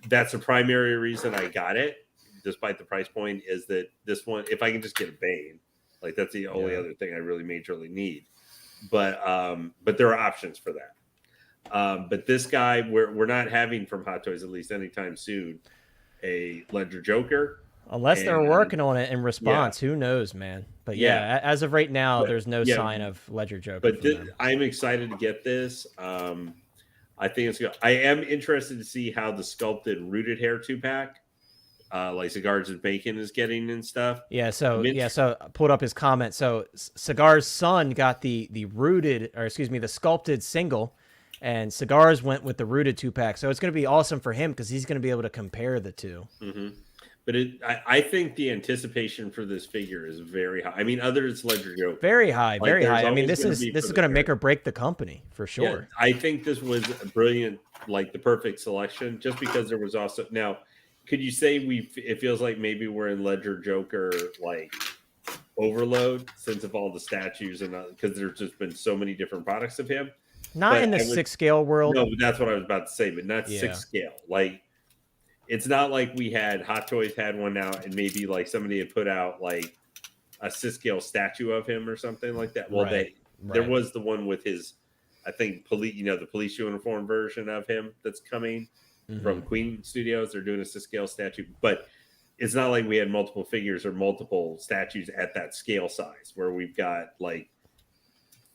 That's the primary reason I got it, despite the price point, is that this one, if I can just get a Bane, that's the only other thing I really majorly need. But there are options for that. But this guy, we're not having from Hot Toys, at least anytime soon, a Ledger Joker. Unless they're working on it in response, who knows, man? But as of right now, there's no sign of Ledger Joker. But I'm excited to get this. I think it's good. I am interested to see how the sculpted rooted hair 2-pack, Cigars and Bacon, is getting and stuff. So I pulled up his comment. So Cigar's son got the sculpted single, and Cigars went with the rooted 2-pack. So it's going to be awesome for him because he's going to be able to compare the two. Mm-hmm. But I think the anticipation for this figure is very high. I mean, other than Ledger Joker, very high, very high. I mean, this is going to make or break the company for sure. Yeah, I think this was a brilliant, the perfect selection, just because there was also now. Could you say it feels like maybe we're in Ledger Joker overload since of all the statues and because there's just been so many different products of him. Not in the 6 scale world. No, but that's what I was about to say. But not 6 scale. It's not like we had Hot Toys had one out and maybe somebody had put out a 6 scale statue of him or something like that. Well, there was the one with his, I think, the police uniform version of him that's coming from Queen Studios. They're doing a 6 scale statue, but it's not like we had multiple figures or multiple statues at that scale size where we've got 4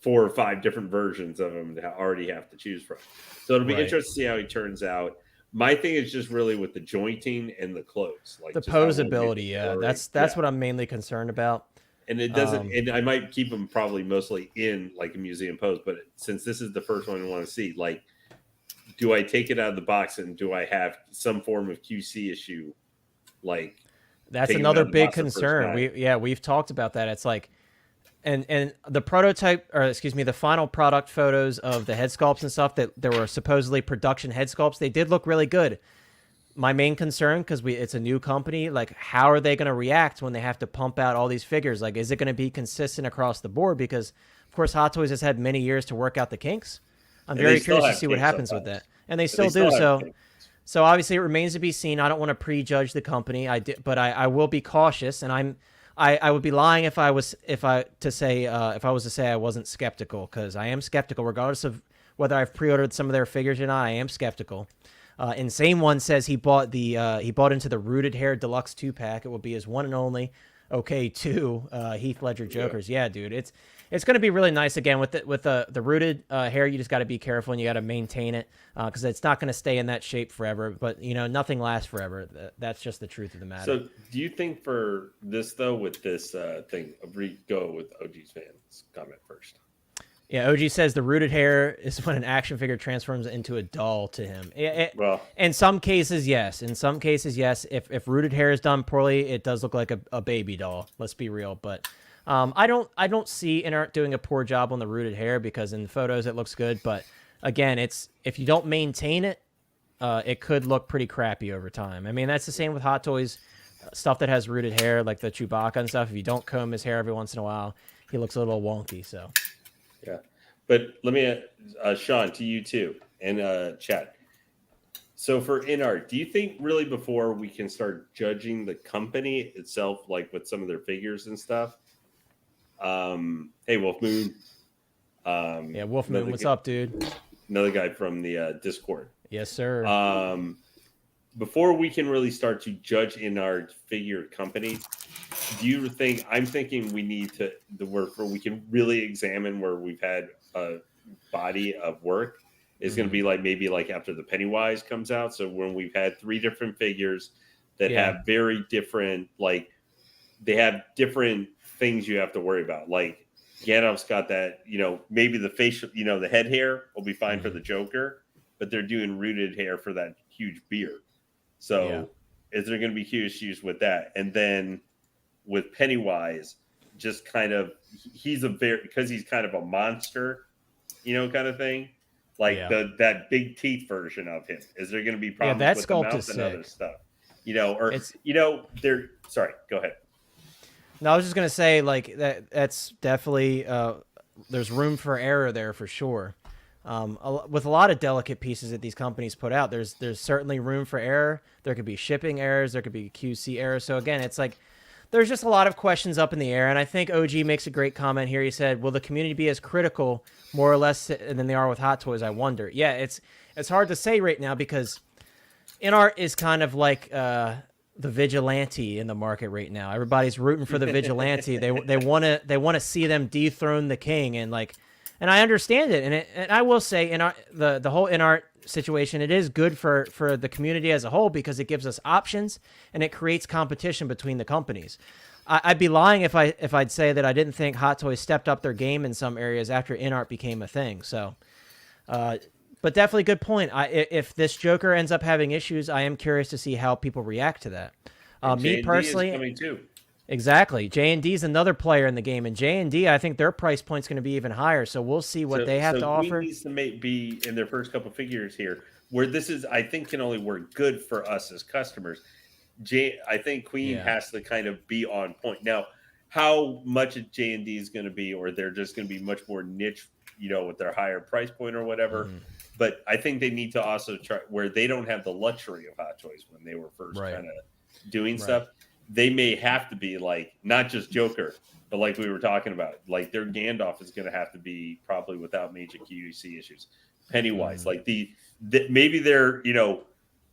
or 5 different versions of him to already have to choose from. So it'll be interesting to see how he turns out. My thing is just really with the jointing and the clothes, the posability. That's what I'm mainly concerned about. And it doesn't. And I might keep them probably mostly in a museum pose. But since this is the first one I want to see, do I take it out of the box and do I have some form of QC issue? That's another big concern. We've talked about that. It's and the prototype, or the final product photos of the head sculpts and stuff that there were supposedly production head sculpts, they did look really good. My main concern, because it's a new company, how are they going to react when they have to pump out all these figures? Is it going to be consistent across the board? Because of course Hot Toys has had many years to work out the kinks. I'm very curious to see what happens with that, and they still do. So obviously it remains to be seen. I don't want to prejudge the company. But I will be cautious, and I would be lying if I was to say I wasn't skeptical, because I am skeptical regardless of whether I've pre-ordered some of their figures or not. I am skeptical. Insane One says he bought into the rooted hair deluxe 2-pack. It will be his one and only two Heath Ledger Jokers. Yeah, dude, it's going to be really nice again with the rooted hair. You just got to be careful and you got to maintain it because it's not going to stay in that shape forever. But nothing lasts forever. That's just the truth of the matter. So, do you think for this though, with this thing, go with OG's fans comment first? Yeah, OG says the rooted hair is when an action figure transforms into a doll to him. In some cases, yes. If rooted hair is done poorly, it does look like a baby doll. Let's be real. But I don't see InArt doing a poor job on the rooted hair because in the photos it looks good. But again, if you don't maintain it, it could look pretty crappy over time. I mean, that's the same with Hot Toys stuff that has rooted hair, like the Chewbacca and stuff. If you don't comb his hair every once in a while, he looks a little wonky. So. Yeah, but let me, Sean, to you too, and chat. So for InArt, do you think really before we can start judging the company itself, with some of their figures and stuff? Hey, Wolf Moon. Wolf Moon, what's up, dude? Another guy from the Discord. Yes, sir. before we can really start to judge in our figure companies, do you think, I'm thinking we need to, we can really examine where we've had a body of work is going to be like, maybe like after the Pennywise comes out. So when we've had 3 different figures that have very different, like they have different things you have to worry about. Like Gandalf's got that, maybe the facial, the head hair will be fine for the Joker, but they're doing rooted hair for that huge beard. So is there going to be huge issues with that? And then with Pennywise, just kind of, because he's kind of a monster, kind of thing. Like that big teeth version of him. Is there going to be problems with the mouth and other stuff? Sorry, go ahead. No, I was just gonna say, like, that's definitely there's room for error there for sure. With a lot of delicate pieces that these companies put out, there's certainly room for error. There could be shipping errors, there could be QC errors. So again, it's like there's just a lot of questions up in the air. And I think OG makes a great comment here. He said, "Will the community be as critical, more or less, than they are with Hot Toys?" I wonder. Yeah, it's hard to say right now because InArt is kind of like the vigilante in the market right now. Everybody's rooting for the vigilante. They want to see them dethrone the king, and I understand it. And I will say, the whole InArt situation, it is good for the community as a whole because it gives us options and it creates competition between the companies. I'd be lying if I'd say that I didn't think Hot Toys stepped up their game in some areas after InArt became a thing. So, but definitely good point. If this Joker ends up having issues, I am curious to see how people react to that. Me personally, is coming too. Exactly. J&D is another player in the game, and J&D, I think their price point's going to be even higher. So we'll see what they have to offer. Queen needs to be in their first couple figures here, where this is, I think, can only work good for us as customers. I think Queen has to kind of be on point. Now, how much J&D is going to be, or they're just going to be much more niche, with their higher price point or whatever. But I think they need to also try where they don't have the luxury of Hot Toys when they were first kind of doing stuff. They may have to be like not just Joker, but like we were talking about, like their Gandalf is going to have to be probably without major QC issues. Pennywise, like maybe their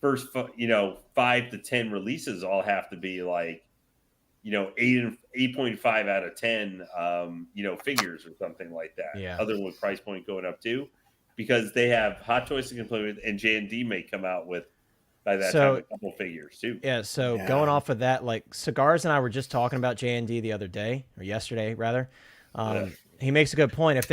first 5 to 10 releases all have to be like 8.5 out of 10 figures or something like that. Yeah. Other with price point going up too, because they have Hot Toys to compete with, and J&D may come out with by that time a couple figures too. Yeah. So going off of that, like Cigars and I were just talking about J&D the other day, or yesterday rather. He makes a good point. If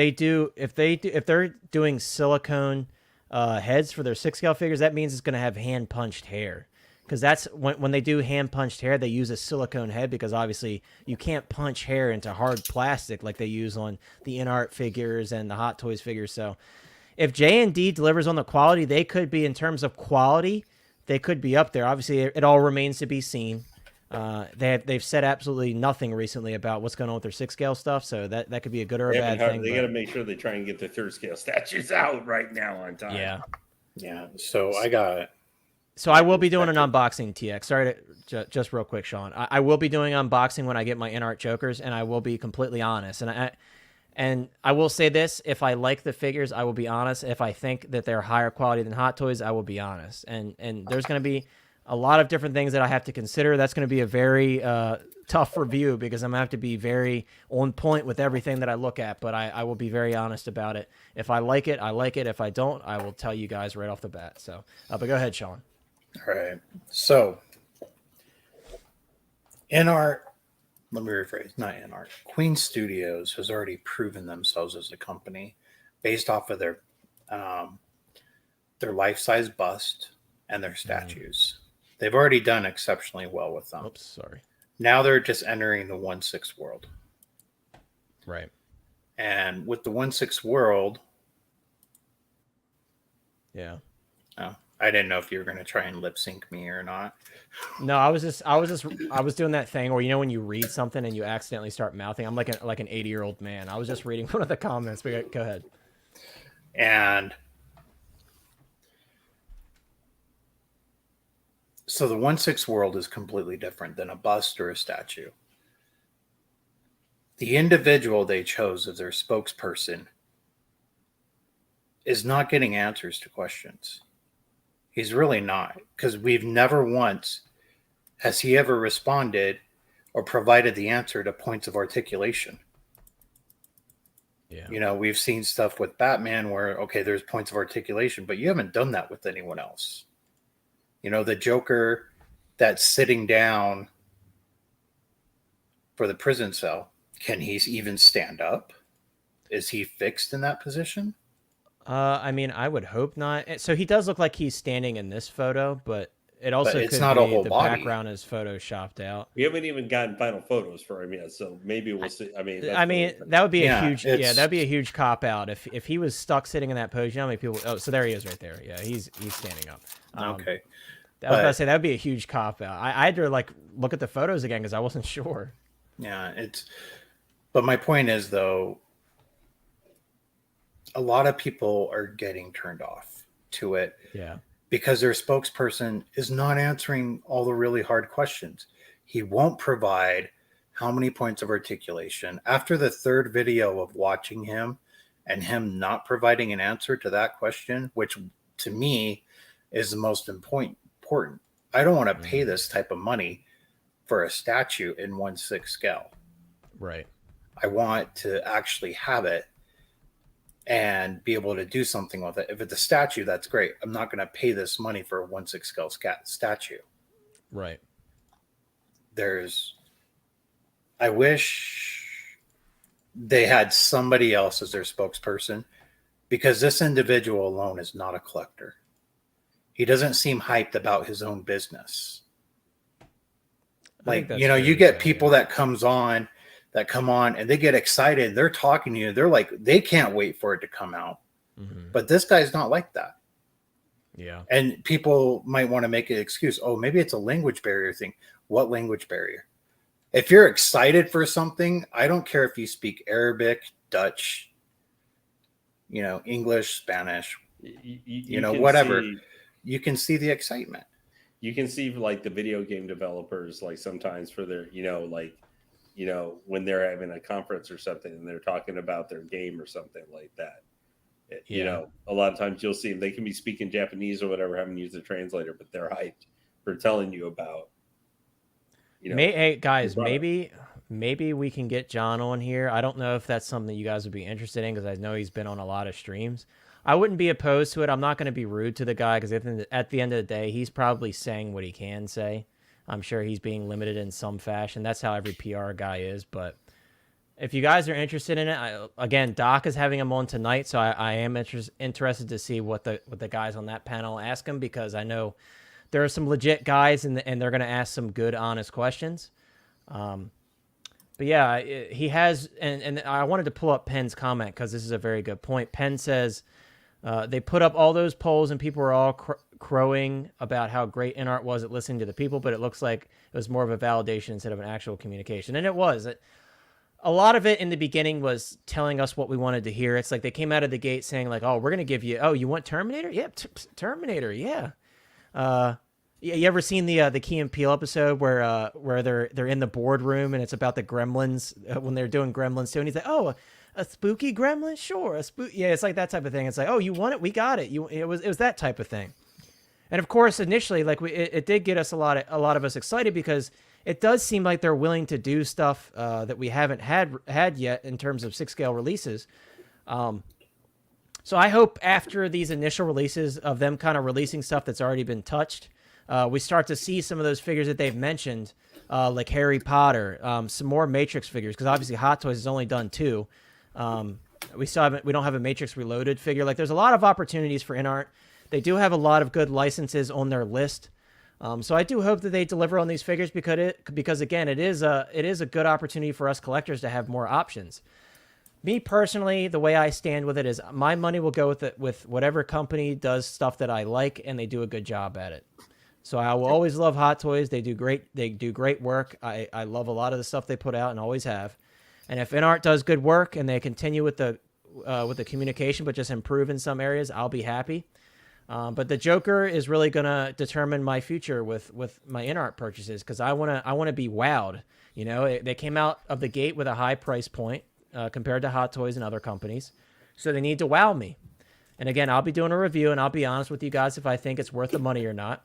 they're doing silicone heads for their 6 scale figures, that means it's going to have hand punched hair. Because that's when they do hand punched hair, they use a silicone head because obviously you can't punch hair into hard plastic like they use on the InArt figures and the Hot Toys figures. So if J&D delivers on the quality, they could be, in terms of quality, they could be up there. Obviously, it all remains to be seen. They've said absolutely nothing recently about what's going on with their 6 scale stuff, so that could be a good or a bad thing. They got to make sure they try and get the 3rd scale statues out right now on time. Yeah. So I got it. So I will be doing an unboxing, TX. Sorry to just real quick, Sean. I will be doing unboxing when I get my InArt Jokers, and I will be completely honest. And I will say this: if I like the figures, I will be honest. If I think that they're higher quality than Hot Toys, I will be honest. And there's going to be a lot of different things that I have to consider. That's going to be a very tough review because I'm going to have to be very on point with everything that I look at. But I will be very honest about it. If I like it, I like it. If I don't, I will tell you guys right off the bat. So, but go ahead, Sean. All right. So, InArt, let me rephrase, not InArt. Queen Studios has already proven themselves as a company based off of their life-size bust and their statues. They've already done exceptionally well with them. Oops, sorry. Now they're just entering the 1/6 world. Right. And with the 1/6 world, I didn't know if you were going to try and lip sync me or not. No, I was doing that thing where when you read something and you accidentally start mouthing. I'm like an 80-year-old man. I was just reading one of the comments. But go ahead. And so the 1/6 world is completely different than a bust or a statue. The individual they chose as their spokesperson is not getting answers to questions. He's really not, because we've never once has he ever responded or provided the answer to points of articulation. Yeah. You know, we've seen stuff with Batman where, okay, there's points of articulation, but you haven't done that with anyone else. You know, the Joker that's sitting down for the prison cell, can he even stand up? Is he fixed in that position? I mean, I would hope not. So he does look like he's standing in this photo, but it also it's could not be a whole the body. background is photoshopped out. We haven't even gotten final photos for him yet, so maybe we'll see. I mean, that would be a huge, that'd be a it's- huge cop out if he was stuck sitting in that pose. You know how many people? Oh, so there he is right there. Yeah, he's standing up. Okay. I was about to say that would be a huge cop out. I had to like look at the photos again because I wasn't sure. Yeah, but my point is though, a lot of people are getting turned off to it. Yeah. Because their spokesperson is not answering all the really hard questions. He won't provide how many points of articulation. After the third video of watching him and him not providing an answer to that question, which to me is the most important. I don't want to pay this type of money for a statue in 1/6 scale. Right. I want to actually have it and be able to do something with it. If it's a statue, that's great. I'm not going to pay this money for a 1/6 scale statue. Right. I wish they had somebody else as their spokesperson, because this individual alone is not a collector. He doesn't seem hyped about his own business. Like, you know, you get people that come on and they get excited. They're talking to you. They're like, they can't wait for it to come out. Mm-hmm. But this guy's not like that. Yeah. And people might want to make an excuse. Oh, maybe it's a language barrier thing. What language barrier? If you're excited for something, I don't care if you speak Arabic, Dutch, you know, English, Spanish, you know, whatever. You can see the excitement. You can see like the video game developers, like sometimes for their, you know, like, you know, when they're having a conference or something and they're talking about their game or something like that. You know, a lot of times you'll see them, they can be speaking Japanese or whatever, haven't used a translator, but they're hyped for telling you about, you know. Hey guys, maybe we can get John on here. I don't know if that's something you guys would be interested in because I know he's been on a lot of streams. I wouldn't be opposed to it. I'm not going to be rude to the guy because at the end of the day, he's probably saying what he can say. I'm sure he's being limited in some fashion. That's how every PR guy is. But if you guys are interested in it, again, Doc is having him on tonight, so I am interested to see what the guys on that panel ask him, because I know there are some legit guys and they're going to ask some good, honest questions. But yeah, he has, and I wanted to pull up Penn's comment because this is a very good point. Penn says they put up all those polls and people were all crowing about how great InArt was at listening to the people, but it looks like it was more of a validation instead of an actual communication. And it was. A lot of it in the beginning was telling us what we wanted to hear. It's like they came out of the gate saying like, oh, we're going to give you, oh, you want Terminator? Yeah, Terminator, yeah. You ever seen the Key and Peele episode where they're in the boardroom and it's about the gremlins when they're doing Gremlins 2, and he's like, oh, a spooky gremlin? Sure, yeah, it's like that type of thing. It's like, oh, you want it? We got it. It was that type of thing. And of course, initially, like it did get us a lot of us excited because it does seem like they're willing to do stuff that we haven't had yet in terms of 6-scale releases. So I hope after these initial releases of them kind of releasing stuff that's already been touched, we start to see some of those figures that they've mentioned, like Harry Potter, some more Matrix figures, because obviously Hot Toys has only done 2. We don't have a Matrix Reloaded figure. Like, there's a lot of opportunities for InArt. They do have a lot of good licenses on their list. So I do hope that they deliver on these figures because again, it is a good opportunity for us collectors to have more options. Me personally, the way I stand with it is my money will go with whatever company does stuff that I like and they do a good job at it. So I will always love Hot Toys. They do great work. I love a lot of the stuff they put out and always have. And if InArt does good work and they continue with the communication but just improve in some areas, I'll be happy. But the Joker is really gonna determine my future with my InArt purchases, because I wanna be wowed. You know, they came out of the gate with a high price point compared to Hot Toys and other companies, so they need to wow me. And again, I'll be doing a review, and I'll be honest with you guys if I think it's worth the money or not.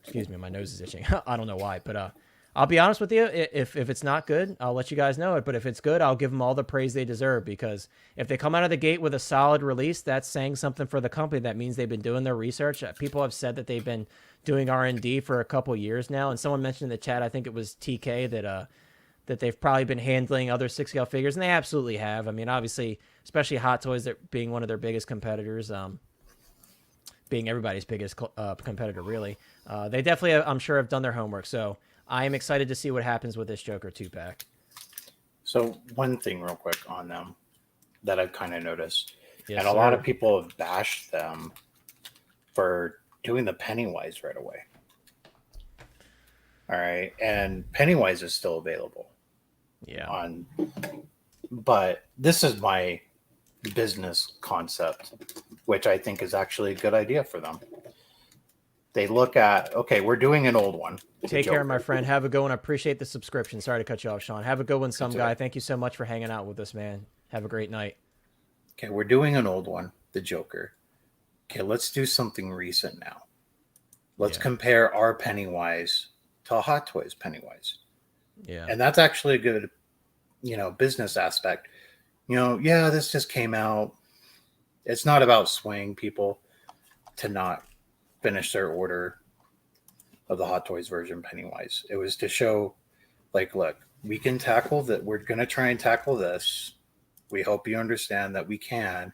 Excuse me, my nose is itching. I don't know why, but I'll be honest with you. If it's not good, I'll let you guys know it. But if it's good, I'll give them all the praise they deserve, because if they come out of the gate with a solid release, that's saying something for the company. That means they've been doing their research. People have said that they've been doing R&D for a couple years now. And someone mentioned in the chat, I think it was TK, that they've probably been handling other 6-scale figures, and they absolutely have. I mean, obviously, especially Hot Toys, that being one of their biggest competitors, being everybody's biggest competitor, really. They definitely, I'm sure, have done their homework. So I am excited to see what happens with this Joker 2-pack. So one thing real quick on them that I've kind of noticed, Yes, and a lot of people have bashed them for doing the Pennywise right away. All right. And Pennywise is still available. Yeah. But this is my business concept, which I think is actually a good idea for them. They look at, okay, we're doing an old one. Take care, my friend. Have a good one. I appreciate the subscription. Sorry to cut you off, Sean. Have a good one, some guy. Thank you so much for hanging out with us, man. Have a great night. Okay, we're doing an old one, the Joker. Okay, let's do something recent now. Let's compare our Pennywise to Hot Toys Pennywise. Yeah. And that's actually a good, business aspect. This just came out. It's not about swaying people to not finish their order of the Hot Toys version Pennywise. It was to show, like, look, we can tackle that. We're going to try and tackle this. We hope you understand that we can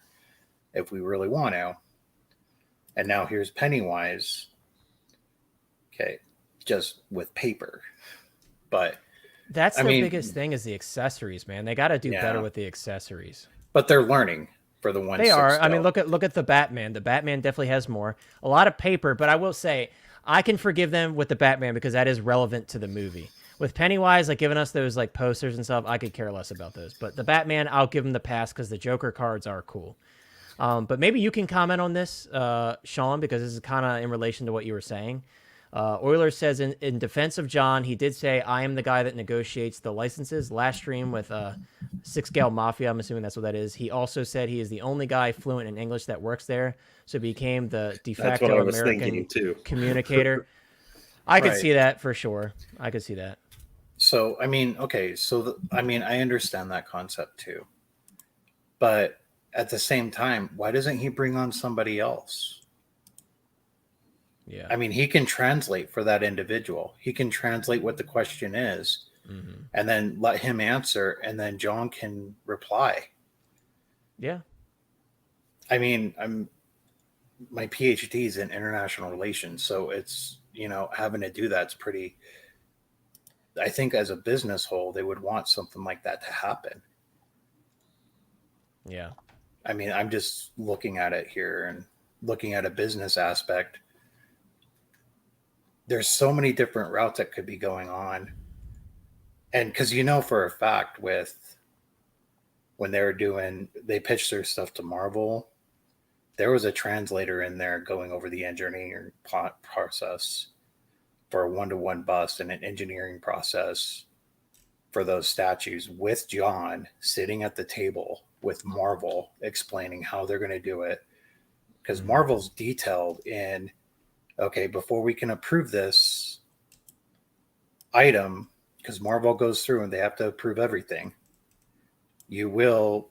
if we really want to. And now here's Pennywise. Okay, just with paper. But that's their biggest thing is the accessories, man. They got to do better with the accessories. But they're learning for the one. They are. I mean, look at the Batman. The Batman definitely has more. A lot of paper, but I will say I can forgive them with the Batman because that is relevant to the movie. With Pennywise, like giving us those like posters and stuff, I could care less about those. But the Batman, I'll give them the pass because the Joker cards are cool. But maybe you can comment on this, Sean, because this is kind of in relation to what you were saying. Euler says, in defense of John, he did say, I am the guy that negotiates the licenses. Last stream with 6-Scale Mafia, I'm assuming that's what that is. He also said he is the only guy fluent in English that works there, so became the de facto American communicator. I could see that for sure. I could see that. So, I mean, okay. So, I understand that concept too. But at the same time, why doesn't he bring on somebody else? Yeah. I mean, he can translate for that individual. He can translate what the question is and then let him answer, and then John can reply. Yeah. I mean, my PhD is in international relations, so it's, having to do that's pretty, I think as a business whole, they would want something like that to happen. Yeah. I mean, I'm just looking at it here and looking at a business aspect. There's so many different routes that could be going on. And because for a fact when they pitched their stuff to Marvel, there was a translator in there going over the engineering process for a 1-to-1 bust and an engineering process for those statues with John sitting at the table with Marvel explaining how they're going to do it. Because Marvel's detailed in, okay, before we can approve this item, because Marvel goes through and they have to approve everything, you will,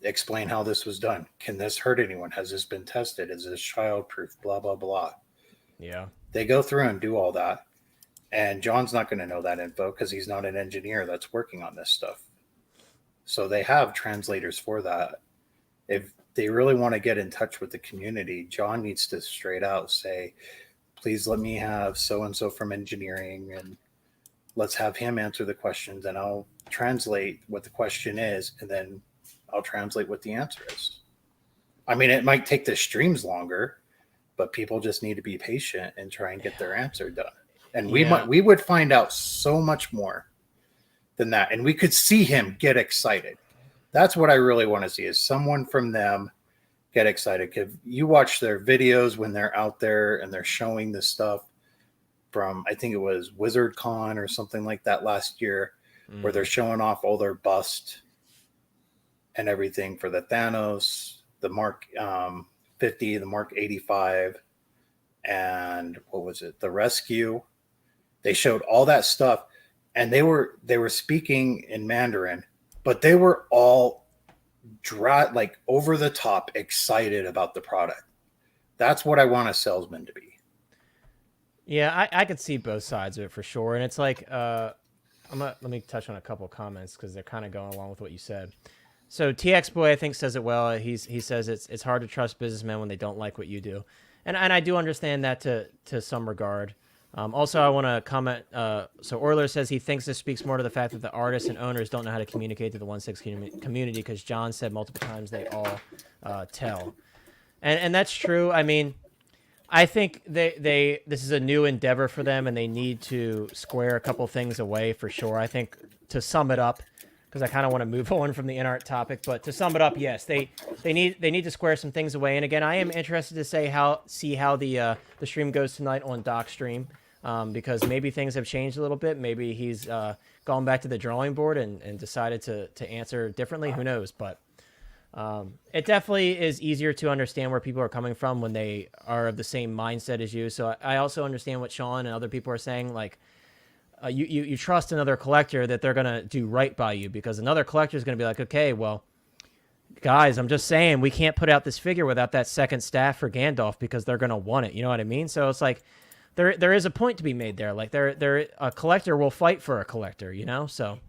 explain how this was done. Can this hurt anyone? Has this been tested? Is this childproof? Blah, blah, blah. Yeah. They go through and do all that. And John's not going to know that info because he's not an engineer that's working on this stuff. So they have translators for that. If they really want to get in touch with the community, John needs to straight out say, please let me have so-and-so from engineering, and let's have him answer the questions, and I'll translate what the question is, and then I'll translate what the answer is. I mean, it might take the streams longer, but people just need to be patient and try and get their answer done. And we would find out so much more than that. And we could see him get excited. That's what I really want to see, is someone from them get excited. Because you watch their videos when they're out there and they're showing this stuff from, I think it was WizardCon or something like that last year, where they're showing off all their bust and everything for the Thanos the Mark 50, the Mark 85, and what was it? The Rescue. They showed all that stuff, and they were speaking in Mandarin, but they were all like over the top excited about the product. That's what I want a salesman to be. Yeah, I could see both sides of it for sure. And it's like, let me touch on a couple of comments because they're kind of going along with what you said. So TX Boy, I think, says it well. He says it's hard to trust businessmen when they don't like what you do. And I do understand that to some regard. Also, I want to comment. So Euler says he thinks this speaks more to the fact that the artists and owners don't know how to communicate to the 1/6 community because John said multiple times they all tell. And that's true. I mean, I think this is a new endeavor for them, and they need to square a couple things away for sure. I think to sum it up, because I kind of want to move on from the InArt topic, but to sum it up, yes, they need to square some things away. And again, I am interested to see how the stream goes tonight on Doc's stream, because maybe things have changed a little bit. Maybe he's gone back to the drawing board and decided to answer differently. Who knows? But it definitely is easier to understand where people are coming from when they are of the same mindset as you. So I also understand what Sean and other people are saying. Like, you trust another collector that they're going to do right by you, because another collector is going to be like, okay, well, guys, I'm just saying we can't put out this figure without that second staff for Gandalf because they're going to want it. You know what I mean? So it's like there is a point to be made there. Like a collector will fight for a collector, you know? So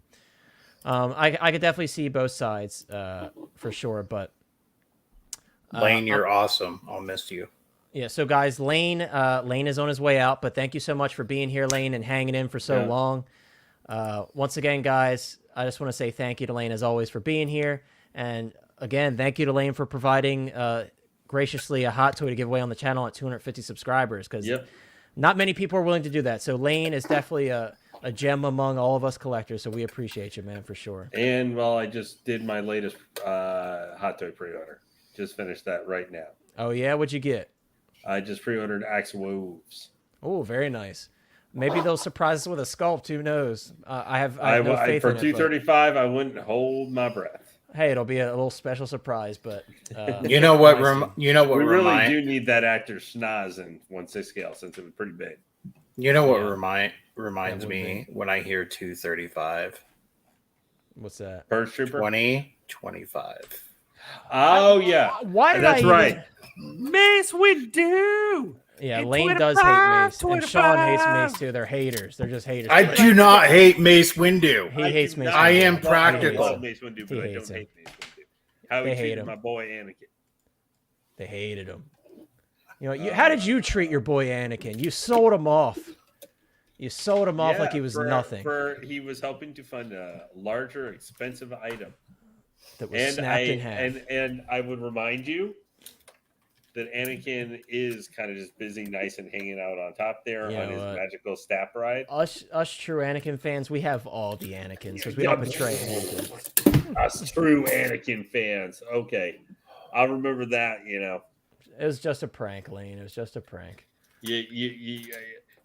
I could definitely see both sides for sure. But Lane, you're awesome. I'll miss you. Yeah, so guys, Lane is on his way out, but thank you so much for being here, Lane, and hanging in for so long. Once again, guys, I just want to say thank you to Lane, as always, for being here. And again, thank you to Lane for providing graciously a hot toy to give away on the channel at 250 subscribers, because not many people are willing to do that. So Lane is definitely a gem among all of us collectors, so we appreciate you, man, for sure. And, well, I just did my latest hot toy pre-order. Just finished that right now. Oh, yeah? What'd you get? I just pre-ordered Axe Wolves. Oh, very nice. Maybe they'll surprise us with a sculpt. Who knows? I have no faith for in it. For 235, I wouldn't hold my breath. Hey, it'll be a little special surprise, but you know what? We really do need that actor's schnoz in 1/6 scale since it was pretty big. You know what reminds me when I hear 235? What's that? First Trooper? 2025. Oh, yeah. Why? That's right. Mace Windu. Yeah, Lane does hate Mace, and Sean hates Mace too. They're haters. They're just haters. I do not hate Mace Windu. He hates Mace Windu. I am practical. I love Mace Windu, but I don't hate Mace Windu. How he treated my boy Anakin. They hated him. You know, how did you treat your boy Anakin? You sold him off. You sold him off like he was nothing. He was helping to fund a larger, expensive item. That was snapped in half. And I would remind you that Anakin is kind of just busy, nice, and hanging out on top there on his magical staff ride. Us true Anakin fans, we have all the Anakins because we don't betray Anakin. Us true Anakin fans. Okay. I'll remember that, you know. It was just a prank, Lane. It was just a prank.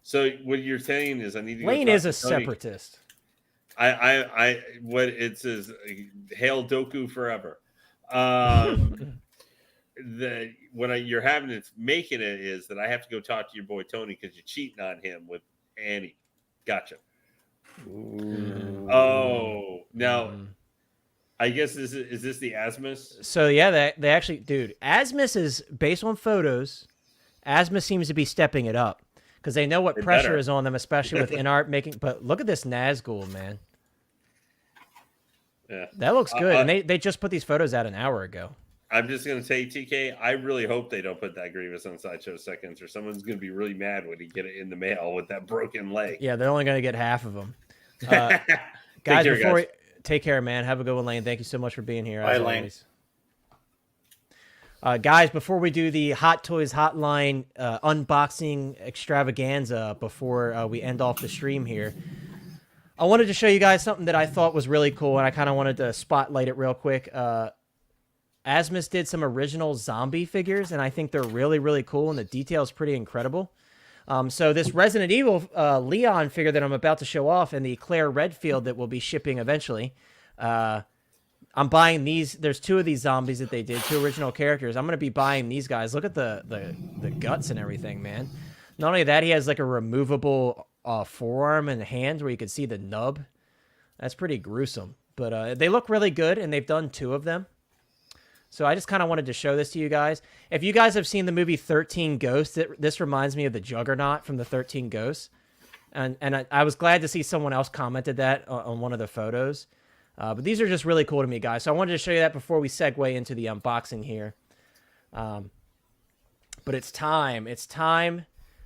So what you're saying is I need to Lane is a separatist. What it says, hail Doku forever. You're having it making it is that I have to go talk to your boy Tony because you're cheating on him with Annie. Gotcha. Ooh. Oh, now I guess is this the Asmus? So yeah, they actually, dude, Asmus is based on photos. Asmus seems to be stepping it up because they know what pressure is on them, especially with InArt making. But look at this Nazgul, man. Yeah, that looks good, and they just put these photos out an hour ago. I'm just gonna say, TK, I really hope they don't put that Grievous on Sideshow Seconds, or someone's gonna be really mad when he get it in the mail with that broken leg. Yeah, they're only gonna get half of them. Guys, take care, man. Have a good one, Lane. Thank you so much for being here. Bye, Lane. Guys, before we do the Hot Toys Hotline unboxing extravaganza, before we end off the stream here, I wanted to show you guys something that I thought was really cool, and I kind of wanted to spotlight it real quick. Asmus did some original zombie figures, and I think they're really, really cool, and the detail is pretty incredible. So this Resident Evil Leon figure that I'm about to show off, and the Claire Redfield that will be shipping eventually, I'm buying these. There's 2 of these zombies that they did, 2 original characters. I'm going to be buying these guys. Look at the guts and everything, man. Not only that, he has like a removable forearm and hand where you can see the nub. That's pretty gruesome. But they look really good, and they've done 2 of them. So I just kind of wanted to show this to you guys. If you guys have seen the movie 13 Ghosts, this reminds me of the Juggernaut from the 13 Ghosts. And I was glad to see someone else commented that on one of the photos. But these are just really cool to me, guys. So I wanted to show you that before we segue into the unboxing here. But it's time. It's time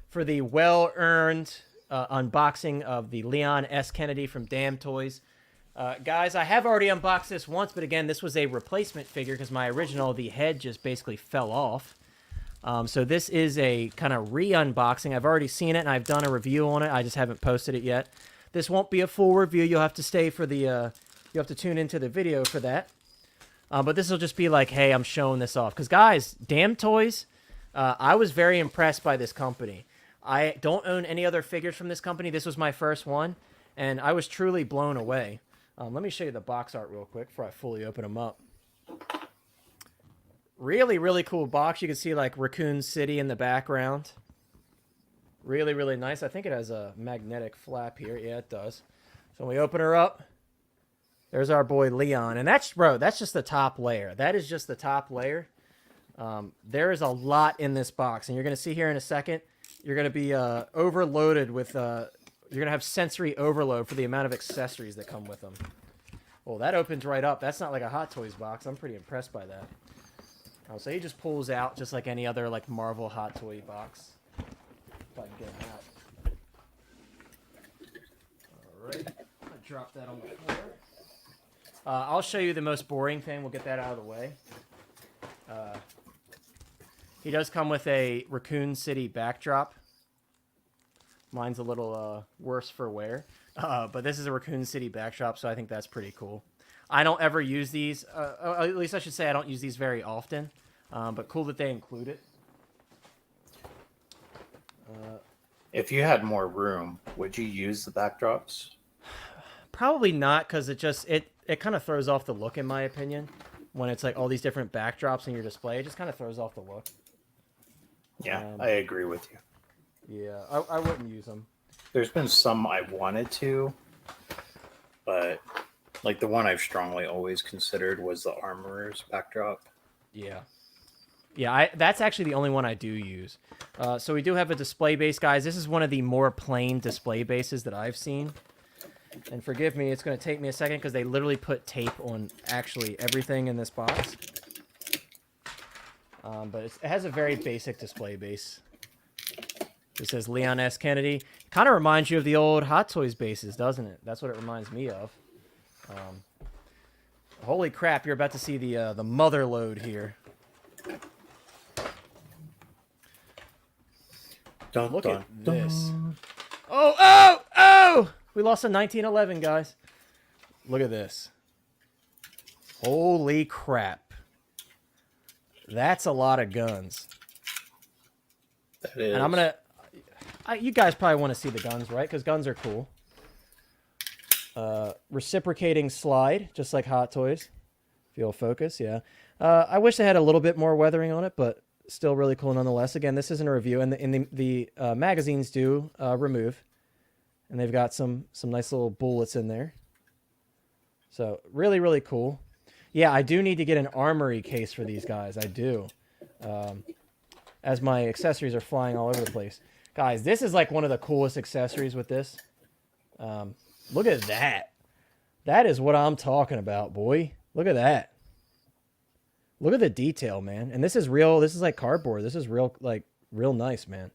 for the well-earned unboxing of the Leon S. Kennedy from Damn Toys. Guys, I have already unboxed this once, but again, this was a replacement figure because my original, the head just basically fell off. So this is a kind of re-unboxing. I've already seen it, and I've done a review on it. I just haven't posted it yet. This won't be a full review. You'll have to stay for the... you'll have to tune into the video for that. But this will just be like, hey, I'm showing this off. Because, guys, Damn Toys, I was very impressed by this company. I don't own any other figures from this company. This was my first one, and I was truly blown away. Let me show you the box art real quick before I fully open them up. Really, really cool box. You can see, like, Raccoon City in the background. Really, really nice. I think it has a magnetic flap here. Yeah, it does. So when we open her up, there's our boy Leon. And that's, bro, that's just the top layer. That is just the top layer. There is a lot in this box. And you're going to see here in a second, you're going to be overloaded with... you're going to have sensory overload for the amount of accessories that come with them. Well, that opens right up. That's not like a Hot Toys box. I'm pretty impressed by that. So he just pulls out just like any other like Marvel Hot Toy box. If I can get him out. Alright. I'm going to drop that on the floor. I'll show you the most boring thing. We'll get that out of the way. He does come with a Raccoon City backdrop. Mine's a little worse for wear. But this is a Raccoon City backdrop, so I think that's pretty cool. I don't ever use these. At least I should say I don't use these very often. But cool that they include it. If you had more room, would you use the backdrops? Probably not, because it kind of throws off the look, in my opinion. When it's like all these different backdrops in your display, it just kind of throws off the look. Yeah, I agree with you. Yeah, I wouldn't use them. There's been some I wanted to, but like the one I've strongly always considered was the Armorer's backdrop. Yeah. Yeah, that's actually the only one I do use. So we do have a display base, guys. This is one of the more plain display bases that I've seen. And forgive me, it's going to take me a second because they literally put tape on actually everything in this box. But it has a very basic display base. It says Leon S. Kennedy. Kind of reminds you of the old Hot Toys bases, doesn't it? That's what it reminds me of. Holy crap, you're about to see the mother load here. Look at this. Oh! We lost a 1911, guys. Look at this. Holy crap. That's a lot of guns. That is. And I'm going to... You guys probably want to see the guns, right? Because guns are cool. Reciprocating slide, just like Hot Toys. If you'll focus, yeah. I wish they had a little bit more weathering on it, but still really cool nonetheless. Again, this isn't a review, and the magazines do remove. And they've got some nice little bullets in there. So, really, really cool. Yeah, I do need to get an armory case for these guys. I do. As my accessories are flying all over the place. Guys, this is like one of the coolest accessories with this. Look at that. That is what I'm talking about, boy. Look at that. Look at the detail, man. And this is real. This is like cardboard. This is real, like, real nice, man.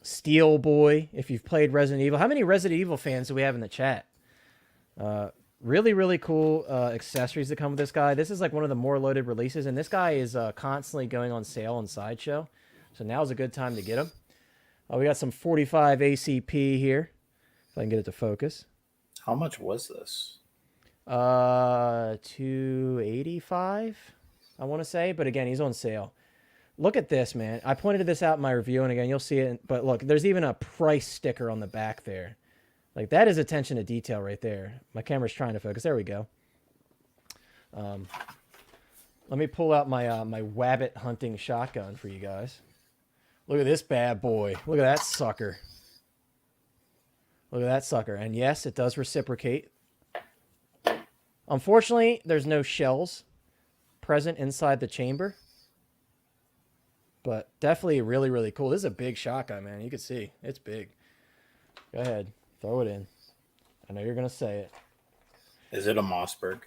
Steel Boy, if you've played Resident Evil. How many Resident Evil fans do we have in the chat? Really, really cool accessories that come with this guy. This is like one of the more loaded releases, and this guy is constantly going on sale on Sideshow. So now's a good time to get him. We got some 45 ACP here. If I can get it to focus. How much was this? $285, I want to say. But again, he's on sale. Look at this, man. I pointed this out in my review, and again, you'll see it. But look, there's even a price sticker on the back there. Like, that is attention to detail right there. My camera's trying to focus. There we go. Let me pull out my my wabbit hunting shotgun for you guys. Look at this bad boy. Look at that sucker. Look at that sucker. And yes, it does reciprocate. Unfortunately, there's no shells present inside the chamber. But definitely really, really cool. This is a big shotgun, man. You can see. It's big. Go ahead. Throw it in. I know you're going to say it. Is it a Mossberg?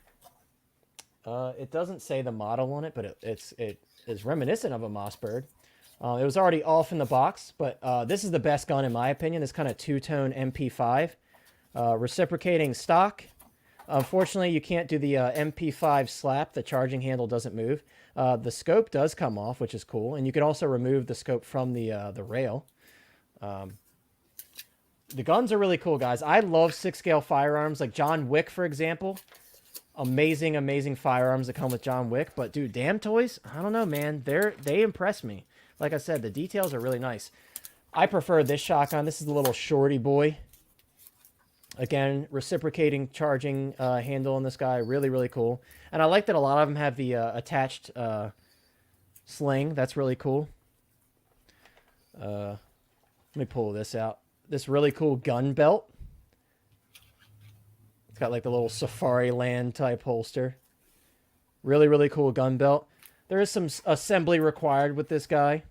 It doesn't say the model on it, but it is reminiscent of a Mossberg. It was already off in the box, but this is the best gun in my opinion. This kind of two-tone MP5. Reciprocating stock. Unfortunately, you can't do the MP5 slap. The charging handle doesn't move. The scope does come off, which is cool. And you can also remove the scope from the rail. The guns are really cool, guys. I love 6-scale firearms. Like John Wick, for example. Amazing, amazing firearms that come with John Wick. But, dude, damn toys, I don't know, man. They impress me. Like I said, the details are really nice. I prefer this shotgun. This is the little shorty boy. Again, reciprocating charging handle on this guy. Really, really cool. And I like that a lot of them have the attached sling. That's really cool. Let me pull this out. This really cool gun belt. It's got like the little Safari Land type holster. Really, really cool gun belt. There is some assembly required with this guy.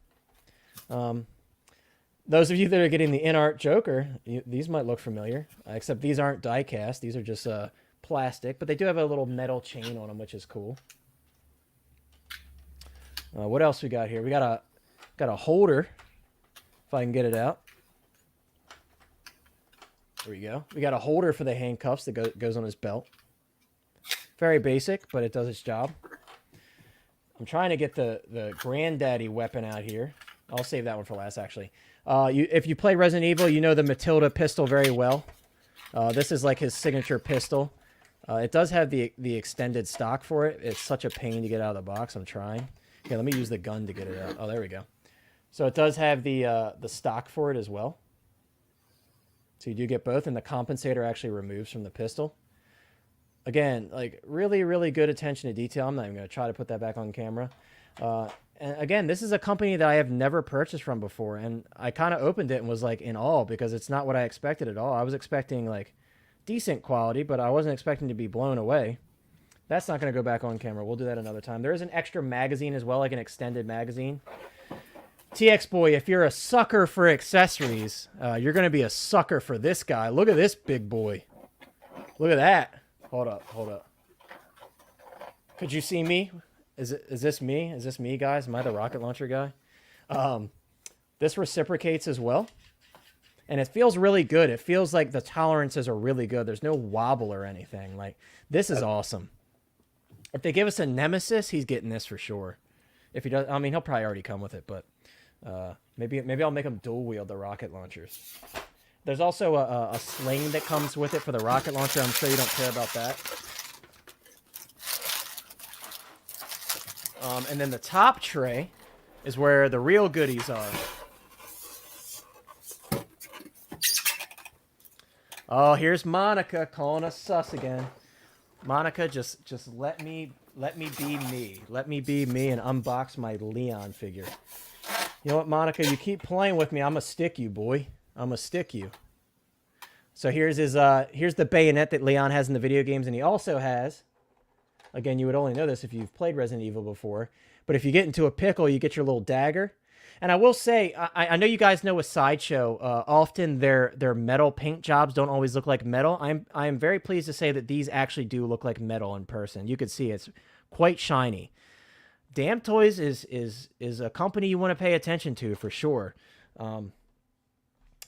Those of you that are getting the InArt Joker, these might look familiar, except these aren't die cast. These are just plastic, but they do have a little metal chain on them, which is cool. What else we got here? We got a holder, if I can get it out. There we go. We got a holder for the handcuffs that goes on his belt. Very basic, but it does its job. I'm trying to get the granddaddy weapon out here. I'll save that one for last, actually. If you play Resident Evil, you know the Matilda pistol very well. This is like his signature pistol. It does have the extended stock for it. It's such a pain to get out of the box. I'm trying. Okay, let me use the gun to get it out. Oh, there we go. So it does have the stock for it as well. So you do get both, and the compensator actually removes from the pistol. Again, like really, really good attention to detail. I'm not even going to try to put that back on camera. And again, this is a company that I have never purchased from before, and I kind of opened it and was like in awe because it's not what I expected at all. I was expecting like decent quality, but I wasn't expecting to be blown away. That's not going to go back on camera. We'll do that another time. There is an extra magazine as well, like an extended magazine. TX Boy, if you're a sucker for accessories, you're going to be a sucker for this guy. Look at this big boy. Look at that. Hold up. Could you see me? Is this me? Is this me, guys? Am I the rocket launcher guy? This reciprocates as well. And it feels really good. It feels like the tolerances are really good. There's no wobble or anything. Like, this is awesome. If they give us a Nemesis, he's getting this for sure. If he does, I mean, he'll probably already come with it, but maybe I'll make him dual wield the rocket launchers. There's also a sling that comes with it for the rocket launcher. I'm sure you don't care about that. And then the top tray is where the real goodies are. Oh, here's Monica calling us sus again. Monica, just let me be me. Let me be me and unbox my Leon figure. You know what, Monica? You keep playing with me, I'm gonna stick you, boy. I'm gonna stick you. So here's the bayonet that Leon has in the video games, and he also has. Again, you would only know this if you've played Resident Evil before. But if you get into a pickle, you get your little dagger. And I will say, I know you guys know with Sideshow, often their metal paint jobs don't always look like metal. I am very pleased to say that these actually do look like metal in person. You can see it's quite shiny. Damn Toys is a company you want to pay attention to for sure.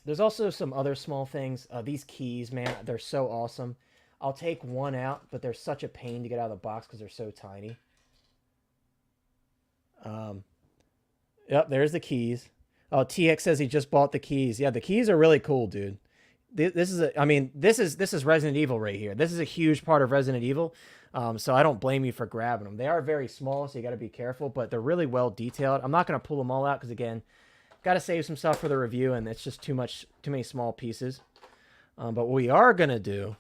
There's also some other small things. These keys, man, they're so awesome. I'll take one out, but they're such a pain to get out of the box because they're so tiny. Yep, there's the keys. Oh, TX says he just bought the keys. Yeah, the keys are really cool, dude. This is Resident Evil right here. This is a huge part of Resident Evil. So I don't blame you for grabbing them. They are very small, so you got to be careful, but they're really well detailed. I'm not going to pull them all out because, again, got to save some stuff for the review, and it's just too many small pieces. But what we are going to do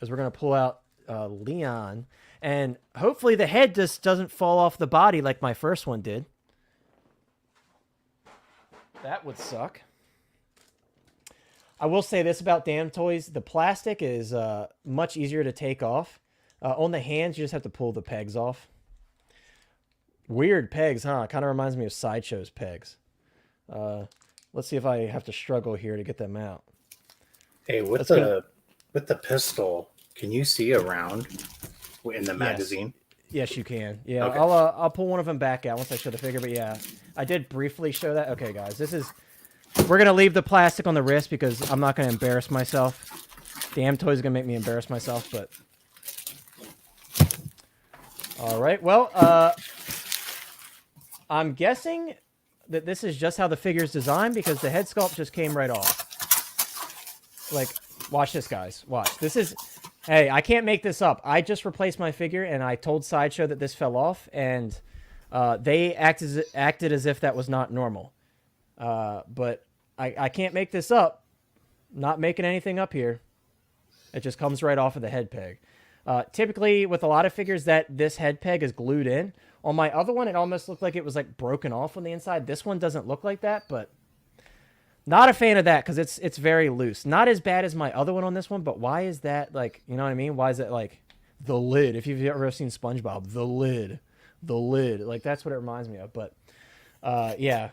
is we're going to pull out Leon. And hopefully the head just doesn't fall off the body like my first one did. That would suck. I will say this about Damn Toys. The plastic is much easier to take off. On the hands, you just have to pull the pegs off. Weird pegs, huh? Kind of reminds me of Sideshow's pegs. Let's see if I have to struggle here to get them out. Hey, with the pistol, can you see around in the magazine? Yes, you can. Yeah, okay. I'll pull one of them back out once I show the figure. But yeah, I did briefly show that. Okay, guys, we're gonna leave the plastic on the wrist because I'm not gonna embarrass myself. Damn Toys is gonna make me embarrass myself. But all right, well, I'm guessing that this is just how the figure is designed because the head sculpt just came right off. Like, watch this, guys. Watch. This is... Hey, I can't make this up. I just replaced my figure, and I told Sideshow that this fell off, and they acted as if that was not normal. But I can't make this up. Not making anything up here. It just comes right off of the head peg. Typically, with a lot of figures, this head peg is glued in. On my other one, it almost looked like it was like broken off on the inside. This one doesn't look like that, but not a fan of that because it's very loose. Not as bad as my other one on this one, but why is that like, you know what I mean? Why is it like the lid? If you've ever seen SpongeBob, the lid, like that's what it reminds me of. But yeah,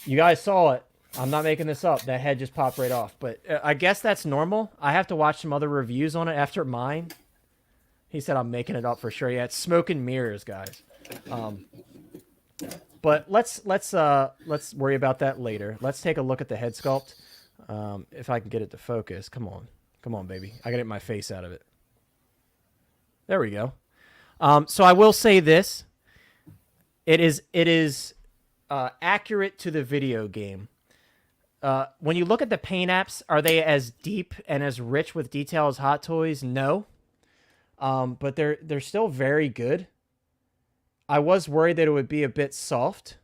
you guys saw it. I'm not making this up. That head just popped right off, but I guess that's normal. I have to watch some other reviews on it after mine. He said I'm making it up for sure. Yeah, it's smoke and mirrors, guys. But let's worry about that later. Let's take a look at the head sculpt. If I can get it to focus. Come on, baby. I gotta get my face out of it. There we go. So I will say this. It is accurate to the video game. When you look at the paint apps, are they as deep and as rich with detail as Hot Toys? No. But they're still very good. I was worried that it would be a bit soft,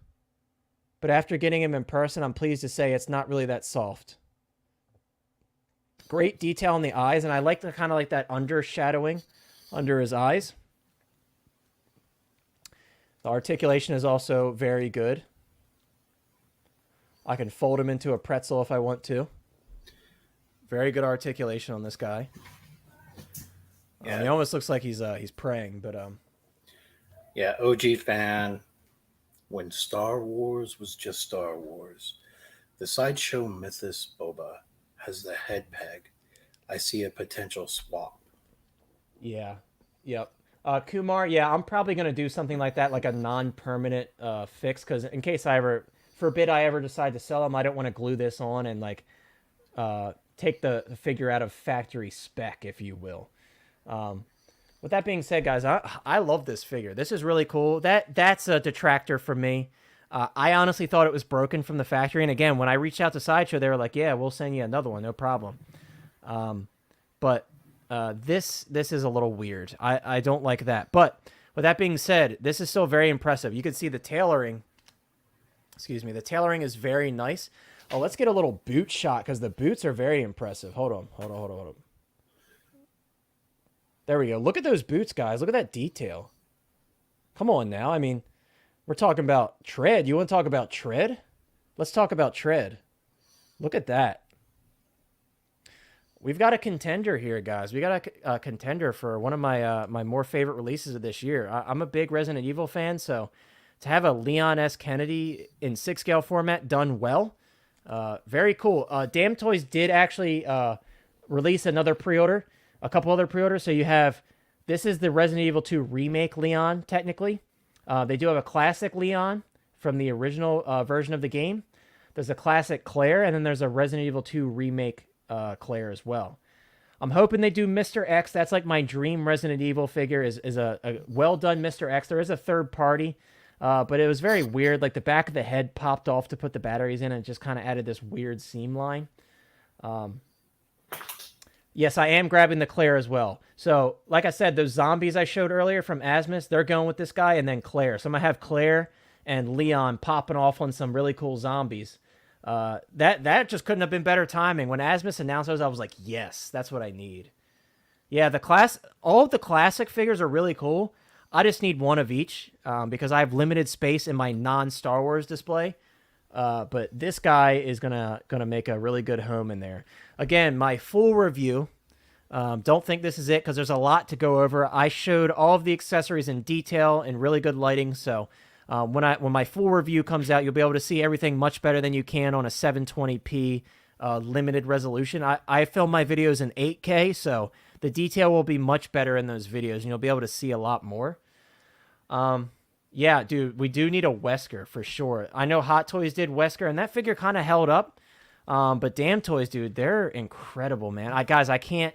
but after getting him in person, I'm pleased to say it's not really that soft. Great detail in the eyes, and I like the kind of like that undershadowing under his eyes. The articulation is also very good. I can fold him into a pretzel if I want to. Very good articulation on this guy. Yeah. He almost looks like he's praying, but yeah, OG fan. When Star Wars was just Star Wars, the Sideshow Mythos Boba has the head peg. I see a potential swap. Yeah. Yep. Kumar, yeah, I'm probably gonna do something like that, like a non-permanent fix, because in case I ever decide to sell them, I don't want to glue this on and like take the figure out of factory spec, if you will. With that being said, guys, I love this figure. This is really cool. That's a detractor for me. I honestly thought it was broken from the factory. And again, when I reached out to Sideshow, they were like, yeah, we'll send you another one. No problem. But this is a little weird. I don't like that. But with that being said, this is still very impressive. You can see the tailoring. Excuse me. The tailoring is very nice. Oh, let's get a little boot shot because the boots are very impressive. Hold on. There we go. Look at those boots, guys. Look at that detail. Come on now. I mean, we're talking about tread. You want to talk about tread? Let's talk about tread. Look at that. We've got a contender here, guys. We got a contender for one of my my more favorite releases of this year. I'm a big Resident Evil fan, so to have a Leon S. Kennedy in 6-scale format done well, very cool. Damn Toys did actually release another pre-order. A couple other pre-orders. So you have, this is the Resident Evil 2 remake Leon, technically. They do have a classic Leon from the original version of the game. There's a classic Claire, and then there's a Resident Evil 2 remake Claire as well. I'm hoping they do Mr. X. That's like my dream Resident Evil figure is a well-done Mr. X. There is a third party, but it was very weird. Like the back of the head popped off to put the batteries in, and it just kind of added this weird seam line. Yes, I am grabbing the Claire as well. So, like I said, those zombies I showed earlier from Asmus, they're going with this guy, and then Claire. So I'm going to have Claire and Leon popping off on some really cool zombies. That just couldn't have been better timing. When Asmus announced those, I was like, yes, that's what I need. Yeah, all of the classic figures are really cool. I just need one of each because I have limited space in my non-Star Wars display. But this guy is gonna make a really good home in there. Again, my full review. Don't think this is it because there's a lot to go over. I showed all of the accessories in detail and really good lighting. So when my full review comes out, you'll be able to see everything much better than you can on a 720p limited resolution. I film my videos in 8K, so the detail will be much better in those videos, and you'll be able to see a lot more. Yeah, dude, we do need a Wesker for sure. I know Hot Toys did Wesker, and that figure kind of held up. But Damn Toys, dude, they're incredible, man. Guys, I can't.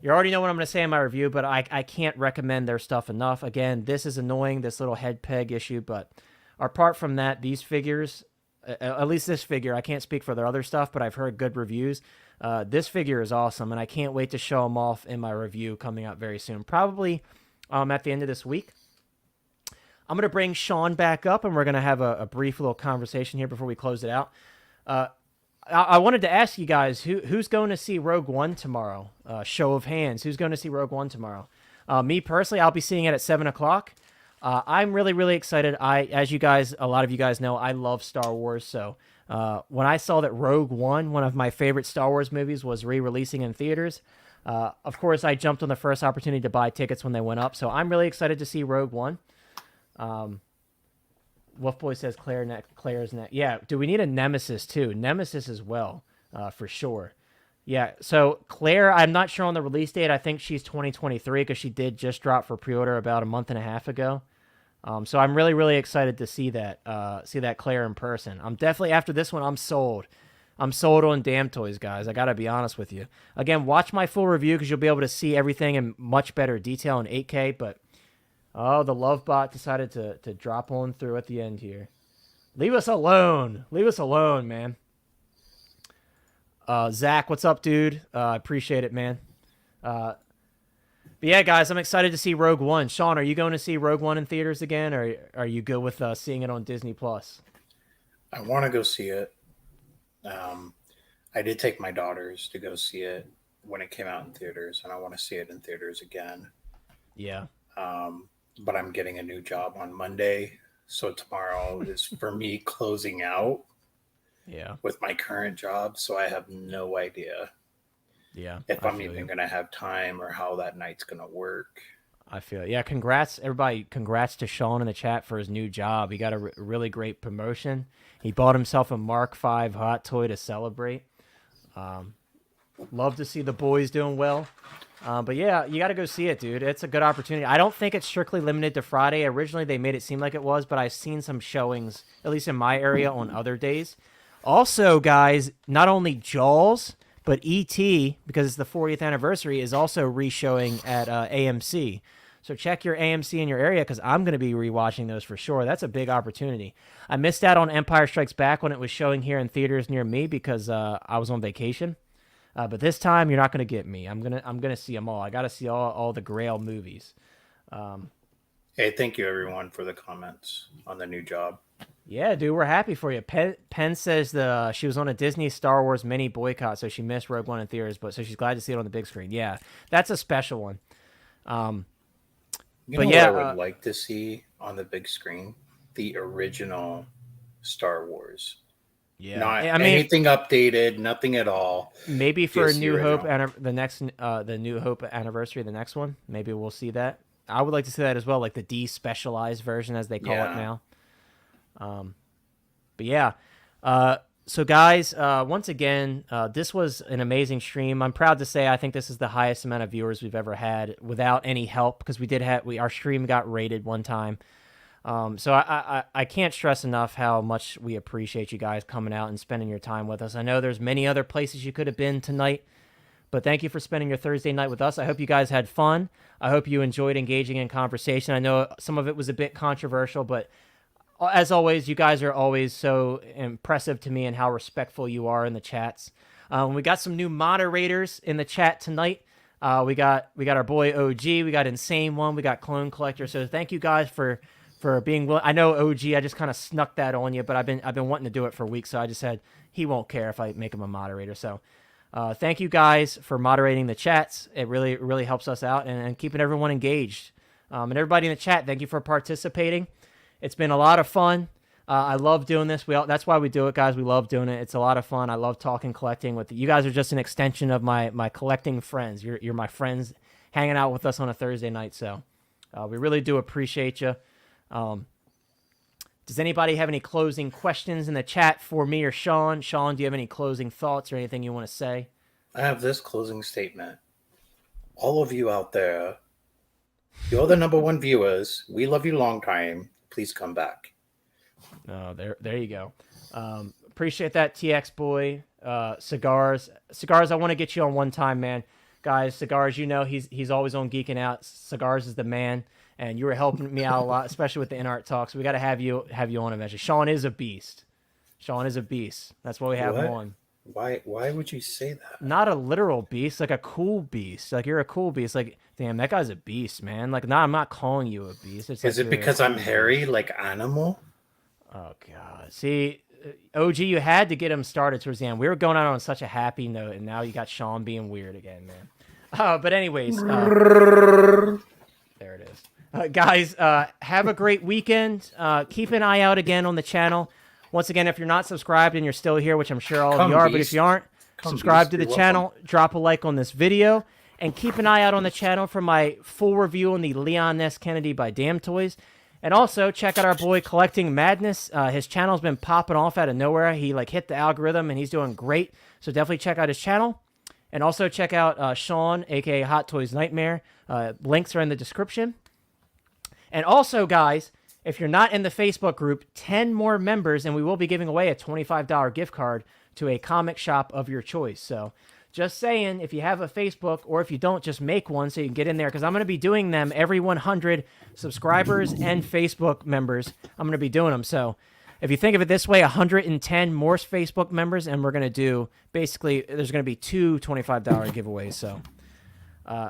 You already know what I'm going to say in my review, but I can't recommend their stuff enough. Again, this is annoying, this little head peg issue, but apart from that, these figures, at least this figure, I can't speak for their other stuff, but I've heard good reviews. This figure is awesome, and I can't wait to show them off in my review coming out very soon. Probably at the end of this week. I'm going to bring Sean back up, and we're going to have a brief little conversation here before we close it out. I wanted to ask you guys, who's going to see Rogue One tomorrow? Show of hands. Who's going to see Rogue One tomorrow? Me personally, I'll be seeing it at 7 o'clock. I'm really, really excited. As you guys, a lot of you guys know, I love Star Wars. So when I saw that Rogue One, one of my favorite Star Wars movies, was re-releasing in theaters, of course, I jumped on the first opportunity to buy tickets when they went up. So I'm really excited to see Rogue One. Wolfboy says Claire's next. Yeah, do we need a Nemesis too? Nemesis as well, for sure. Yeah, so Claire, I'm not sure on the release date. I think she's 2023 because she did just drop for pre-order about a month and a half ago. So I'm really, really excited to see that Claire in person. I'm definitely, after this one, I'm sold. I'm sold on Damn Toys, guys. I got to be honest with you. Again, watch my full review because you'll be able to see everything in much better detail in 8K, but oh, the love bot decided to drop on through at the end here. Leave us alone. Leave us alone, man. Zach, what's up, dude? I appreciate it, man. But yeah, guys, I'm excited to see Rogue One. Sean, are you going to see Rogue One in theaters again, or are you good with seeing it on Disney Plus? I want to go see it. I did take my daughters to go see it when it came out in theaters, and I want to see it in theaters again. Yeah. But I'm getting a new job on Monday, so tomorrow is for me closing out. Yeah. With my current job, so I have no idea. Yeah. If I'm even going to have time or how that night's going to work. I feel. Yeah, congrats, everybody. Congrats to Sean in the chat for his new job. He got a really great promotion. He bought himself a Mark V hot toy to celebrate. Love to see the boys doing well. But yeah, you got to go see it, dude. It's a good opportunity. I don't think it's strictly limited to Friday. Originally, they made it seem like it was, but I've seen some showings, at least in my area, on other days. Also, guys, not only Jaws, but E.T., because it's the 40th anniversary, is also re-showing at AMC. So check your AMC in your area because I'm going to be rewatching those for sure. That's a big opportunity. I missed out on Empire Strikes Back when it was showing here in theaters near me because I was on vacation. But this time, you're not going to get me. I'm gonna see them all. I got to see all the Grail movies. Hey, thank you, everyone, for the comments on the new job. Yeah, dude, we're happy for you. Penn says she was on a Disney Star Wars mini boycott, so she missed Rogue One in theaters, but so she's glad to see it on the big screen. Yeah, that's a special one. You know what I would like to see on the big screen? The original Star Wars. Yeah, not anything updated, nothing at all. Maybe for a New Hope the New Hope anniversary, the next one. Maybe we'll see that. I would like to see that as well, like the despecialized version, as they call it now. But yeah, so guys, once again, this was an amazing stream. I'm proud to say I think this is the highest amount of viewers we've ever had without any help because our stream got rated one time. So I can't stress enough how much we appreciate you guys coming out and spending your time with us. I know there's many other places you could have been tonight, but thank you for spending your Thursday night with us. I hope you guys had fun. I hope you enjoyed engaging in conversation. I know some of it was a bit controversial, but as always, you guys are always so impressive to me and how respectful you are in the chats. We got some new moderators in the chat tonight. We got our boy OG. We got Insane One. We got Clone Collector. So thank you guys for being willing. I know OG. I just kind of snuck that on you, but I've been wanting to do it for weeks. So I just said he won't care if I make him a moderator. So Thank you guys for moderating the chats. It really helps us out and keeping everyone engaged. And everybody in the chat, thank you for participating. It's been a lot of fun. I love doing this. That's why we do it, guys. We love doing it. It's a lot of fun. I love talking collecting with you. You guys are just an extension of my collecting friends. You're my friends hanging out with us on a Thursday night. So we really do appreciate you. Does anybody have any closing questions in the chat for me or Sean? Sean, do you have any closing thoughts or anything you want to say? I have this closing statement. All of you out there, you're the number one viewers. We love you long time. Please come back. Oh, there you go. Appreciate that, TX boy. Cigars, I want to get you on one time, man. Guys, Cigars, he's always on Geeking Out. Cigars is the man, and you were helping me out a lot, especially with the InArt talks. We got to have you on eventually. Sean is a beast. That's why we have him on. Why would you say that? Not a literal beast, like a cool beast. Like, you're a cool beast. Like, damn, that guy's a beast, man. Like, I'm not calling you a beast. Is it because I'm hairy, like Animal? Oh, God. See, OG, you had to get him started towards the end. We were going out on such a happy note, and now you got Sean being weird again, man. But anyways, there it is. Guys, have a great weekend. Keep an eye out again on the channel. Once again, if you're not subscribed and you're still here, which I'm sure all of you are, but if you aren't, subscribe to the channel, drop a like on this video, and keep an eye out on the channel for my full review on the Leon S. Kennedy by Damn Toys. And also, check out our boy Collecting Madness. His channel's been popping off out of nowhere. He hit the algorithm, and he's doing great. So definitely check out his channel. And also check out Sean, a.k.a. Hot Toys Nightmare. Links are in the description. And also, guys, if you're not in the Facebook group, 10 more members, and we will be giving away a $25 gift card to a comic shop of your choice. So just saying, if you have a Facebook, or if you don't, just make one so you can get in there, because I'm going to be doing them every 100 subscribers and Facebook members. I'm going to be doing them. So if you think of it this way, 110 more Facebook members, and we're going to do, basically, there's going to be two $25 giveaways. So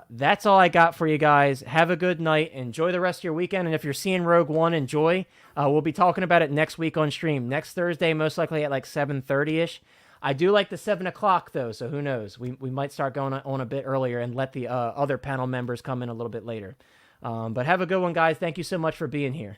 that's all I got for you guys. Have a good night. Enjoy the rest of your weekend. And if you're seeing Rogue One, enjoy. We'll be talking about it next week on stream. Next Thursday, most likely at like 7:30ish. I do like the 7 o'clock, though, so who knows? We might start going on a bit earlier and let the other panel members come in a little bit later. But have a good one, guys. Thank you so much for being here.